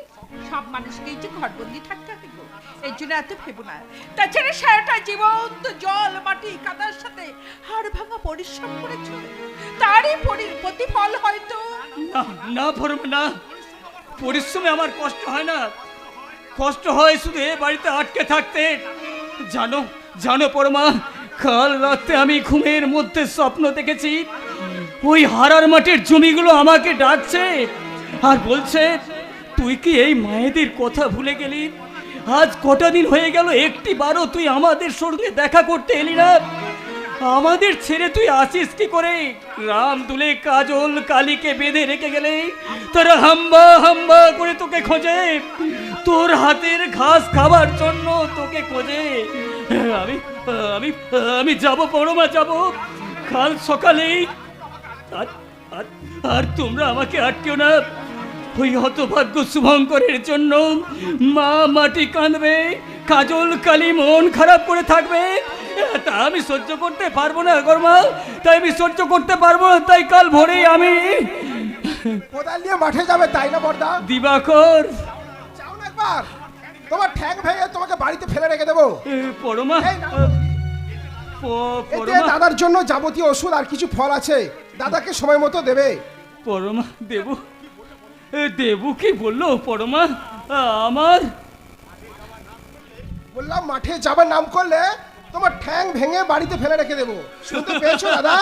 সব মানুষকেই যে ঘরবন্দি থাকতে হবে গো, এর জন্য এত ভেবো না। তাছাড়া সারাটা জীবন তো জল মাটি কাদার সাথে হাড় ভাঙা পরিশ্রম করেছো, তারই প্রতিফল হয়তো। না পরমা না, পরিশ্রমে আমার কষ্ট হয় না, কষ্ট হয় শুধু এ বাড়িতে আটকে থাকতে। জানো পরমা, কাল রাতে আমি ঘুমের মধ্যে স্বপ্ন দেখেছি ওই হারার মাটির জমিগুলো আমাকে ডাকছে আর বলছে, তুই কি এই মায়েদের কথা ভুলে গেলি? আজ কটা দিন হয়ে গেল একটি বারও তুই আমাদের সঙ্গে দেখা করতে এলি না। আমাদের ছেড়ে তুই আসিস কি করে? রাম দুলে কাজল কালীকে বেঁধে রেখে গেলে তারা হাম্বা হাম্বা করে তোকে খোঁজে, তোর হাতের ঘাস খাবার জন্য তোকে খোঁজে। আমি যাব পরমা, যাব কাল সকালেই। আর তোমরা আমাকে আটকেও না। ওই হতভাগ্য শুভঙ্করের জন্য মা মাটি কাঁদবে, কাজল কালী মন খারাপ করে থাকবে, তা আমি সহ্য করতে পারবো না গরমা, তাই আমি সহ্য করতে পারবো না। তাই কাল ভোরেই আমি কোদাল নিয়ে মাঠে যাবে, তাই না বর্দা? দিবাকর, যাও না একবার, তোমার ঠ্যাং ভেঙে তোমাকে বাড়িতে ফেলে রেখে দেবো। পরমা এতে দাদার জন্য যাবতীয় ওষুধ আর কিছু ফল আছে, দাদাকে সময় মতো দেবে। পরমা দেবু কি বললো পরমা? আমার বললাম মাঠে যাবার নাম করলে তোমার ঠ্যাং ভেঙে বাড়িতে ফেলে রেখে দেবো, শুনতে পেয়েছো দাদা?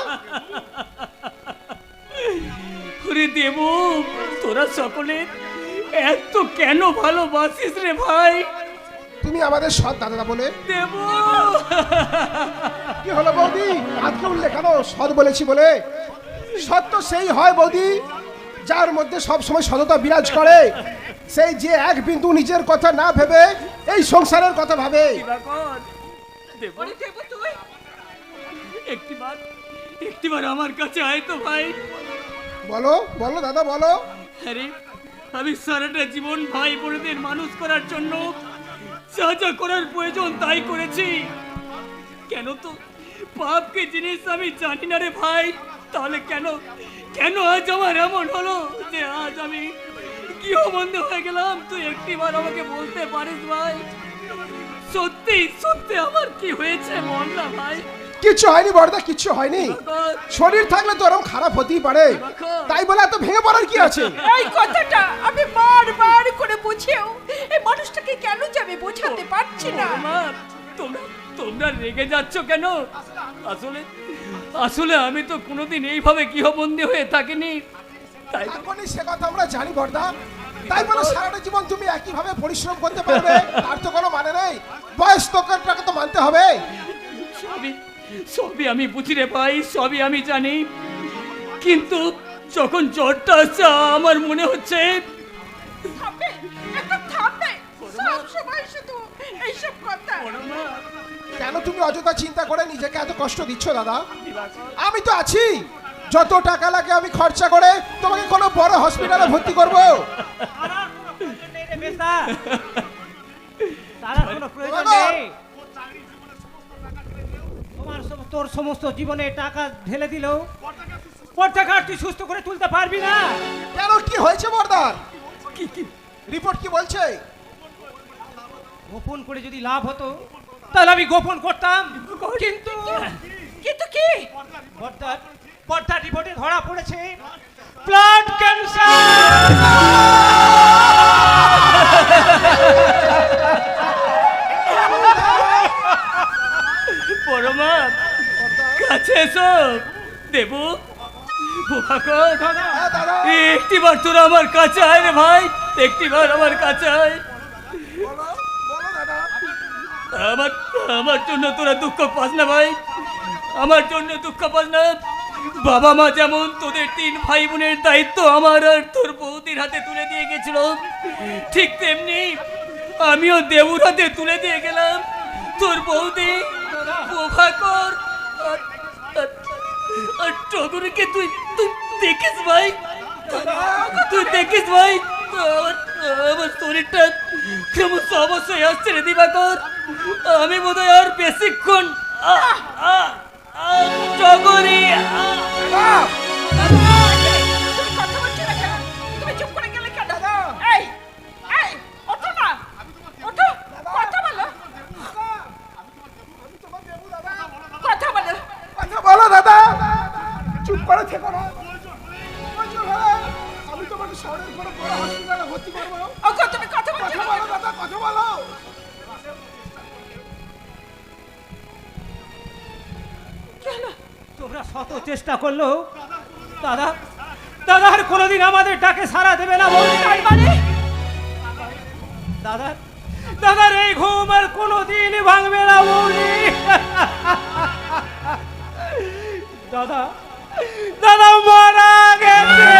ওরে দেবু, তোরা সকলে এত কেন ভালোবাসিস রে ভাই? তুমি আমাদের সৎ দাদা বলে। দেবু, কি হলো বৌদি, আজকে উঠলে কেন? সৎ বলেছি বলে। সৎ তো সেই হয় বৌদি যার মধ্যে সব সময় সততা বিরাজ করে, সেই যে এক বিন্দু নিজের কথা না ভেবে এই সংসারের কথা ভাবে। একটিবার আমার কাছে আয় তো ভাই। বলো বলো দাদা বলো। আরে আমি সারাটা জীবন ভাই বোনদের মানুষ করার জন্য যা যা করার প্রয়োজন তাই করেছি। কেন তো পাপকে জিনিস আমি জানি না রে ভাই, তাহলে কেন আজ আমার এমন হলো যে আজ আমি গৃহবন্ধ হয়ে গেলাম? তুই একটিবার আমাকে বলতে পারিস ভাই, সত্যি সত্যি আমার কি হয়েছে? বল না ভাই। কিচ্ছু হয়নি বড়দা, কিচ্ছু হয়নি। শরীর থাকলে তো এরকম খারাপ হতেই পারে, তাই বলে এত ভেঙে পড়ার কি আছে? এই কথাটা আমি বারবার করে বুঝেও এই মানুষটাকে কেন যাবে বোঝাতে পারছি না। তোমরা রেগে যাচ্ছ কেন? আসলে আমি তো কোনোদিন এইভাবে গৃহবন্দী হয়ে থাকিনি, তাই এখনই সে কথা আমরা জানি বড়দা। তাই বলে সারাটা জীবন তুমি একই ভাবে পরিশ্রম করতে পারবে তার তো কোনো মানে নেই। বয়স তোকে তো মানতে হবে। সবই আমি বুঝি রে ভাই, সবই আমি জানি, কিন্তু যখন জ্বরটা আসছে আমার মনে হচ্ছে থামবে, একটু থামবে, সব সময় শুধু এইসব কথা। কেন তুমি অযথা চিন্তা করে নিজেকে এত কষ্ট দিচ্ছ দাদা? আমি তো আছি, যত টাকা লাগে আমি খরচা করে তোমাকে কোনো বড় হসপিটালে ভর্তি করব। তোর সমস্ত জীবনে টাকা ঢেলে দিলেও পর্দাঘাট তুই সুস্থ করে তুলতে পারবি না। কেন, কি হয়েছে বর্দার? রিপোর্ট কি বলছে? গোপন করে যদি লাভ হতো তাহলে আমি গোপন করতাম, কিন্তু কি পর্দার রিপোর্টে ধরা পড়েছে ব্লাড ক্যান্সার। পরমা কাছে এসো। দেবু, একটিবার তোরা আমার কাছে আয় রে ভাই, একটিবার আমার কাছে আয়। আমার জন্য তোরা দুঃখ পাস না ভাই, আমার জন্য দুঃখ পাস না। বাবা মা যেমন তোদের 3 ভাই বোনের দায়িত্ব আমার আর তোর বৌদির হাতে তুলে দিয়ে গেছিল, ঠিক তেমনি আমিও দেবুর হাতে তুলে দিয়ে গেলাম তোর বৌদি প্রভাকর আর টগরকে। তুই তুই দেখিস ভাই, তুই দেখিস ভাই, আমার শরীরটা কেমন অবশ্যই আসছে রে দিবাকর। আমি বোধহয় আর বেশিক্ষণ টগরি তুমি কথা বলছো না কেন? তুমি চুপ করে গেলে কেন? এই এই ওঠো না, ওঠো, কথা বলো, কথা বলো। কথা বলো দাদা, চুপ করে থেকো না। বলছো, হ্যাঁ, আমি তোমাকে শহরের কোনো বড় হসপিটালে ভর্তি করবো। ওগো তুমি কথা বলছো কথা না বলো কেন? দাদা, কথা বলো। তোমরা শত চেষ্টা করলো দাদা, দাদা আর কোনোদিন আমাদের ডাকে সাড়া দেবে না বৌদি। তার মানে দাদা, দাদার এই ঘুম আর কোনোদিন ভাঙবে না বৌদি। দাদা, দাদা মারা গেছে।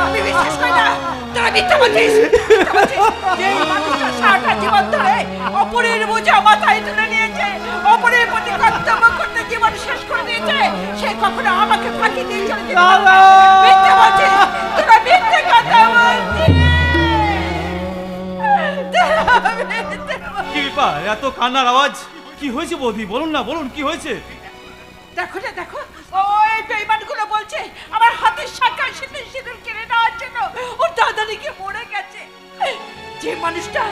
আমি বিশ্বাস করি না, তোরা মিথ্যা বলছিস, মিথ্যা বলছিস। এই মানুষটা সারাটা জীবন ধরে অপরের বোঝা মাথায় তুলে নিয়েছে, অপরের প্রতি কর্তব্য করতে জীবন শেষ করে দিয়েছে, সে কখনো আমাকে ফাঁকি দিয়ে চলে যেতে পারবে না। মিথ্যা বলছিস, তোরা মিথ্যে কথা বলছিস। কি ব্যাপার, এত কান্নার আওয়াজ? কি হয়েছে বৌদি? বলুন না, বলুন কি হয়েছে? দেখো না, দেখো, ওই বেঈমানগুলো বলছে আমার হাতের শাখায় সিঁদুর কিনে নেওয়ার জন্য ওর দাদারিকে মরে গেছে। যে মানুষটা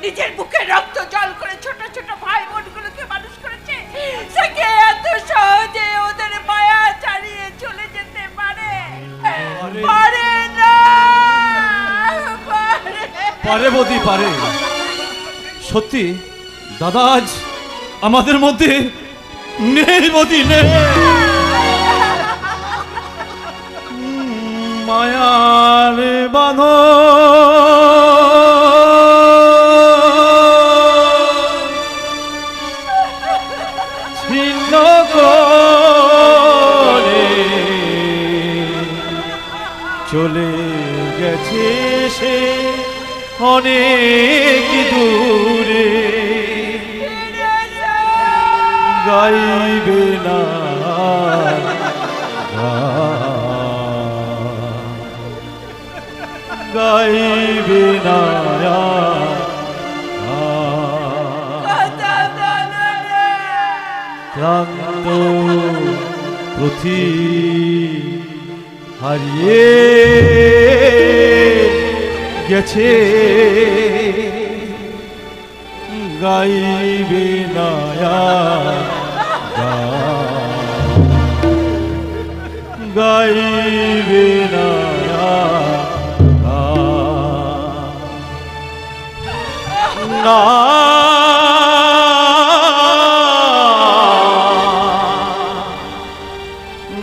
নিজের বুকে রক্ত জল করে ছোট ছোট ভাই বোনগুলোকে মানুষ করেছে, সে কি এত সহজে ওদের মায়া ছাড়িয়ে চলে যেতে পারে? পারে না, পারে বৌদি, পারে। সত্যি দাদা আজ আমাদের মধ্যে নেই বৌদি, নেই। মায়ার বাঁধন ছিন্ন করে চলে গেছে সে অনেক দূরে, গাইবে না গাইবে না ক্লান্ত পৃথি হারিয়ে গেছে, গাইবে না গাইবে না না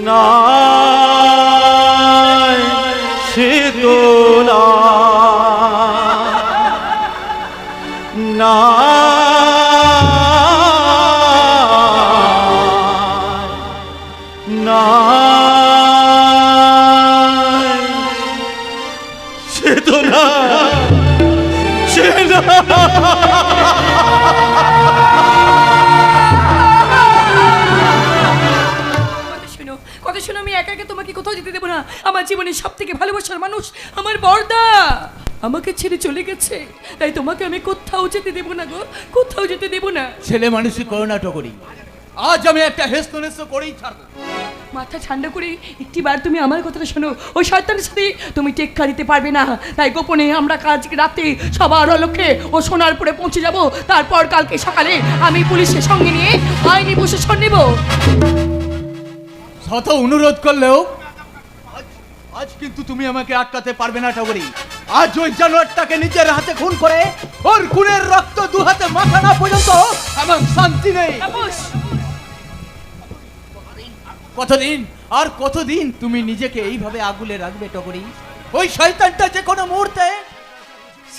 না সে তো না না না সে তো না সে না। কথা শোনো, আমি একা একা তোমাকে কোথাও যেতে দেবো না। আমার জীবনের সব থেকে ভালোবাসার মানুষ আমার বড়দা আমাকে ছেড়ে চলে গেছে, তাই তোমাকে আমি কোথাও যেতে দেবো না গো, কোথাও যেতে দেবো না। ছেলে মানুষই করোনাটা করি, আজ আমি একটা হেস্ত নেস্ত করেই ছাড়বো। মাথা ঠান্ডা করে একটিবার তুমি আমার কথাটা শোনো। ওই শয়তানের সাথে তুমি টেক্কা দিতে পারবে না, তাই গোপনে আমরা কাজ রাতে সবার লক্ষ্যে ও সোনারপুরে পৌঁছে যাব। তারপর কালকে সকালে আমি পুলিশের সঙ্গে নিয়ে আইনি প্রশাসন নেব। শত অনুরোধ করলেও আজ কিন্তু তুমি আমাকে আটকাতে পারবে না টগরি। আজ ওই জানোয়ারটাকে নিজের হাতে খুন করে ওর খুনের রক্ত দু হাতে মাখা না পর্যন্ত আমার শান্তি নেই। কতদিন আর কতদিন তুমি নিজেকে এইভাবে আগুলে রাখবে টগরি? ওই শয়তানটা যে কোনো মুহূর্তে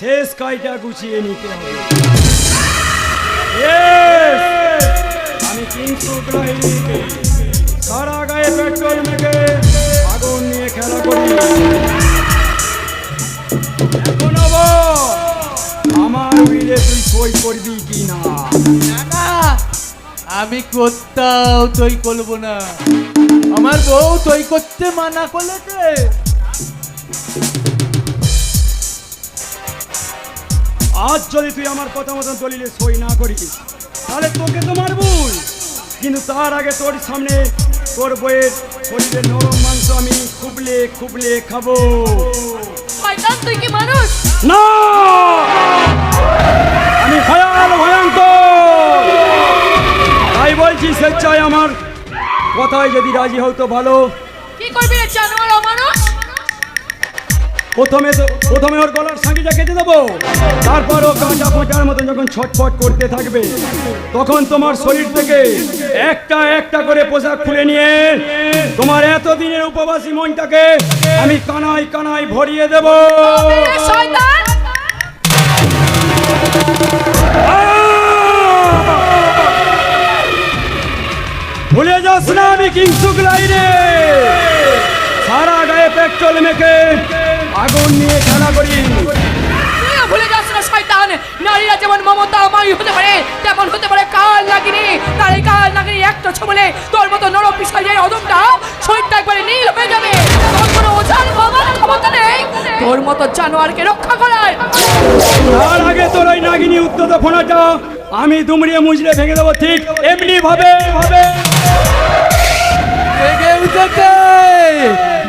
শেষ কাজটা গুছিয়ে নিতে হবে। Yes! কিংসুক লাহিড়িকে সারা গায়ে পেট্রোল মেখে আগুন নিয়ে খেলা করি। এখন বল, আমার বিলে তুই সই করবি কি না? না, আমি কোথাও তৈ করবো না। আমার বউ তৈ করতে মানা করলেছে। আজ যদি তুই আমার কথা মতন দলিলে সই না করিস তাহলে তোকে তো মারবই, কিন্তু তার আগে তোর সামনে তোর বইয়ের শরীরের নরম মাংস আমি খুবলে খুবলে খাবো। শয়তান, তুই কি মানুষ? না, আমি ভয়াল ভয়ঙ্কর। তাই বলছি স্বেচ্ছায় আমার কথায় যদি রাজি হও তো ভালো। কি করবি রে জানোয়ার অমানুষ? প্রথমে ওর গলার সাঁকিটা কেটে দেবো, তারপর ও কাঁচা পচার মতন যখন ছটফট করতে থাকবে তখন তোমার শরীর থেকে একটা একটা করে পোশাক খুলে নিয়ে তোমার এতদিনের উপবাসী মনটাকে আমি কানায় কানায় ভরিয়ে দেব। এ শয়তান! ভুলে যাস না আমি কিংসুক লাইনে সারা গায়ে পেট্রোল মেখে আগুন নিয়ে খেলা করি। তুইও ভুলে যাস না শয়তান, নারীরা যেমন মমতা আমায় হতে পারে তেমন হতে পারে কাল নাগিনী। তার এই কাল নাগিনী একটা ছবলে তোর মতো নরম পিসাইয়ের অদমটা শরীরটা একবারে নীল হয়ে যাবে। তোর কোনো ওঝার বাবার ক্ষমতা নেই তোর মতো জানোয়ারকে রক্ষা করার। তার আগে তোর ওই নাগিনী উত্তত ফোনাটা আমি দুমড়িয়ে মুজড়ে ভেঙে দেবো, ঠিক এমনি ভাবে ভাবে।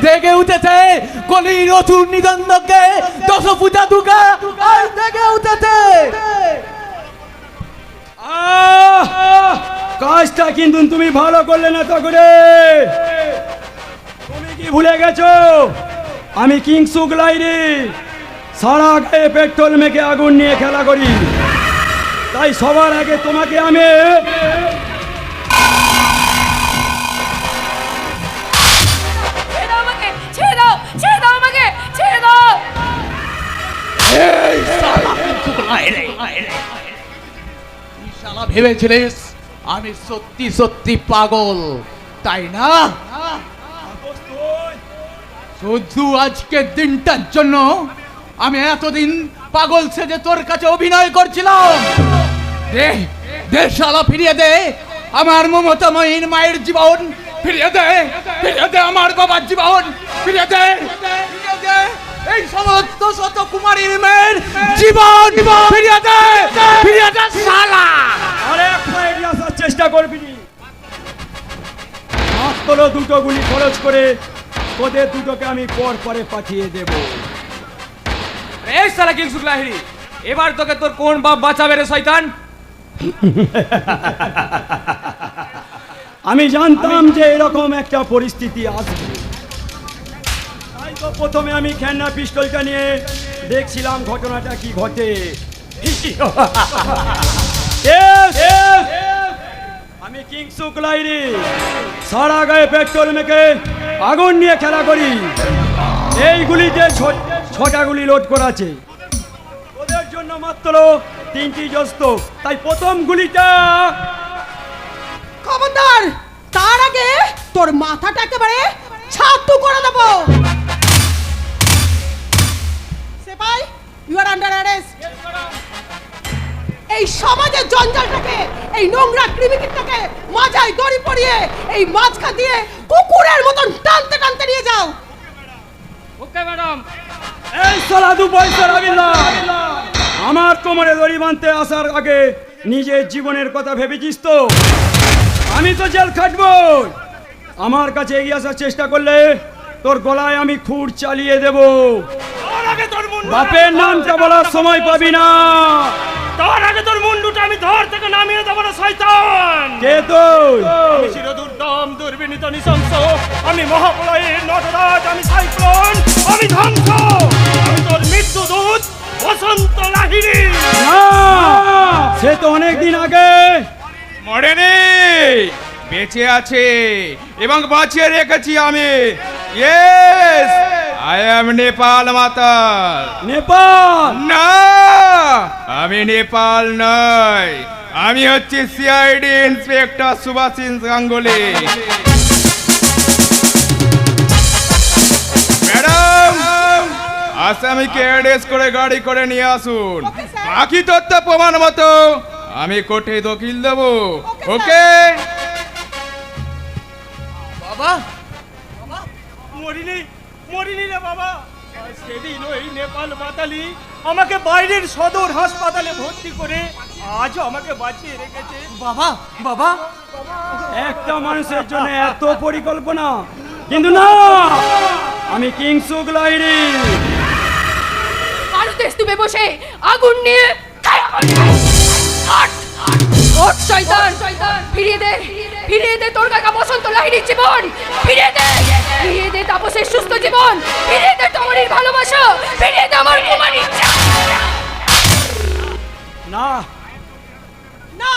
জেগে উঠেছে কলির নতুন নিগন্ধকে দশ ফুটা দুগা আর জেগে উঠেছে। কাজটা কিন্তু তুমি ভালো করলে না তো করে। তুমি কি ভুলে গেছো আমি কিংসুক লাইরি সারা গায়ে পেট্রোল মেখে আগুন নিয়ে খেলা করি। তাই সবার আগে তোমাকে আমি ছেড়ে দাও, ছেড়ে দাও আমাকে, ছেড়ে দাও। শালা ভেবেছিলিস আমি সত্যি সত্যি পাগল, তাই না? শুধু আজকের দিনটার জন্য আমি এতদিন পাগল সেজে তোর কাছে অভিনয় করছিলাম। দে দে শালা, ফিরিয়ে দে আমার মমতাময়ীর মায়ের জীবন, ফিরিয়ে দে, ফিরিয়ে দে আমার বাবার জীবন, ফিরিয়ে দে, ফিরিয়ে দে এই সমস্ত শত কুমারীর মেয়ের জীবন, ফিরিয়ে দে, ফিরিয়ে দে শালা। আরে একটা এগিয়ে আসার চেষ্টা করবি মাত্র দুটো গুলি খরচ করে তোদের দুটোকে আমি পর পরে পাঠিয়ে দেব। এই শালা কিংসুক লাহিড়ি, এবার তোকে তোর কোন বাপ বাঁচাবে রে শয়তান? আমি জানতাম যে এরকম একটা পরিস্থিতি আসবে, তাই তো প্রথমে আমি খেলনা পিস্তলটা নিয়ে দেখছিলাম ঘটনাটা কি ঘটে। আমি কিংসুক লাইরি সারা গায়ে পেট্রোল মেখে আগুন নিয়ে খেলা করি। এই গুলিতে ছটা গুলি লোড করা আছে, ওদের জন্য মাত্র 3টি জস্ত। তাই প্রথম গুলিটা খবরদার, তার আগে তোর মাথাটা একেবারে ছাতু করে দেবো। সেপাই, ইউ আর আন্ডার অ্যারেস্ট। এই সমাজের জঞ্জালটাকে, এই নোংরা ক্রিমিকিটাকে মাঝায় দড়ি পরিয়ে এই মাঝখান দিয়ে কুকুরের মতন টানতে টানতে নিয়ে যাও। Okay madam. এই সালা দু পয়সার আবিল্লা, আমার কোমরে দড়ি বাঁধতে আসার আগে নিজের জীবনের কথা ভেবেছিস তো? আমি তো জেল খাটবো। আমার কাছে এগিয়ে আসার চেষ্টা করলে তোর গলায় আমি খুঁড় চালিয়ে দেব। বাপের নামটা বলার সময় পাবি না। তার আগে তোর মুন্ডুটা আমি ধর থেকে নামিয়ে দেবো না শয়তান। কে তুই? আমি চিরদুর্দম দুর্বিনীত নৃশংস, আমি মহাপ্রলয়ের নটরাজ, আমি সাইক্লোন, আমি ধ্বংস, আমি তোর মৃত্যুদূত বসন্ত লাহিড়ী। না, সে তো অনেক দিন আগে মরেনি, বেঁচে আছে এবং বাঁচিয়ে রেখেছি আমি। ইয়েস, আই অ্যাম নেপাল মাতাল। নেপাল না, আমি নেপাল নই, আমি হচ্ছি CID inspector Subhashis Ganguly. Madam, আসামিকে অ্যারেস্ট করে গাড়ি করে নিয়ে আসুন। বাকি তথ্য প্রমাণ মতো আমি কোর্টে দখিল দেবো। ওকে? বাবা মরিনি মরিনি রে বাবা। আর সেদিন ওই নেপাল বাতালি আমাকে বাইরের সদর হাসপাতালে ভর্তি করে আজও আমাকে বাঁচিয়ে রেখেছে। বাবা বাবা একটা মানুষের জন্য এত পরিকল্পনা, কিন্তু না, আমি কিংসুক লাহিড়ী। ভারতে স্তূপে বসে আগুন নিয়ে শয়তান, ফিরিয়ে দে তোর কাকা বসন্ত লাহিড়ীর জীবন, ফিরিয়ে দে তাপসের সুস্থ জীবন, ফিরিয়ে দে টগরির ভালোবাসা, ফিরিয়ে দে আমার কুমারীর না, না,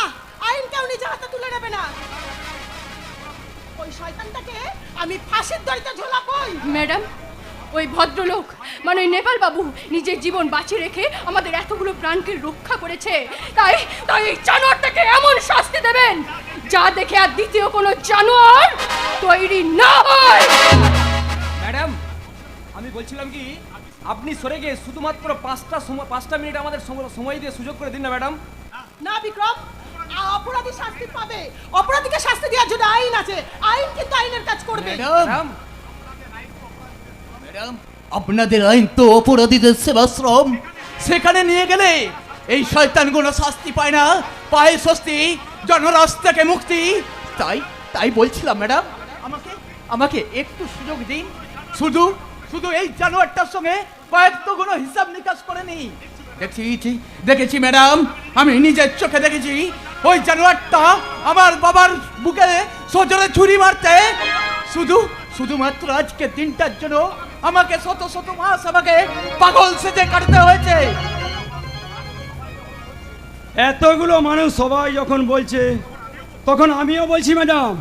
আইন কেউ নিজে হাতে তুলে নেবে না। ওই শয়তানটাকে আমি ফাঁসির দড়িতে ঝোলাবই। ম্যাডাম, ওই ভদ্রলোক মানে ওই নেপাল বাবু নিজের জীবন বাঁচিয়ে রেখে আমাদের এতগুলো প্রাণকে রক্ষা করেছে, তাই তাই এই জানোয়ারটাকে এমন শাস্তি দেবেন যা দেখে আর দ্বিতীয় কোনো জানোয়ার তৈরি না হয়। ম্যাডাম, আমি বলছিলাম কি, আপনি সরে গিয়ে শুধুমাত্র 5টা মিনিট আমাদের সময় দিয়ে সুযোগ করে দিন না ম্যাডাম। না বিক্রম, অপরাধী শাস্তি পাবে। অপরাধীকে শাস্তি দেওয়ার জন্য আইন আছে, আইন কিন্তু আইনের কাজ করবে। ম্যাডাম, আপনাদের আইন তো অপরাধীদের সেবাশ্রম, সেখানে নিয়ে গেলে এই শয়তানগুলো শাস্তি পায় না, পায় স্বস্তি, জনরস থেকে মুক্তি। তাই বলছিলাম ম্যাডাম, আমাকে একটু সুযোগ দিন। শুধু এই জানোয়ারটার সঙ্গে কয়েকগুলো হিসাব নিকাশ করে নি। দেখেছি ম্যাডাম, আমি নিজের চোখে দেখেছি ওই জানোয়ারটা আমার বাবার বুকে সজোরে ছুরি মারতে। শুধুমাত্র আজকের দিনটার জন্য আমাকে শত মাস আমাকে পাগল সেজে কাটতে হয়েছে। এতগুলো মানুষ সবাই যখন বলছে, তখন আমিও বলছি ম্যাডাম,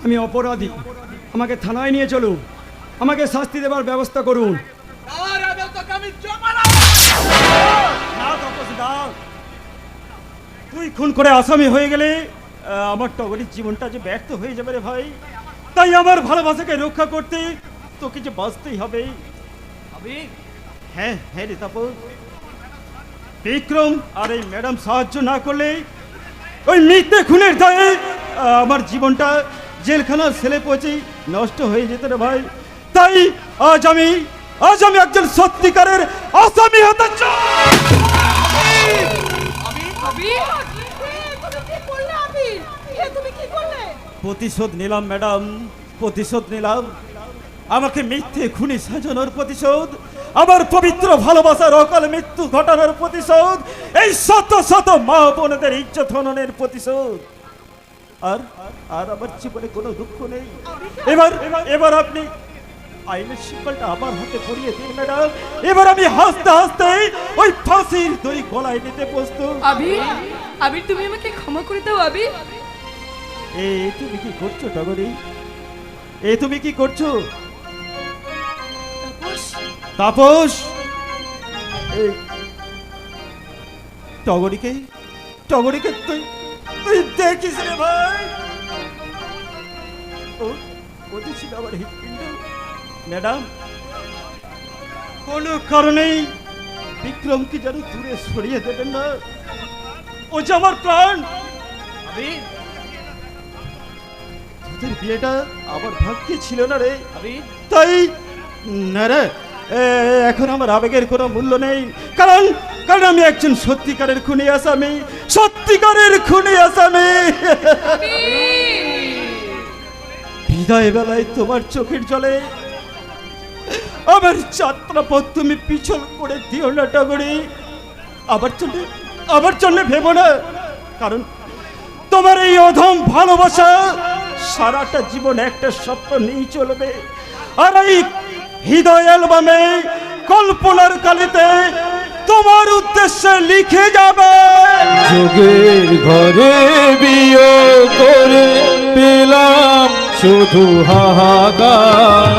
আমি অপরাধী, আমাকে থানায় নিয়ে চলুন, আমাকে শাস্তি দেবার ব্যবস্থা করুন। তুই খুন করে আসামি হয়ে গেলে আমার টগরির জীবনটা যে ব্যর্থ হয়ে যাবে রে ভাই। তাই আমার ভালোবাসাকে রক্ষা করতে তোকে যে বাঁচতেই হবে। হ্যাঁ রে তাপস, বিক্রম আর এই ম্যাডাম সাহায্য না করলে ওই মিথ্যে খুনের দায়ে আমার জীবনটা জেলখানার ছেলে পচেই নষ্ট হয়ে যেত রে ভাই। তাই আজ আমি একজন সত্যিকারের আসামি হতে চাই। প্রতিশোধ নিলাম ম্যাডাম, প্রতিশোধ নিলাম। আমাকে মিথ্যে খুনি সাজানোর প্রতিশোধ, আমার পবিত্র ভালোবাসার অকাল মৃত্যু ঘটানোর প্রতিশোধ, এই শত মা বোনদের ইজ্জত হননের প্রতিশোধ। আর আমার জীবনে কোনো দুঃখ নেই। এবার আপনি আইনের শিকলটা আমার হাতে পরিয়ে দিন ম্যাডাম। এবার আমি হাসতে ওই ফাঁসির দড়ি গলায় নিতে প্রস্তুত। আবির, তুমি আমাকে ক্ষমা করে দাও আবির। তুমি কি করছো টগরি? তুমি কি করছো? তাপস, টগরিকে তুই দেখিস রে ভাই? ও ছিল আমার হৃৎপিণ্ড। ম্যাডাম, কোনো কারণেই বিক্রমকে যেন দূরে সরিয়ে দেবেন না, ও যে আমার প্রাণ। তোদের বিয়েটা আমার ভাগ্যে ছিল না রে, তাই না রে, এখন আমার আবেগের কোনো মূল্য নেই, কারণ আমি একজন সত্যিকারের খুনি আসামি। বিদায় বেলায় তোমার চোখের জলে আমার যাত্রাপথ তুমি পিছল করে দিও না টগরি। আমার জন্য ভেবো না, কারণ তোমার এই অধম ভালোবাসা সারাটা জীবন একটা স্বপ্ন নিয়ে চলবে। আর এই হৃদয় অ্যালবামে কল্পনার কালিতে তোমার উদ্দেশ্যে লিখে যাবে। যোগের ঘরে বিয়ে করে পেলাম শুধু হাহাকার,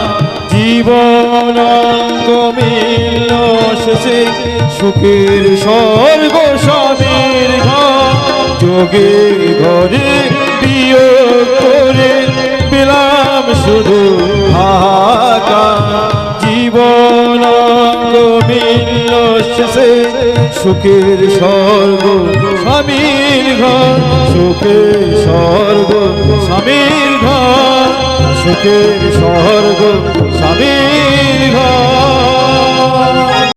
জীবন অঙ্গ মিলল শেষে সুখের স্বর্গ স্বামীর ঘর। যোগের ঘরে বিয়োগ করে পেলাম শুধু হাহাকার জীবন মিলল শেষে সুখের স্বর্গ স্বামীর ঘর সুখের স্বর্গ স্বামীর ঘর সুখের স্বর্গ স্বামীর ঘর